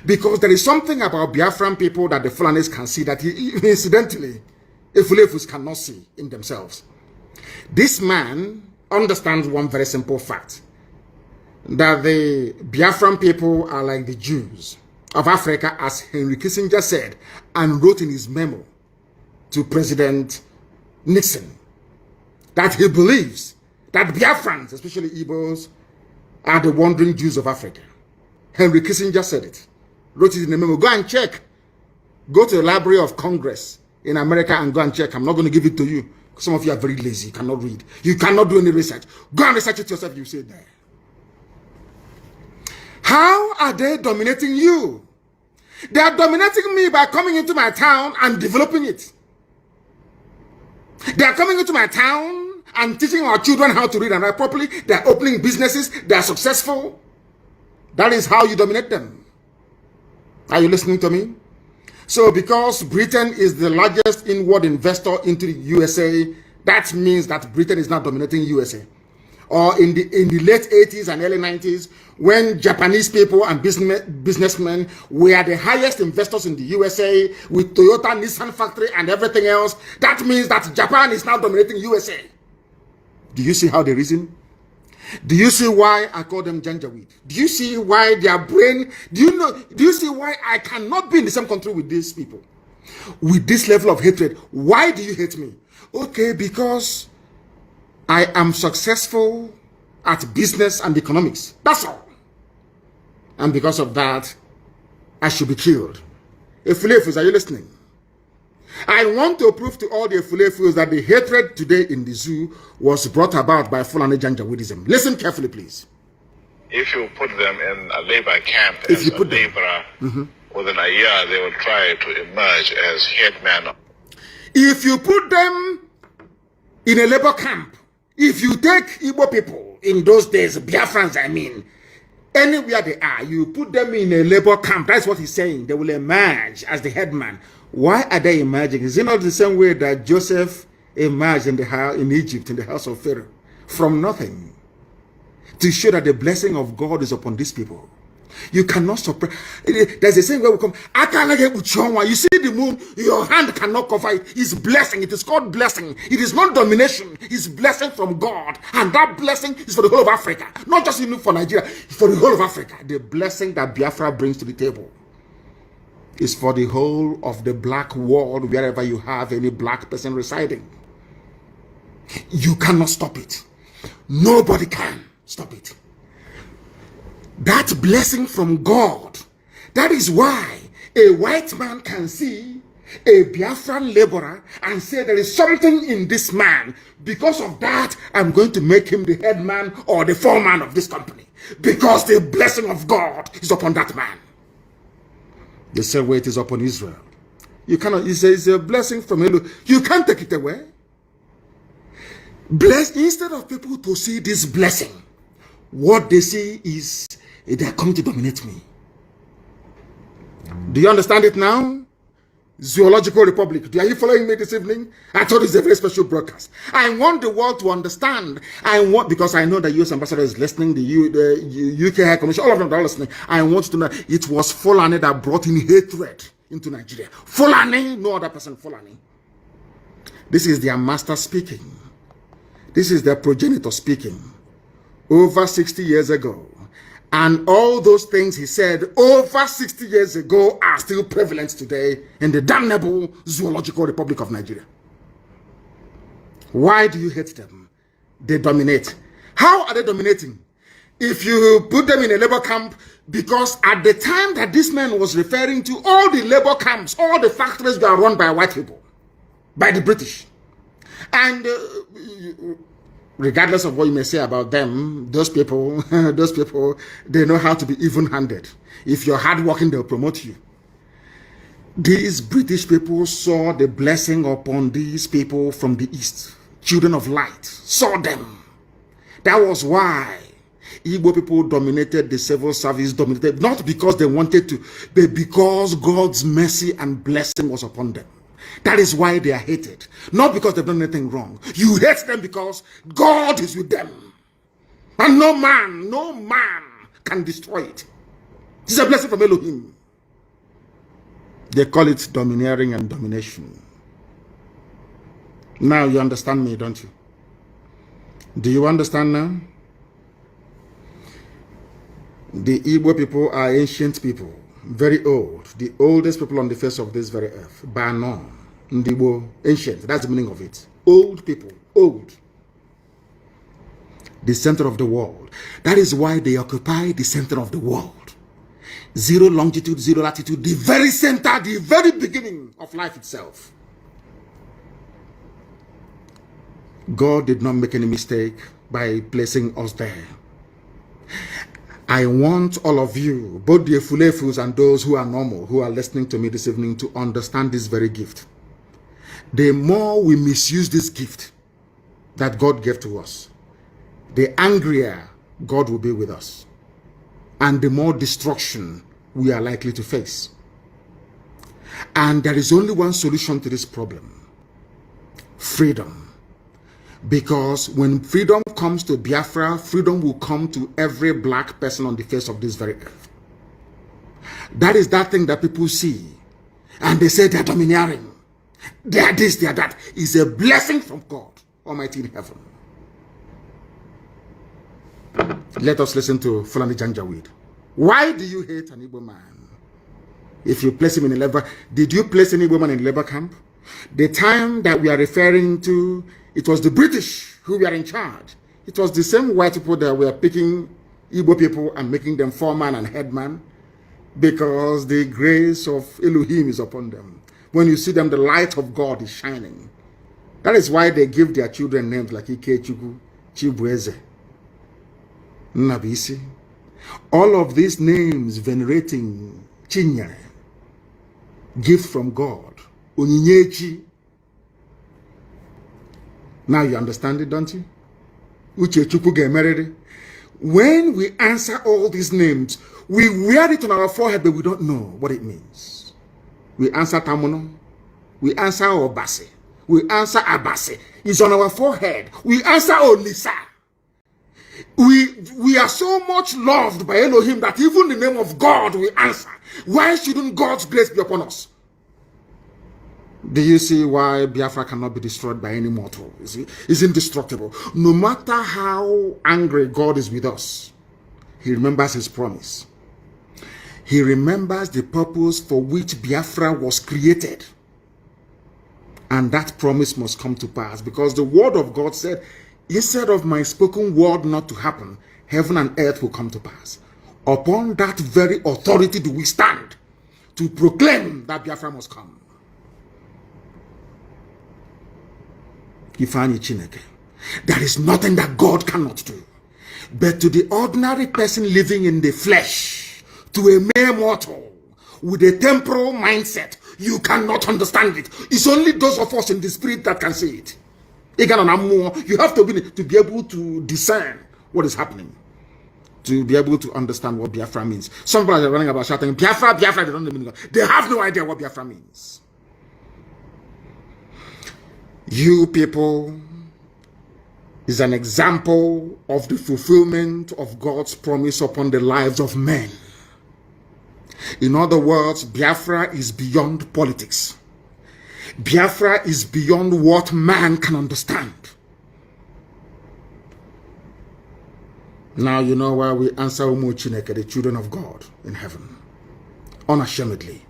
A: Because there is something about Biafran people that the Fulanis can see that incidentally, Efulefus cannot see in themselves. This man understands one very simple fact. That the Biafran people are like the Jews of Africa, as Henry Kissinger said and wrote in his memo to President Nixon, that he believes that Biafrans, especially Igbos, are the wandering Jews of Africa. Henry Kissinger said it, wrote it in a memo. Go and check. Go to the Library of Congress in America and go and check. I'm not going to give it to you. Some of you are very lazy. You cannot read. You cannot do any research. Go and research it yourself. You see it there. How are they dominating you? They are dominating me by coming into my town and developing it. They are coming into my town and teaching our children how to read and write properly. They are opening businesses. They are successful. That is how you dominate them. Are you listening to me? So because Britain is the largest inward investor into the USA, that means that Britain is not dominating USA. Or in the late 80s and early 90s, when Japanese people and businessmen were the highest investors in the USA with Toyota, Nissan factory and everything else, that means that Japan is now dominating USA. Do you see how they reason? Do you see why I call them Janjaweed? Do you see why their brain, do you see why I cannot be in the same country with these people? With this level of hatred. Why do you hate me? Okay, because I am successful at business and economics. That's all. And because of that, I should be killed. Efulefus, are you listening? I want to prove to all the Efulefus that the hatred today in the zoo was brought about by Fulani Janjaweedism. Listen carefully, please.
K: If you put them in a labor camp as a laborer, within a year they will try to emerge as headman.
A: If you put them in a labor camp, if you take Igbo people in those days, Biafrans, I mean, anywhere they are, you put them in a labor camp. That's what he's saying. They will emerge as the headman. Why are they emerging? Is it not the same way that Joseph emerged in Egypt, in the house of Pharaoh, from nothing, to show that the blessing of God is upon these people? You cannot suppress. There's a saying where we come. You see the moon, your hand cannot cover it. It's blessing. It is called blessing. It is not domination. It's blessing from God. And that blessing is for the whole of Africa. Not just even for Nigeria, it's for the whole of Africa. The blessing that Biafra brings to the table is for the whole of the black world, wherever you have any black person residing. You cannot stop it. Nobody can stop it. That blessing from God, that is why a white man can see a Biafran laborer and say there is something in this man. Because of that, I'm going to make him the head man or the foreman of this company. Because the blessing of God is upon that man. The same way it is upon Israel. You cannot, he says, a blessing from Elohim. You can't take it away. Instead of people to see this blessing, what they see is they are coming to dominate me. Do you understand it now? Zoological Republic. Are you following me this evening? I thought it's a very special broadcast. I want the world to understand. Because I know the US ambassador is listening, the UK High Commission, all of them are listening. I want to know it was Fulani that brought in hatred into Nigeria. Fulani, no other person, Fulani. This is their master speaking. This is their progenitor speaking. Over 60 years ago. And all those things he said over 60 years ago are still prevalent today in the damnable Zoological Republic of Nigeria. Why do you hate them? They dominate. How are they dominating? If you put them in a labor camp, because at the time that this man was referring to, all the labor camps, all the factories were run by white people, by the British. And regardless of what you may say about them, those people, they know how to be even-handed. If you're hardworking, they'll promote you. These British people saw the blessing upon these people from the East. Children of light saw them. That was why Igbo people dominated the civil service, not because they wanted to, but because God's mercy and blessing was upon them. That is why they are hated. Not because they've done anything wrong. You hate them because God is with them. And no man can destroy it. It's a blessing from Elohim. They call it domineering and domination. Now you understand me, don't you? Do you understand now? The Igbo people are ancient people. Very old. The oldest people on the face of this very earth. Bano. Ndibo, ancient, that's the meaning of it. Old people, old. The center of the world. That is why they occupy the center of the world. Zero longitude, zero latitude, the very center, the very beginning of life itself. God did not make any mistake by placing us there. I want all of you, both the Efulefus and those who are normal, who are listening to me this evening, to understand this very gift. The more we misuse this gift that God gave to us, the angrier God will be with us, and the more destruction we are likely to face. And there is only one solution to this problem: freedom. Because when freedom comes to Biafra, freedom will come to every black person on the face of this very earth. That is that thing that people see, and they say they're domineering. They are this, they are that. It's a blessing from God Almighty in heaven. Let us listen to Fulani Janjaweed. Why do you hate an Igbo man? If you place him in a labor, did you place any Igbo man in a labor camp? The time that we are referring to, it was the British who were in charge. It was the same white people that were picking Igbo people and making them foreman and headman, because the grace of Elohim is upon them. When you see them, the light of God is shining. That is why they give their children names like Ikechukwu, Chibueze, Nnabisi. All of these names venerating Chinyere, gift from God, Onyinyechi, Now you understand it, don't you? Uche Chukwu Gemerere. When we answer all these names, we wear it on our forehead, but we don't know what it means. We answer Tamuno. We answer Obase. We answer Abase. It's on our forehead. We answer Olisa. We are so much loved by Elohim that even the name of God we answer. Why shouldn't God's grace be upon us? Do you see why Biafra cannot be destroyed by any mortal? You see, it's indestructible. No matter how angry God is with us, he remembers his promise. He remembers the purpose for which Biafra was created. And that promise must come to pass, because the word of God said, instead of my spoken word not to happen, heaven and earth will come to pass. Upon that very authority do we stand to proclaim that Biafra must come. There is nothing that God cannot do. But to the ordinary person living in the flesh, to a mere mortal with a temporal mindset, you cannot understand it. It's only those of us in the spirit that can see it. You have to be able to discern what is happening, to be able to understand what Biafra means. Some people are running about shouting, Biafra, Biafra, they don't know the meaning. They have no idea what Biafra means. You people is an example of the fulfillment of God's promise upon the lives of men. In other words, Biafra is beyond politics. Biafra is beyond what man can understand. Now you know why we answer Umu Chineke, the children of God in heaven, unashamedly.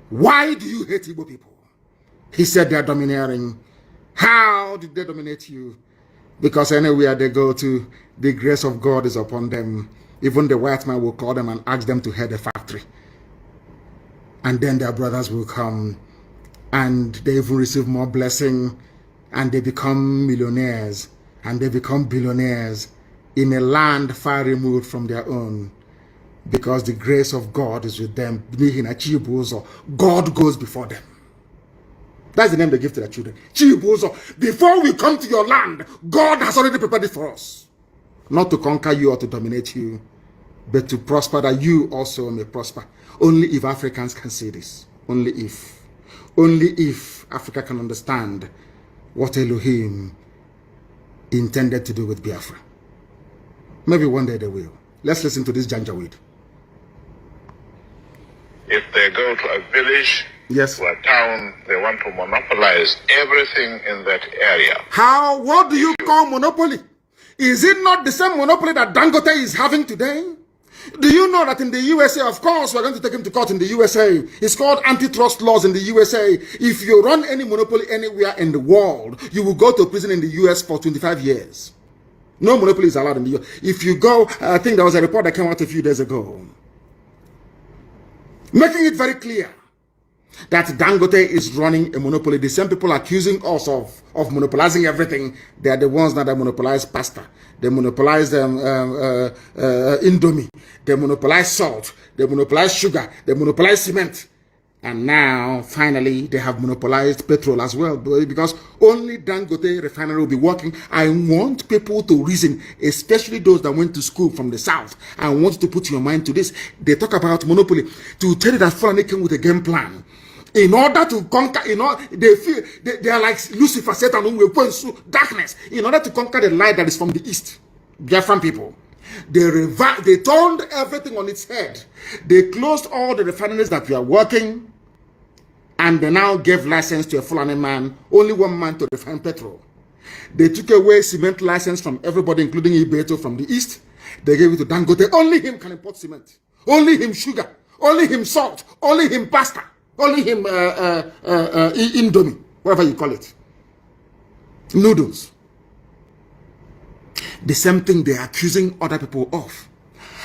A: Why do you hate Igbo people? He said they are domineering. How did they dominate you? Because anywhere they go to, the grace of God is upon them. Even the white man will call them and ask them to head a factory. And then their brothers will come and they even receive more blessing and they become millionaires and they become billionaires in a land far removed from their own, because the grace of God is with them. God goes before them. That's the name they give to their children. Before we come to your land, God has already prepared it for us. Not to conquer you or to dominate you, but to prosper, that you also may prosper. Only if Africans can see this. Only if Africa can understand what Elohim intended to do with Biafra. Maybe one day they will. Let's listen to this Janjaweed.
K: If they go to a village,
A: yes,
K: to a town, they want to monopolize everything in that area.
A: How? What do you call monopoly? Is it not the same monopoly that Dangote is having today? Do you know that in the USA, of course, we're going to take him to court in the USA. It's called antitrust laws in the USA. If you run any monopoly anywhere in the world, you will go to prison in the US for 25 years. No monopoly is allowed in the US. If you go, I think there was a report that came out a few days ago, making it very clear that Dangote is running a monopoly. The same people accusing us of monopolizing everything, they are the ones that monopolize pasta. They monopolize Indomie. They monopolize salt. They monopolize sugar. They monopolize cement. And now, finally, they have monopolized petrol as well, because only Dangote refinery will be working. I want people to reason, especially those that went to school from the south. I want to put your mind to this. They talk about monopoly to tell you that Fulani came with a game plan. In order to conquer, they feel they are like Lucifer, Satan, who will pursue darkness. In order to conquer the light that is from the east, Biafran people, they turned everything on its head. They closed all the refineries that were working, and they now gave license to a Fulani man, only one man to refine petrol. They took away cement license from everybody, including Ibeto from the east. They gave it to Dangote. Only him can import cement. Only him sugar. Only him salt. Only him pasta. Only him Indomie, whatever you call it. Noodles. The same thing they're accusing other people of.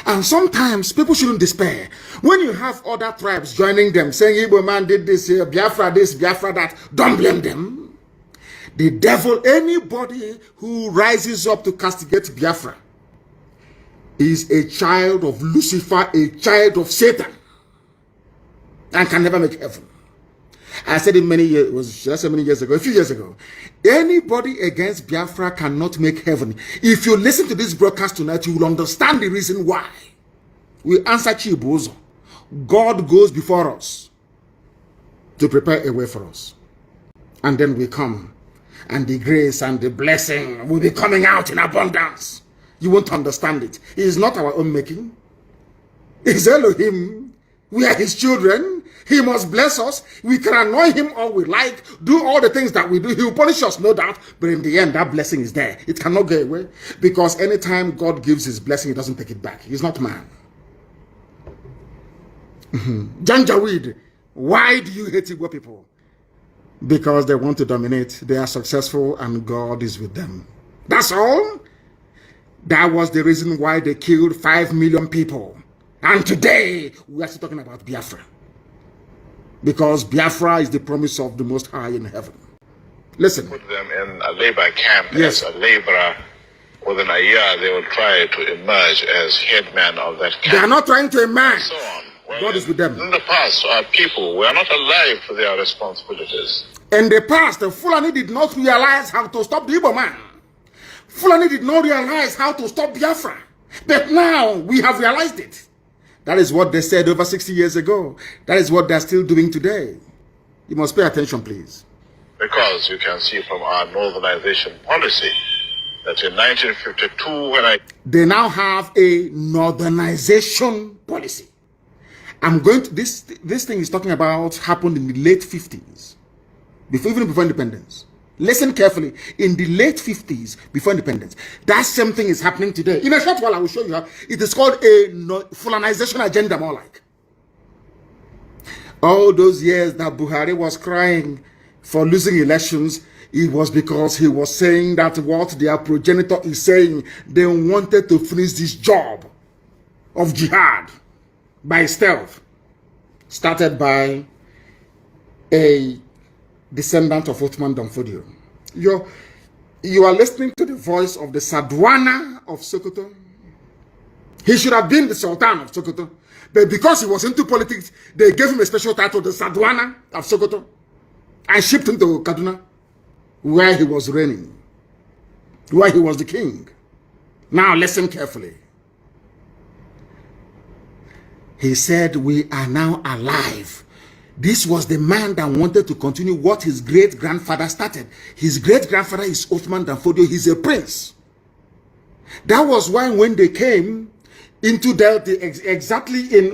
A: And sometimes people shouldn't despair. When you have other tribes joining them, saying Igbo man did this here, Biafra this, Biafra that, don't blame them. The devil, anybody who rises up to castigate Biafra, is a child of Lucifer, a child of Satan, and can never make heaven. I said it many years, a few years ago. Anybody against Biafra cannot make heaven. If you listen to this broadcast tonight, you will understand the reason why. We answer Chibuzo. God goes before us to prepare a way for us. And then we come. And the grace and the blessing will be coming out in abundance. You won't understand it. It is not our own making. It's Elohim. We are his children. He must bless us. We can annoy him all we like, do all the things that we do. He will punish us, no doubt. But in the end, that blessing is there. It cannot go away. Because anytime God gives his blessing, he doesn't take it back. He's not man. Janjaweed, why do you hate Igbo people? Because they want to dominate. They are successful and God is with them. That's all. That was the reason why they killed 5 million people. And today, we are still talking about Biafra. Because Biafra is the promise of the Most High in heaven. Listen.
K: Put them in a labor camp
A: Yes.
K: as a laborer. Within a year, they will try to emerge as headman of that camp.
A: They are not trying to emerge.
K: So on. Well,
A: God is with them.
K: In the past, our people were not alive for their responsibilities.
A: In the past, the Fulani did not realize how to stop the Igbo man. Fulani did not realize how to stop Biafra. But now, we have realized it. That is what they said over 60 years ago. That is what they're still doing today. You must pay attention, please.
K: Because you can see from our northernization policy that in 1952, when
A: They now have a northernization policy. I'm going to, this thing is talking about happened in the late 50s, even before independence. Listen carefully. In the late 50s, before independence, that same thing is happening today. In a short while, I will show you how. It is called a Fulanization agenda, more like. All those years that Buhari was crying for losing elections, it was because he was saying that what their progenitor is saying, they wanted to finish this job of jihad by stealth, started by a descendant of Othman Danfodio. You are listening to the voice of the Sadwana of Sokoto. He should have been the Sultan of Sokoto. But because he was into politics, they gave him a special title, the Sadwana of Sokoto, and shipped him to Kaduna, where he was reigning, where he was the king. Now listen carefully. He said, we are now alive. This was the man that wanted to continue what his great-grandfather started. His great-grandfather is Othman Danfodio. He's a prince. That was why when they came into Delta,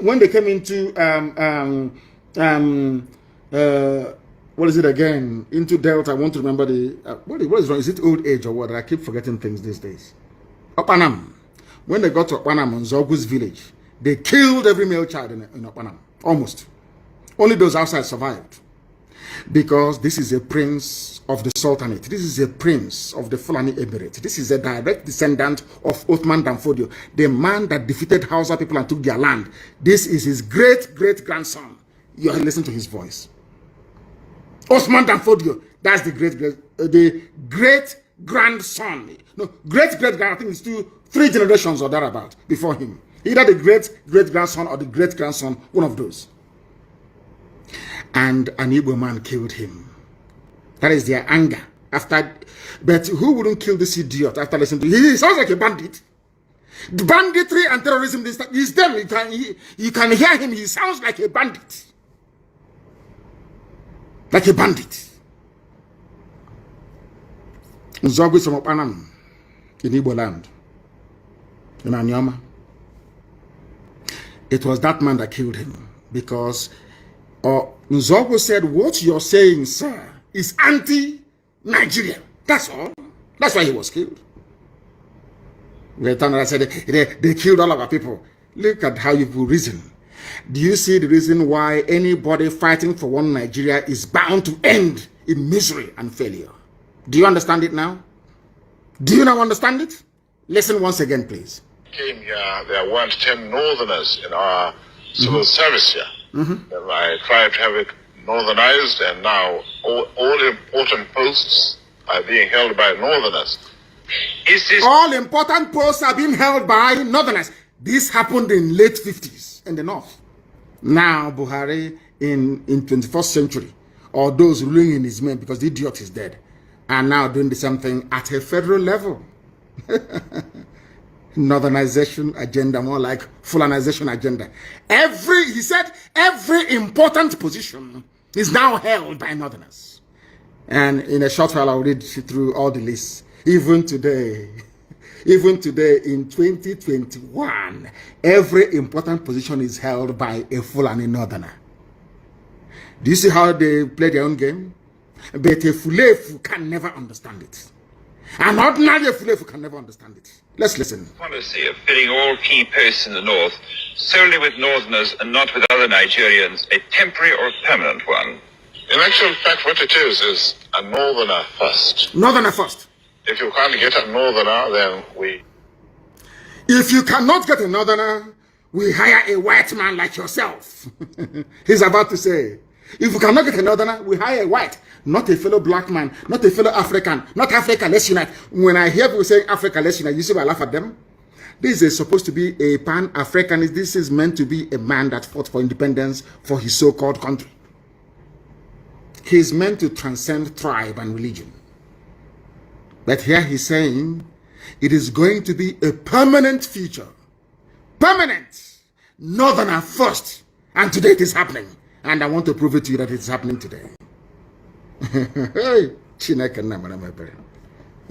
A: when they came into, what is it again? Into Delta, I want to remember what is wrong? Is it old age or what? I keep forgetting things these days. Opanam. When they got to Opanam, on Zogu's village, they killed every male child in Opanam. Almost. Only those outside survived. Because this is a prince of the Sultanate. This is a prince of the Fulani Emirate. This is a direct descendant of Othman Danfodio, the man that defeated Hausa people and took their land. This is his great-great-grandson. You listen to his voice. Othman Danfodio, that's the great-grandson. No, great-great-grand, I think it's 3 generations or thereabout before him. Either the great-great-grandson or the great-grandson, one of those. And an Igbo man killed him. That is their anger. But who wouldn't kill this idiot after listening to him? He sounds like a bandit. The banditry and terrorism is them. You can hear him. He sounds like a bandit. Like a bandit. Nzogwe from Opanam in Igbo land. In Anyama. It was that man that killed him. Because Nzogwe said, what you're saying, sir, is anti-Nigerian. That's all. That's why he was killed. I said, they killed all of our people. Look at how you reason. Do you see the reason why anybody fighting for one Nigeria is bound to end in misery and failure? Do you understand it now? Do you now understand it? Listen once again, please.
K: came here, there weren't 10 northerners in our civil service here. And I tried to have it northernized, and now all important posts are being held by northerners.
A: All important posts are being held by northerners. This happened in late 50s in the north. Now Buhari in 21st century, or those ruling in his name, because the idiot is dead, are now doing the same thing at a federal level. Northernization agenda, more like Fulanization agenda. He said every important position is now held by Northerners. And in a short while, I'll read through all the lists. Even today in 2021, every important position is held by a Fulani Northerner. Do you see how they play their own game? But a Fulefu can never understand it. An ordinary Fulefu can never understand it. Let's listen.
J: Policy of filling all key posts in the north solely with Northerners and not with other Nigerians, a temporary or permanent one?
K: In actual fact, what it is a Northerner first.
A: Northerner first.
K: If you can't get a Northerner, then
A: If you cannot get a Northerner, we hire a white man like yourself. He's about to say, if you cannot get a Northerner, we hire a white, not a fellow black man, not a fellow African, not Africa, let's unite. When I hear people saying Africa, let's unite, you see why I laugh at them? This is supposed to be a pan-Africanist. This is meant to be a man that fought for independence for his so-called country. He's meant to transcend tribe and religion. But here he's saying it is going to be a permanent feature. Permanent. Northerner first. And today it is happening. And I want to prove it to you that it's happening today.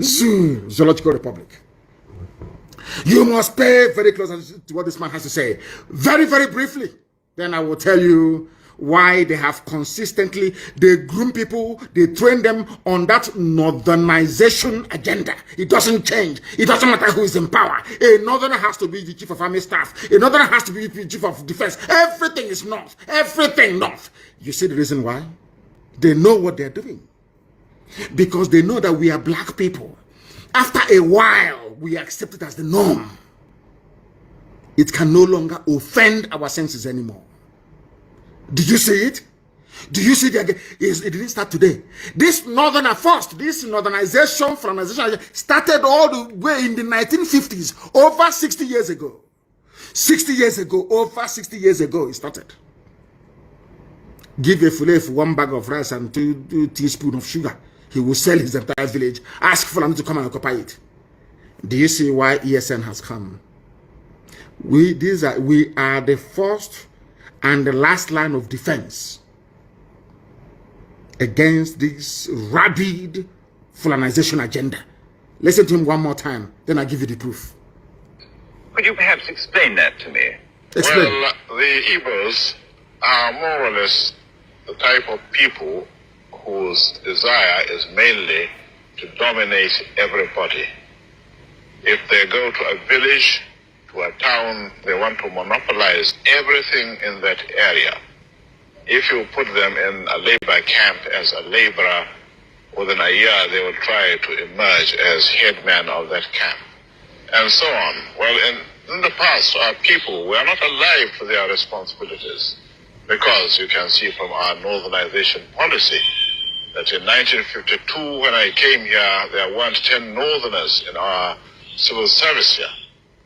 A: Zoological Republic. You must pay very close attention to what this man has to say. Very, very briefly. Then I will tell you why they have consistently, they groom people, they train them on that northernization agenda. It doesn't change. It doesn't matter who is in power. A northerner has to be the chief of army staff. A northerner has to be the chief of defense. Everything is north. Everything north. You see the reason why? They know what they're doing. Because they know that we are black people. After a while, we accept it as the norm. It can no longer offend our senses anymore. Did you see it? Do you see it again? It didn't start today. This northerner first, this northernization, Fulanization started all the way in the 1950s, over 60 years ago. 60 years ago, over 60 years ago, it started. Give a Fulef 1 bag of rice and 2 teaspoons of sugar. He will sell his entire village. Ask Fulani to come and occupy it. Do you see why ESN has come? We are the first and the last line of defense against this rabid Fulanization agenda. Listen to him one more time, then I'll give you the proof.
J: Could you perhaps explain that to me?
A: Explain.
K: Well, the Igbos are more or less the type of people whose desire is mainly to dominate everybody. If they go to a village, to a town, they want to monopolize everything in that area. If you put them in a labor camp as a laborer, within a year they will try to emerge as headman of that camp, and so on. Well, in the past, our people were not alive to their responsibilities, because you can see from our northernization policy that in 1952, when I came here, there weren't 10 northerners in our civil service here.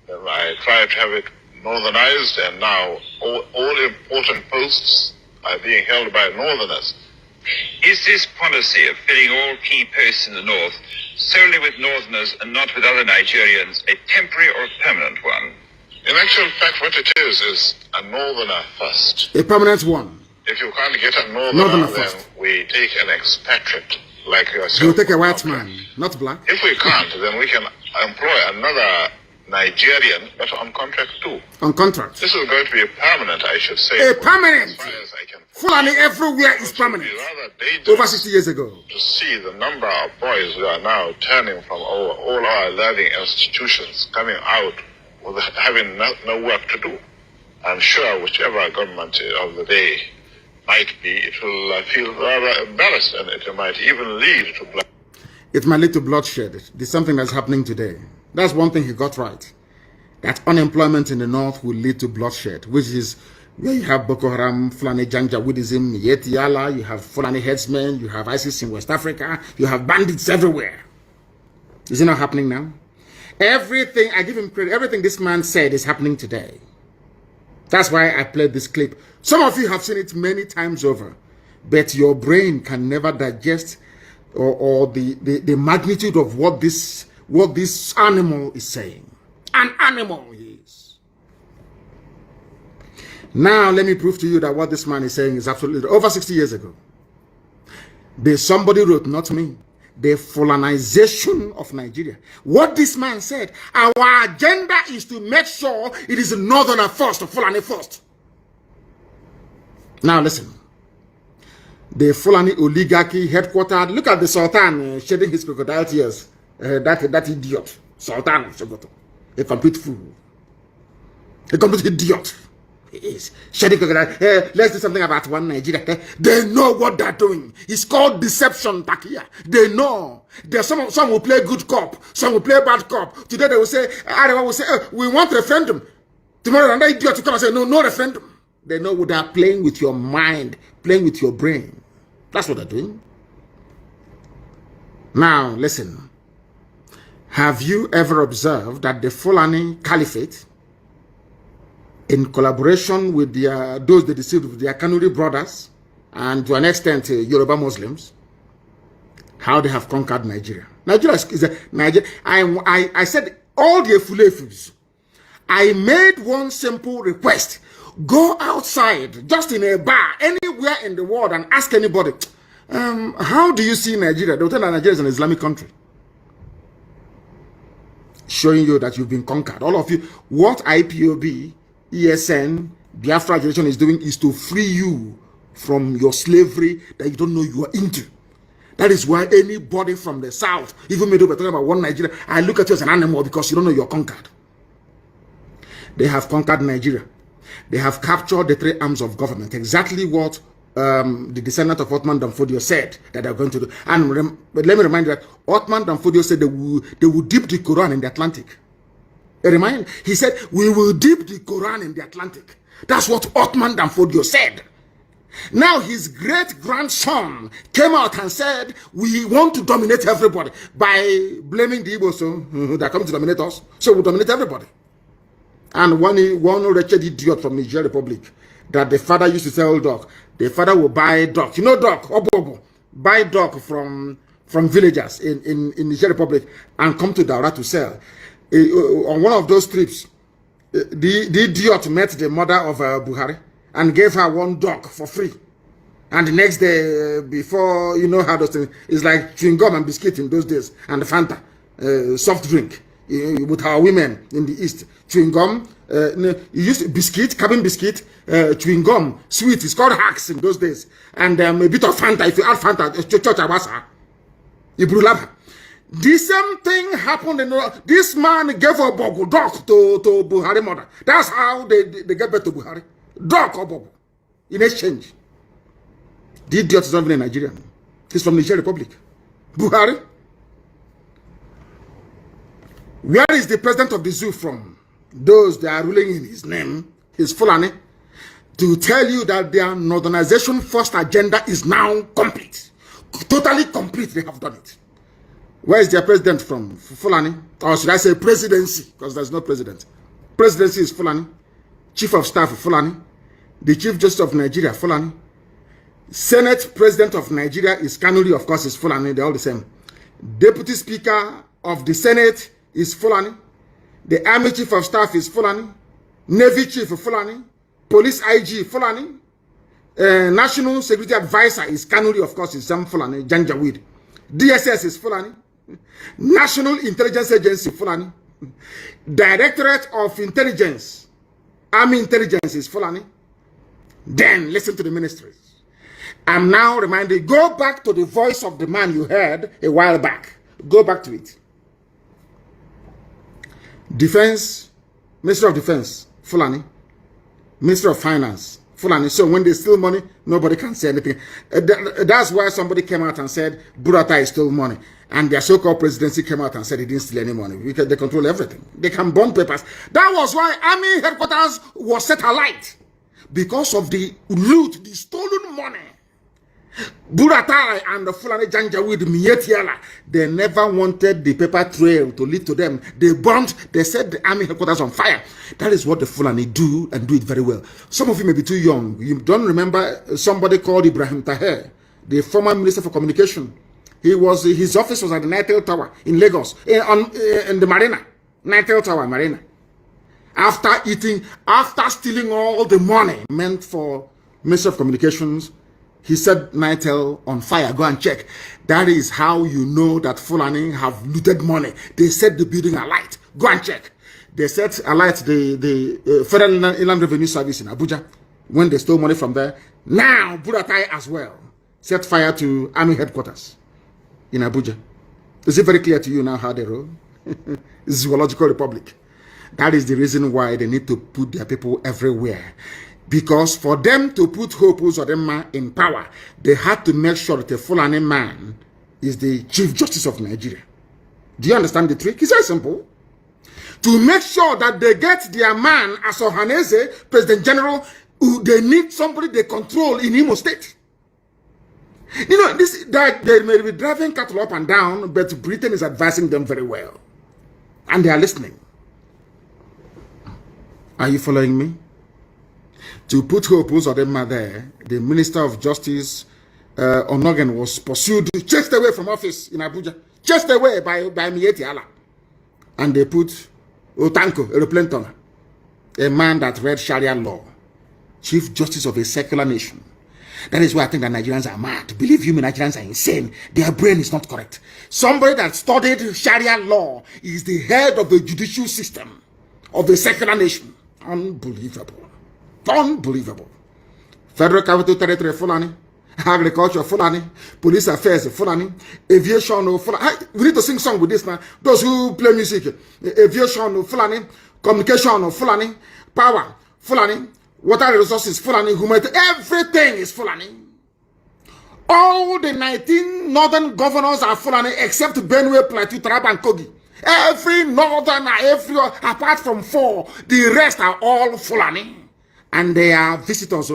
K: And I tried to have it northernized, and now all important posts are being held by northerners.
J: Is this policy of filling all key posts in the north solely with Northerners and not with other Nigerians a temporary or permanent one?
K: In actual fact, what it is a northerner first.
A: A permanent one.
K: If you can't get a northerner, then
A: first.
K: we take an expatriate like yourself.
A: You take a white man, not black.
K: If we can't, then we can employ another Nigerian, but on contract too.
A: On contract.
K: This is going to be a permanent, I should say.
A: A permanent.
K: As far as I can
A: Fulani everywhere is permanent.
K: It would be rather dangerous
A: Over 60 years ago.
K: to see the number of boys who are now turning from all our learning institutions coming out with having no work to do. I'm sure whichever government of the day might be, it will feel rather embarrassed, and it might even lead to bloodshed.
A: It might lead to bloodshed. There's something that's happening today. That's one thing he got right. That unemployment in the north will lead to bloodshed, which is where you have Boko Haram, Fulani Janjaweedism, Yetiala, you have Fulani headsmen, you have ISIS in West Africa, you have bandits everywhere. Is it not happening now? Everything, I give him credit, everything this man said is happening today. That's why I played this clip. Some of you have seen it many times over. but your brain can never digest or the magnitude of what this animal is saying. An animal he is. Now let me prove to you that what this man is saying is absolutely over 60 years ago. Somebody wrote, not me, the Fulanization of Nigeria. What this man said, our agenda is to make sure it is Northerner first, Fulani first. Now listen. The Fulani oligarchy headquartered, look at the Sultan shedding his crocodile tears. That idiot, Sultan of Sokoto, a complete fool, a complete idiot. He is shedding crocodile. Let's do something about one Nigeria. They know what they're doing. It's called deception, Takia. They know. There's some will play good cop, some will play bad cop. Today they will say, Arewa will say, we want referendum. Tomorrow another idiot will come and say, no referendum. They know what they're playing with your mind, playing with your brain. That's what they're doing. Now, listen. Have you ever observed that the Fulani Caliphate, in collaboration with those they deceived with their Kanuri brothers, and to an extent Yoruba Muslims, how they have conquered Nigeria? Nigeria is Nigeria. I said all the Efulefus. I made one simple request. Go outside, just in a bar, anywhere in the world, and ask anybody, how do you see Nigeria? They'll tell you that Nigeria is an Islamic country. Showing you that you've been conquered. All of you, what IPOB, ESN, Biafra generation is doing is to free you from your slavery that you don't know you are into. That is why anybody from the south, even me, talking about one Nigeria, I look at you as an animal because you don't know you're conquered. They have conquered Nigeria. They have captured the three arms of government. Exactly what the descendant of Othman Danfodio said that they're going to do. But let me remind you that Othman Danfodio said they will dip the Quran in the Atlantic. He said, we will dip the Quran in the Atlantic. That's what Othman Danfodio said. Now his great-grandson came out and said, we want to dominate everybody by blaming the Igbos that come to dominate us. So we'll dominate everybody. And one wretched idiot from Niger Republic that the father used to sell dog. The father will buy dog. You know dog, obobo. Buy dog from villagers in Niger Republic and come to Daura to sell. On one of those trips, the idiot met the mother of Buhari and gave her one dog for free. And the next day, before you know how those things, it's like chewing gum and biscuit in those days, and Fanta, soft drink. With our women in the East, chewing gum, you used biscuit, cabin biscuit, chewing gum, sweet, it's called hacks in those days, and a bit of Fanta. If you add Fanta, church abasa, you love her. The same thing happened in this man gave a bogo dog to Buhari mother. That's how they get back to Buhari. Dog or bogo in exchange. The idiot is not even a Nigerian. He's from Niger Republic. Buhari. Where is the president of the zoo from? Those that are ruling in his name is Fulani. To tell you that their northernization first agenda is now complete. Totally complete, they have done it. Where is their president from? Fulani. Or should I say presidency? Because there's no president. Presidency is Fulani. Chief of Staff Fulani. The Chief Justice of Nigeria, Fulani. Senate President of Nigeria is Kanuri, of course, is Fulani. They're all the same. Deputy Speaker of the Senate is Fulani. The Army Chief of Staff is Fulani. Navy Chief Fulani. Police IG Fulani. National Security Advisor is Kanuri, of course, is some Fulani. Janjaweed. DSS is Fulani. National Intelligence Agency Fulani. Directorate of Intelligence, Army Intelligence is Fulani. Then listen to the ministries. I'm now reminded, go back to the voice of the man you heard a while back. Go back to it. Defense, Minister of Defense, Fulani. Minister of Finance, Fulani. So when they steal money, nobody can say anything. That's why somebody came out and said Burata stole money. And their so-called presidency came out and said he didn't steal any money. Because they control everything. They can burn papers. That was why Army headquarters was set alight. Because of the loot, the stolen money. Buratai and the Fulani Janjaweed Mietiala, they never wanted the paper trail to lead to them. They burnt, they set the army headquarters on fire. That is what the Fulani do, and do it very well. Some of you may be too young. You don't remember somebody called Ibrahim Taher, the former Minister for Communication. His office was at the Nitel Tower in Lagos, in the Marina. Nitel Tower, Marina. After stealing all the money meant for Minister of Communications, he set Nitel on fire. Go and check. That is how you know that Fulani have looted money. They set the building alight. Go and check. They set alight the Federal Inland Revenue Service in Abuja when they stole money from there. Now, Buratai as well set fire to army headquarters in Abuja. Is it very clear to you now how they roll? Zoological Republic. That is the reason why they need to put their people everywhere. Because for them to put Hope Uzodinma in power, they had to make sure that a Fulani man is the Chief Justice of Nigeria. Do you understand the trick? It's very simple. To make sure that they get their man as Ohaneze, President General, they need somebody they control in Imo State. You know, that they may be driving cattle up and down, but Britain is advising them very well. And they are listening. Are you following me? To put Hope Uzodinma there, the Minister of Justice, Onogen, was pursued, chased away from office in Abuja, chased away by Mieti Allah. And they put Otanko, Aeroplane Tunnel, a man that read Sharia law, Chief Justice of a secular nation. That is why I think that Nigerians are mad. Believe you me, Nigerians are insane. Their brain is not correct. Somebody that studied Sharia law is the head of the judicial system of a secular nation. Unbelievable. Unbelievable. Federal Capital Territory Fulani, Agriculture Fulani, Police Affairs Fulani, Aviation Fulani. We need to sing song with this now. Those who play music. Aviation Fulani, Communication Fulani, Power Fulani, Water Resources Fulani, Humanity. Everything is Fulani. All the 19 northern governors are Fulani except Benue, Plateau, Taraba, and Kogi. Every northern, apart from 4, the rest are all Fulani. And they are visitors,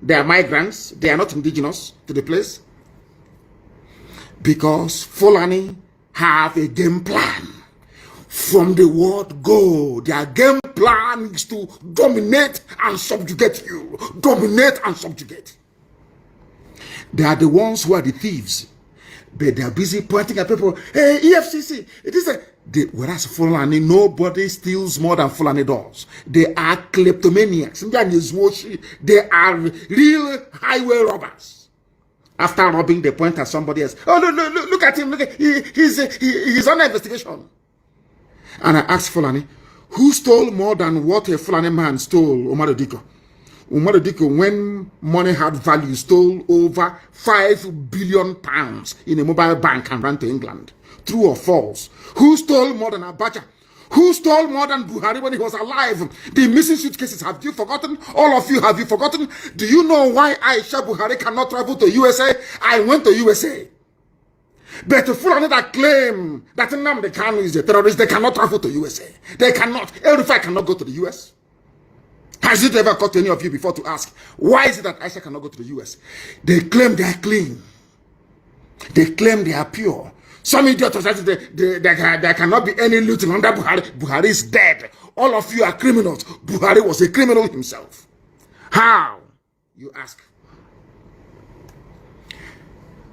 A: they are migrants, they are not indigenous to the place. Because Fulani have a game plan. From the word go, their game plan is to dominate and subjugate you. Dominate and subjugate. They are the ones who are the thieves. But they are busy pointing at people. Hey, EFCC, it is whereas Fulani, nobody steals more than Fulani does. They are kleptomaniacs. They are real highway robbers. After robbing, they point at somebody else. Oh, look at him. Look at he's under investigation. And I asked Fulani, who stole more than what a Fulani man stole, Umaru Diko? Umaru Diko, when money had value, stole over £5 billion in a mobile bank and ran to England. True or false? Who stole more than Abacha? Who stole more than Buhari when he was alive? The missing suitcases, have you forgotten? All of you, have you forgotten? Do you know why Aisha Buhari cannot travel to USA? I went to USA. But the Fulani that claim that Nnamdi Kanu is a terrorist, they cannot travel to USA. They cannot. El-Rufai cannot go to the US. Has it ever occurred to any of you before to ask, why is it that Aisha cannot go to the US? They claim they are clean. They claim they are pure. Some idiots say there cannot be any looting under Buhari. Buhari is dead. All of you are criminals. Buhari was a criminal himself. How? You ask.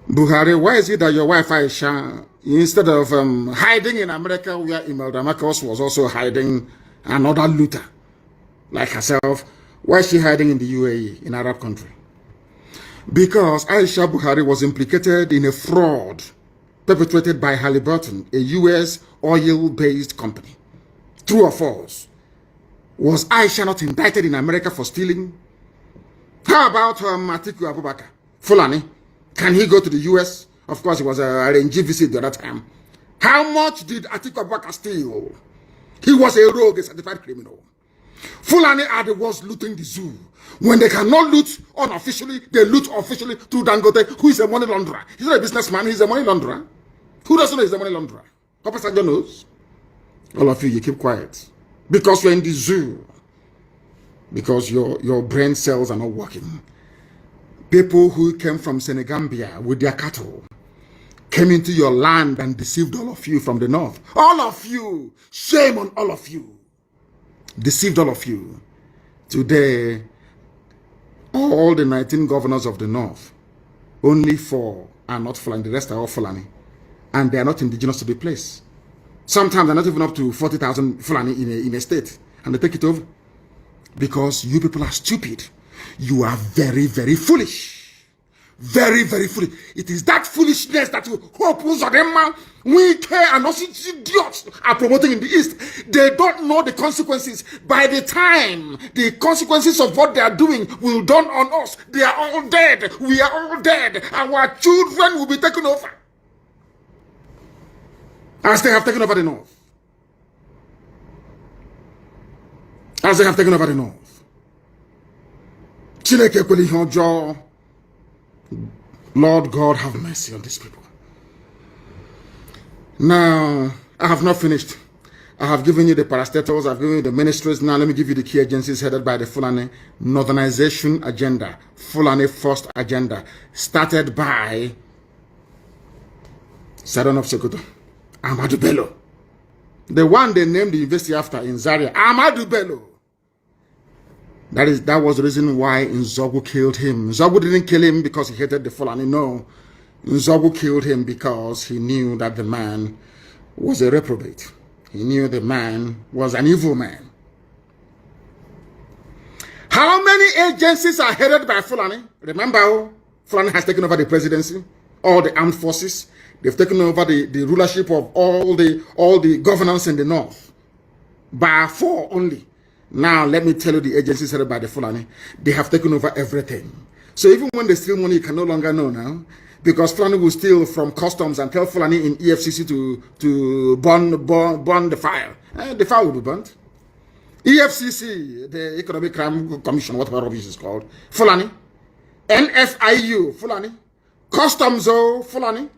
A: Buhari, why is it that your wife Aisha, instead of hiding in America where Imelda Marcos was also hiding another looter like herself, why is she hiding in the UAE, in Arab country? Because Aisha Buhari was implicated in a fraud perpetrated by Halliburton, a US oil-based company. True or false? Was Aisha not indicted in America for stealing? How about Atiku Abubakar, Fulani? Can he go to the US? Of course, it was a RNG visit the other time. How much did Atiku Abubakar steal? He was a rogue, a certified criminal. Fulani are the ones looting the zoo. When they cannot loot unofficially, they loot officially through Dangote, who is a money launderer. He's not a businessman, he's a money launderer. Who doesn't know he's a money launderer? Papa Sanjo knows. All of you keep quiet. Because you're in the zoo. Because your brain cells are not working. People who came from Senegambia with their cattle came into your land and deceived all of you from the north. All of you. Shame on all of you. Deceived all of you. Today, all the 19 governors of the north, only 4 are not Fulani. The rest are all Fulani. And they are not indigenous to the place. Sometimes they're not even up to 40,000 Fulani in a state. And they take it over. Because you people are stupid. You are very, very foolish. Very, very foolish. It is that foolishness that you hope we care and also idiots are promoting in the East. They don't know the consequences. By the time the consequences of what they are doing will dawn on us, they are all dead. We are all dead. Our children will be taken over. As they have taken over the North. As they have taken over the North. Lord God, have mercy on these people. Now, I have not finished. I have given you the parastatals, I've given you the ministries. Now, let me give you the key agencies headed by the Fulani Northernization Agenda, Fulani First Agenda, started by Sadon of Sokoto, Amadou Bello. The one they named the university after in Zaria, Amadou Bello. That was the reason why Nzogu killed him. Nzogu didn't kill him because he hated the Fulani. No. Nzogu killed him because he knew that the man was a reprobate. He knew the man was an evil man. How many agencies are headed by Fulani? Remember, Fulani has taken over the presidency, all the armed forces. They've taken over the rulership of all the governance in the north. By 4 only. Now, let me tell you the agencies headed by the Fulani. They have taken over everything. So even when they steal money, you can no longer know now. Because Fulani will steal from customs and tell Fulani in EFCC to burn the fire. The fire will be burnt. EFCC, the Economic Crime Commission, whatever rubbish is called. Fulani. NFIU, Fulani. Customs, Fulani.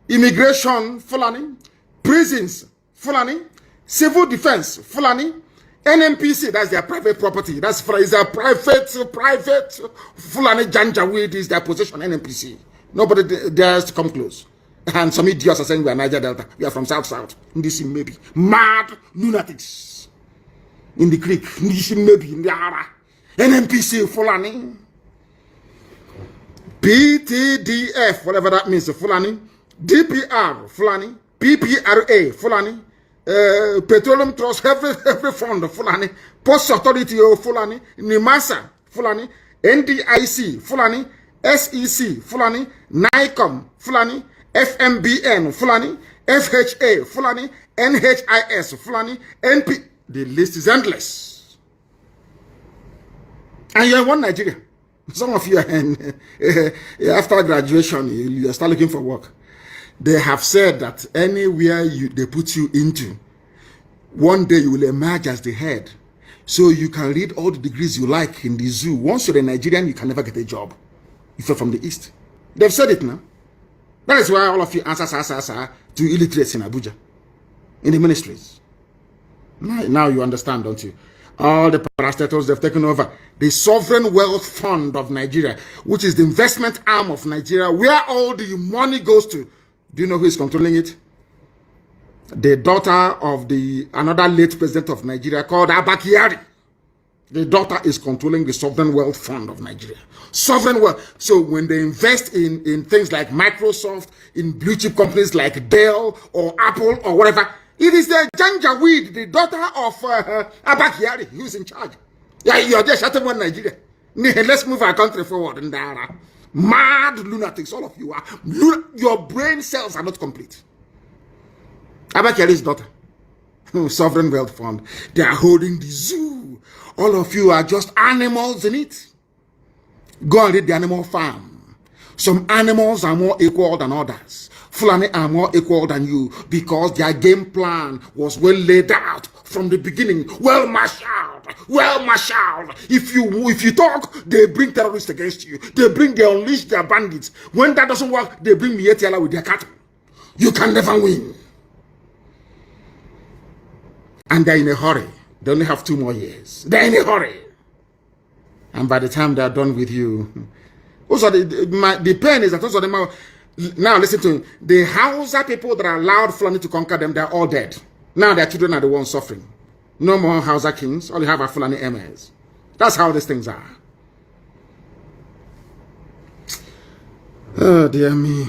A: Immigration, Fulani. Prisons, Fulani. Civil defense, Fulani. NMPC, that's their private property. That's a private Fulani Janjaweed is their possession, NMPC. Nobody dares to come close. And some idiots are saying we are Niger Delta. We are from South. This maybe. Mad lunatics. In the creek. This maybe. In the Ara. NMPC Fulani. PTDF, whatever that means, Fulani. DPR, Fulani. PPRA, Fulani. Petroleum Trust, every fund of Fulani, Post Authority of Fulani, NIMASA, Fulani, NDIC, Fulani, SEC, Fulani, NICOM, Fulani, FMBN, Fulani, FHA, Fulani, NHIS, Fulani, NP. The list is endless. And you're in one Nigeria. Some of you are after graduation, you start looking for work. They have said that anywhere they put you into, one day you will emerge as the head. So you can read all the degrees you like in the zoo. Once you're a Nigerian, you can never get a job if you're from the East. They've said it now. That is why all of you answer to illiterates in Abuja, in the ministries. Now you understand, don't you? All the parastatals they've taken over. The Sovereign Wealth Fund of Nigeria, which is the investment arm of Nigeria, where all the money goes to. Do you know who is controlling it? The daughter of another late president of Nigeria called Abba Kyari. The daughter is controlling the Sovereign Wealth Fund of Nigeria. Sovereign wealth. So when they invest in things like Microsoft, in blue chip companies like Dell or Apple or whatever, it is the Janjaweed, the daughter of Abba Kyari, who's in charge. Yeah, you're just shutting one Nigeria. Let's move our country forward. Mad lunatics, all of you are. Your brain cells are not complete. Abba Kyari's daughter, Sovereign Wealth Fund, they are holding the zoo. All of you are just animals in it. Go and read the animal farm. Some animals are more equal than others. Fulani are more equal than you because their game plan was well laid out from the beginning, well marshaled. If you talk, they bring terrorists against you. They unleash their bandits. When that doesn't work, they bring Mietiala with their cattle. You can never win. And they're in a hurry. They only have 2 more years. They're in a hurry. And by the time they're done with you, Also, the pain is that those of them are, now listen to me, the Hausa people that allowed Fulani to conquer them, they're all dead. Now their children are the ones suffering. No more Hausa kings, all you have are Fulani emirs. That's how these things are. Oh, dear me.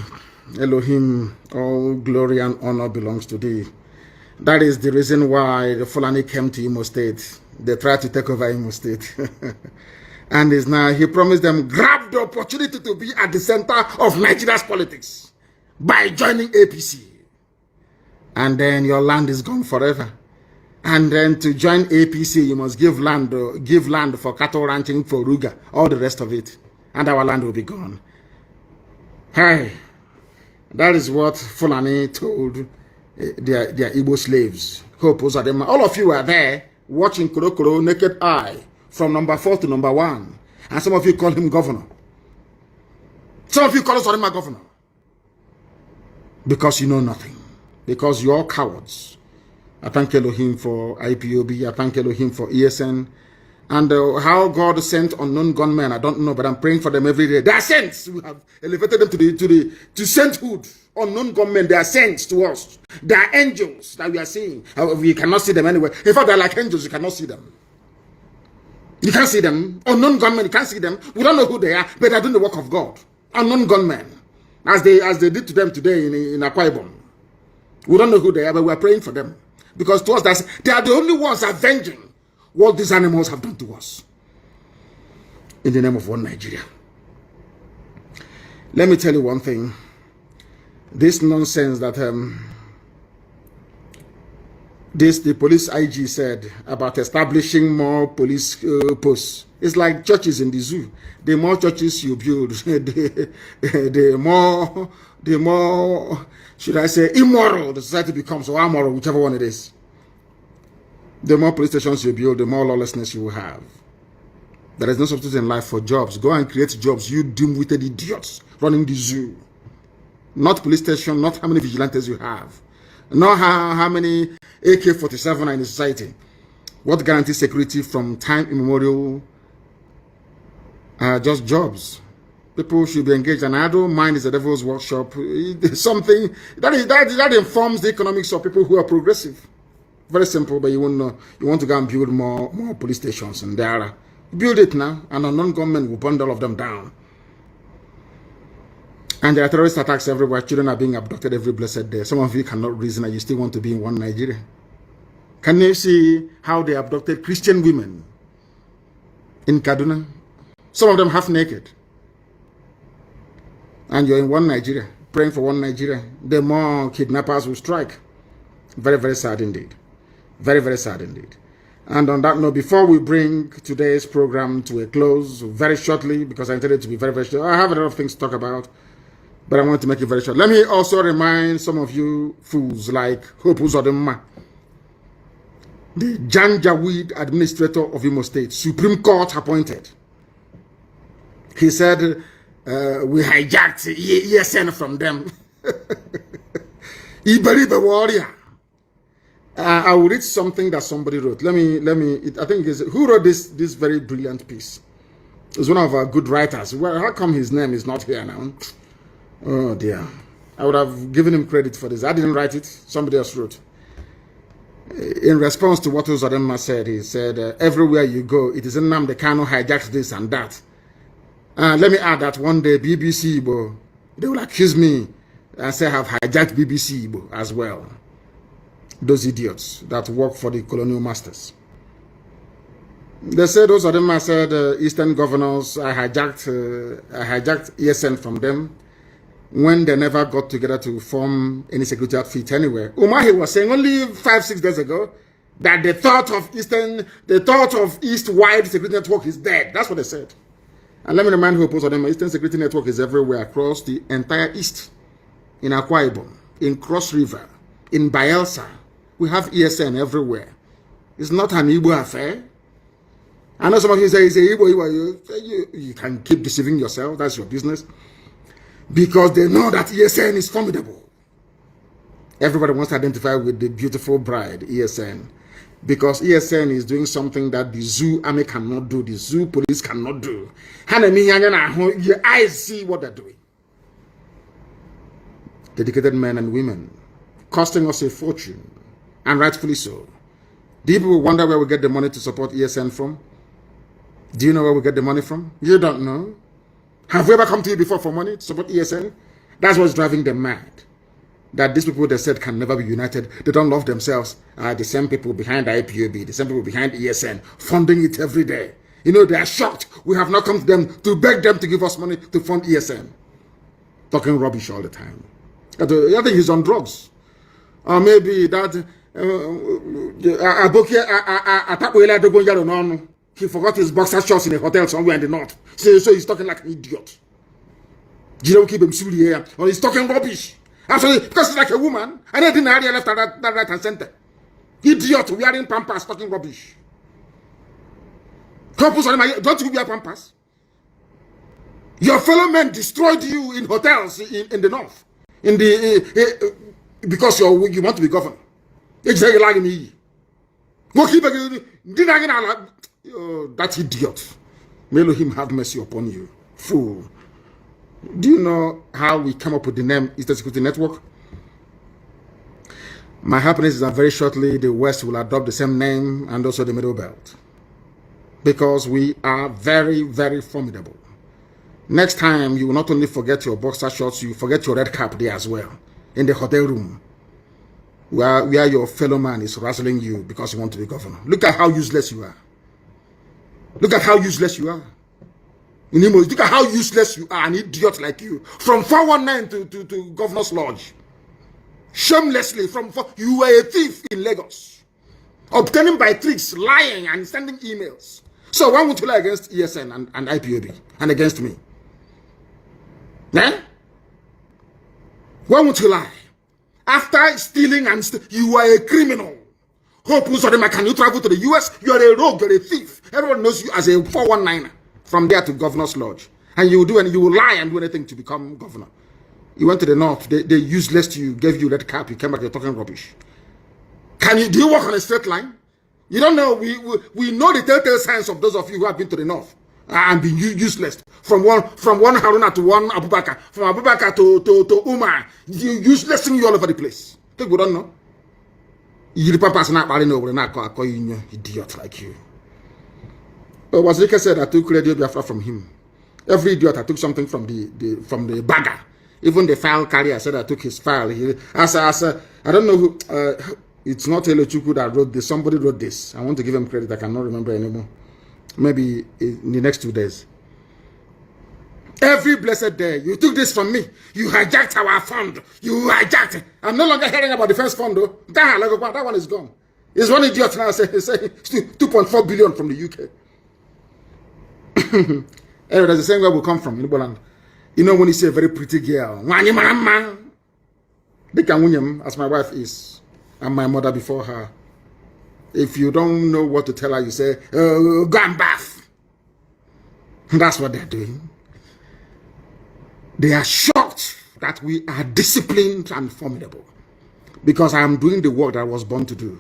A: Elohim, all glory and honor belongs to thee. That is the reason why the Fulani came to Imo State. They tried to take over Imo State. And is now, he promised them, grab the opportunity to be at the center of Nigeria's politics by joining APC. And then your land is gone forever. And then to join APC, you must give land for cattle ranching, for Ruga, all the rest of it. And our land will be gone. Hey, that is what Fulani told their Igbo slaves. Hope all of you are there watching Kuro naked eye from number 4 to number 1. And some of you call him governor. Some of you call Uzodinma governor. Because you know nothing. Because you're all cowards. I thank Elohim for IPOB. I thank Elohim for ESN. And how God sent unknown gunmen, I don't know, but I'm praying for them every day. They are saints. We have elevated them to sainthood. Unknown gunmen, they are saints to us. They are angels that we are seeing. We cannot see them anywhere. In fact, they're like angels. You cannot see them. You can't see them. Unknown gunmen, you can't see them. We don't know who they are, but they're doing the work of God. Unknown gunmen, as they did to them today in Akwa Ibom. We don't know who they are, but we are praying for them. Because to us, they are the only ones avenging what these animals have done to us. In the name of one Nigeria. Let me tell you one thing. This nonsense that the police IG said about establishing more police posts. It's like churches in the zoo. The more churches you build, the more, should I say, immoral the society becomes, or amoral, whichever one it is. The more police stations you build, the more lawlessness you will have. There is no substitute in life for jobs. Go and create jobs, you dim-witted idiots running the zoo. Not police station, not how many vigilantes you have. Not how many AK-47 are in the society. What guarantees security from time immemorial? Just jobs. People should be engaged. And I don't mind is the devil's workshop. Something that informs the economics of people who are progressive. Very simple, but you won't know. You want to go and build more police stations, and there. Build it now, and a non-government will burn all of them down. And there are terrorist attacks everywhere. Children are being abducted every blessed day. Some of you cannot reason, and you still want to be in one Nigeria. Can you see how they abducted Christian women in Kaduna? Some of them half naked. And you're in one Nigeria, praying for one Nigeria. The more kidnappers will strike. Very, very sad indeed. Very, very sad indeed. And on that note, before we bring today's program to a close very shortly, because I intended it to be very, very short, I have a lot of things to talk about, but I want to make it very short. Let me also remind some of you fools like Hope Uzodinma, the Janjaweed administrator of Imo State, Supreme Court appointed. He said, we hijacked ESN from them. Iberibe warrior. I will read something that somebody wrote. Let me. I think it's who wrote this very brilliant piece. It's one of our good writers. Well, how come his name is not here now? Oh dear. I would have given him credit for this. I didn't write it. Somebody else wrote. In response to what Uzodinma said, he said, everywhere you go, it is Nnamdi Kanu hijacked this and that. Let me add that one day BBC Igbo, they will accuse me and say I have hijacked BBC Igbo as well. Those idiots that work for the colonial masters. They said those of them, I said, Eastern governors, I hijacked ESN from them when they never got together to form any security outfit anywhere. Umahi was saying only 5-6 days ago that the thought of East-wide security network is dead. That's what they said. And let me remind you, of them, Eastern security network is everywhere across the entire East. In Akwa Ibom, in Cross River, in Bayelsa. We have ESN everywhere. It's not an Igbo affair. I know some of you say, Igbo. You can keep deceiving yourself. That's your business. Because they know that ESN is formidable. Everybody wants to identify with the beautiful bride, ESN. Because ESN is doing something that the zoo army cannot do, the zoo police cannot do. Your eyes see what they're doing. Dedicated men and women, costing us a fortune, and rightfully so. Do people wonder where we get the money to support ESN from? Do you know where we get the money from? You don't know. Have we ever come to you before for money to support ESN? That's what's driving them mad. That these people they said can never be united, they don't love themselves, are the same people behind IPOB, the same people behind ESN, funding it every day. You know, they are shocked. We have not come to them to beg them to give us money to fund ESN. Talking rubbish all the time. I think he's on drugs. Or maybe that he forgot his boxer shorts in a hotel somewhere in the north. So he's talking like an idiot. You don't keep him silly here. Or he's talking rubbish. Actually, because he's like a woman, and I didn't area left that right and center. Idiot, wearing pampers, talking rubbish. Don't you wear pampers? Your fellow men destroyed you in hotels in the north. In the because you want to be governor. Exactly like me. That idiot. May Elohim have mercy upon you. Fool. Do you know how we come up with the name Eastern Security Network? My happiness is that very shortly the West will adopt the same name and also the Middle Belt. Because we are very, very formidable. Next time, you will not only forget your boxer shorts, you forget your red cap there as well. In the hotel room. Where your fellow man is wrestling you because you want to be governor. Look at how useless you are. Look at how useless you are. Look at how useless you are, an idiot like you. From 419 to Governor's Lodge. Shamelessly, you were a thief in Lagos. Obtaining by tricks, lying and sending emails. So why would you lie against ESN and IPOB and against me? Eh? Why would you lie? After stealing you are a criminal. Hope can you travel to the US? You are a rogue, you're a thief. Everyone knows you as a 419er. From there to Governor's Lodge. And you will lie and do anything to become governor. You went to the north, they useless to you, gave you that cap, you came back, you're talking rubbish. Do you walk on a straight line? You don't know, we know the telltale signs of those of you who have been to the north and been useless. From one Haruna to one Abubakar, from Abubakar to Umar, uselessing you all over the place. Think we don't know? You papas not over not call you idiot like you. But Wazirika said I took Radio Biafra from him. Every idiot I took something from the bagger. Even the file carrier said I took his file. I don't know who. It's not Elochukwu that wrote this. Somebody wrote this. I want to give him credit. I cannot remember anymore. Maybe in the next 2 days. Every blessed day, you took this from me. You hijacked our fund. You hijacked it. I'm no longer hearing about the first fund though. That one is gone. It's one idiot now saying 2.4 billion from the UK. Anyway, that's the same where we come from in Igbo. You know when you see a very pretty girl, they can win as my wife is, and my mother before her. If you don't know what to tell her, you say, go and bath. That's what they're doing. They are shocked that we are disciplined and formidable. Because I am doing the work that I was born to do.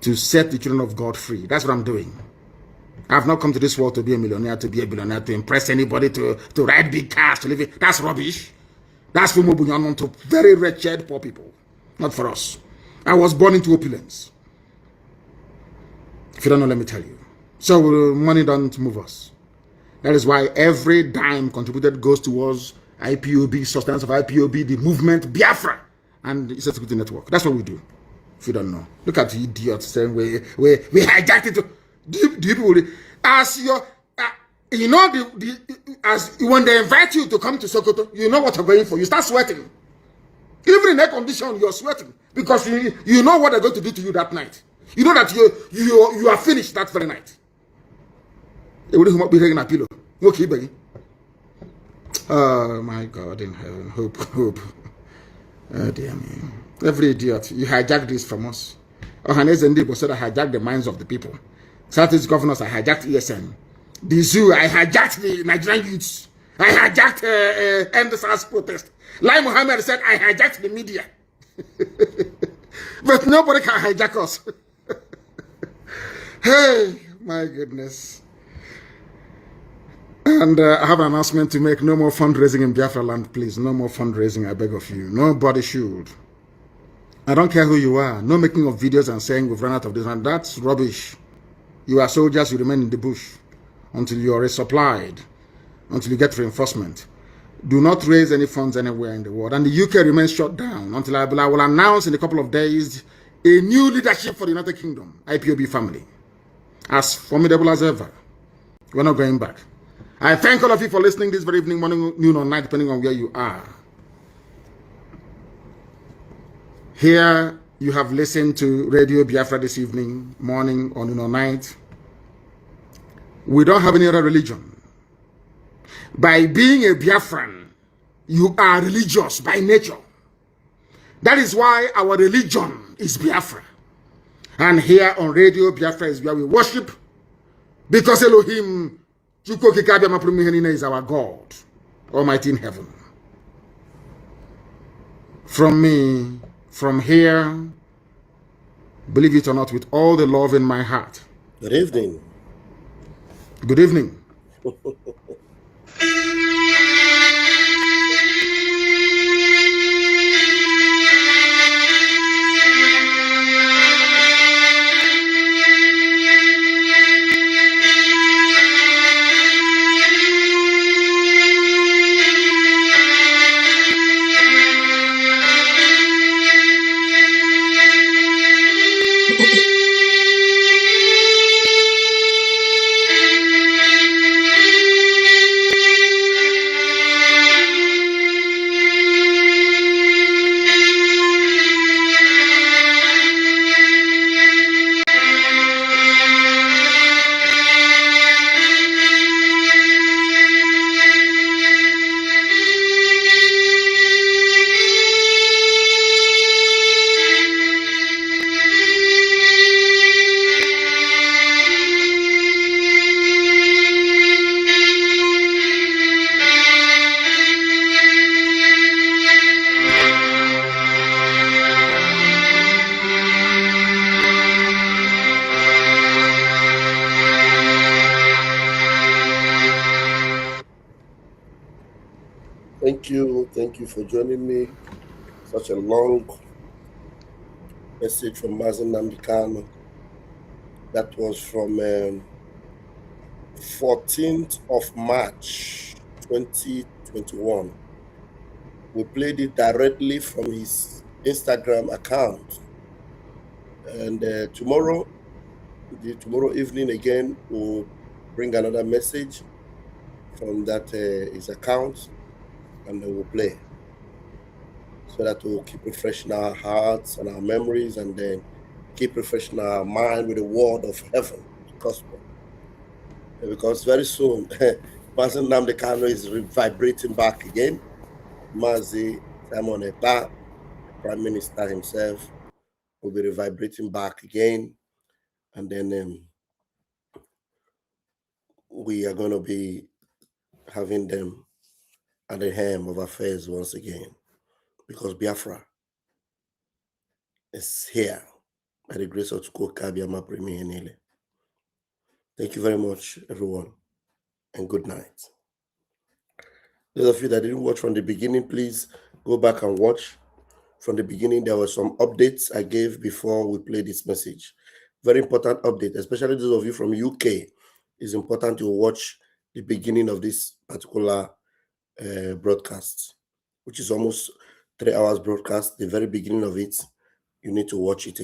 A: To set the children of God free. That's what I'm doing. I have not come to this world to be a millionaire, to be a billionaire, to impress anybody, to ride big cars, to live it. That's rubbish. That's for Mobunyanon, to very wretched poor people. Not for us. I was born into opulence. If you don't know, let me tell you. So money don't move us. That is why every dime contributed goes towards IPOB, sustenance of IPOB, the movement, Biafra, and the Security Network. That's what we do. If you don't know. Look at the idiots saying we hijacked it. Do you people, as your, you know, as when they invite you to come to Sokoto, you know what you're going for. You start sweating. Even in air condition, you're sweating because you know what they're going to do to you that night. You know that you are finished that very night. They wouldn't be taking a pillow. Okay, baby. Oh my God in heaven, hope. Oh dear me. Every idiot, you hijacked this from us. Ohanes Ndibo said I hijacked the minds of the people. Southeast governors, I hijacked ESN. The zoo, I hijacked the Nigerian youths. I hijacked End SARS protest. Lai Mohammed said I hijacked the media. But nobody can hijack us. Hey, my goodness. And I have an announcement to make. No more fundraising in Biafra land, please. No more fundraising, I beg of you. Nobody should. I don't care who you are. No making of videos and saying we've run out of this. And that's rubbish. You are soldiers, you remain in the bush until you are resupplied, until you get reinforcement. Do not raise any funds anywhere in the world. And the UK remains shut down until I will announce in a couple of days a new leadership for the United Kingdom, IPOB family. As formidable as ever. We're not going back. I thank all of you for listening this very evening, morning, noon, or night, depending on where you are. Here, you have listened to Radio Biafra this evening, morning, or noon, or night. We don't have any other religion. By being a Biafran, you are religious by nature. That is why our religion is Biafra. And here on Radio Biafra is where we worship, because Elohim is our God, Almighty in heaven. From me, from here, believe it or not, with all the love in my heart.
B: Good evening.
A: Good evening.
B: Thank you for joining me. Such a long message from Nnamdi. That was from 14th of March 2021. We played it directly from his Instagram account. And tomorrow evening again, we'll bring another message from that his account, and then we'll play, so that we'll keep refreshing our hearts and our memories, and then keep refreshing our mind with the word of heaven, the gospel. Because very soon, Pastor Nnamdi is vibrating back again. Mazi Simon Ekpa, the Prime Minister himself, will be vibrating back again. And then we are going to be having them at the helm of affairs once again, because Biafra is here by the grace of Chukwuka Premier Nile. Thank you very much, everyone, and good night. Those of you that didn't watch from the beginning, please go back and watch. From the beginning, there were some updates I gave before we played this message. Very important update, especially those of you from UK. It's important to watch the beginning of this particular broadcast, which is almost 3 hours broadcast. The very beginning of it, you need to watch it again.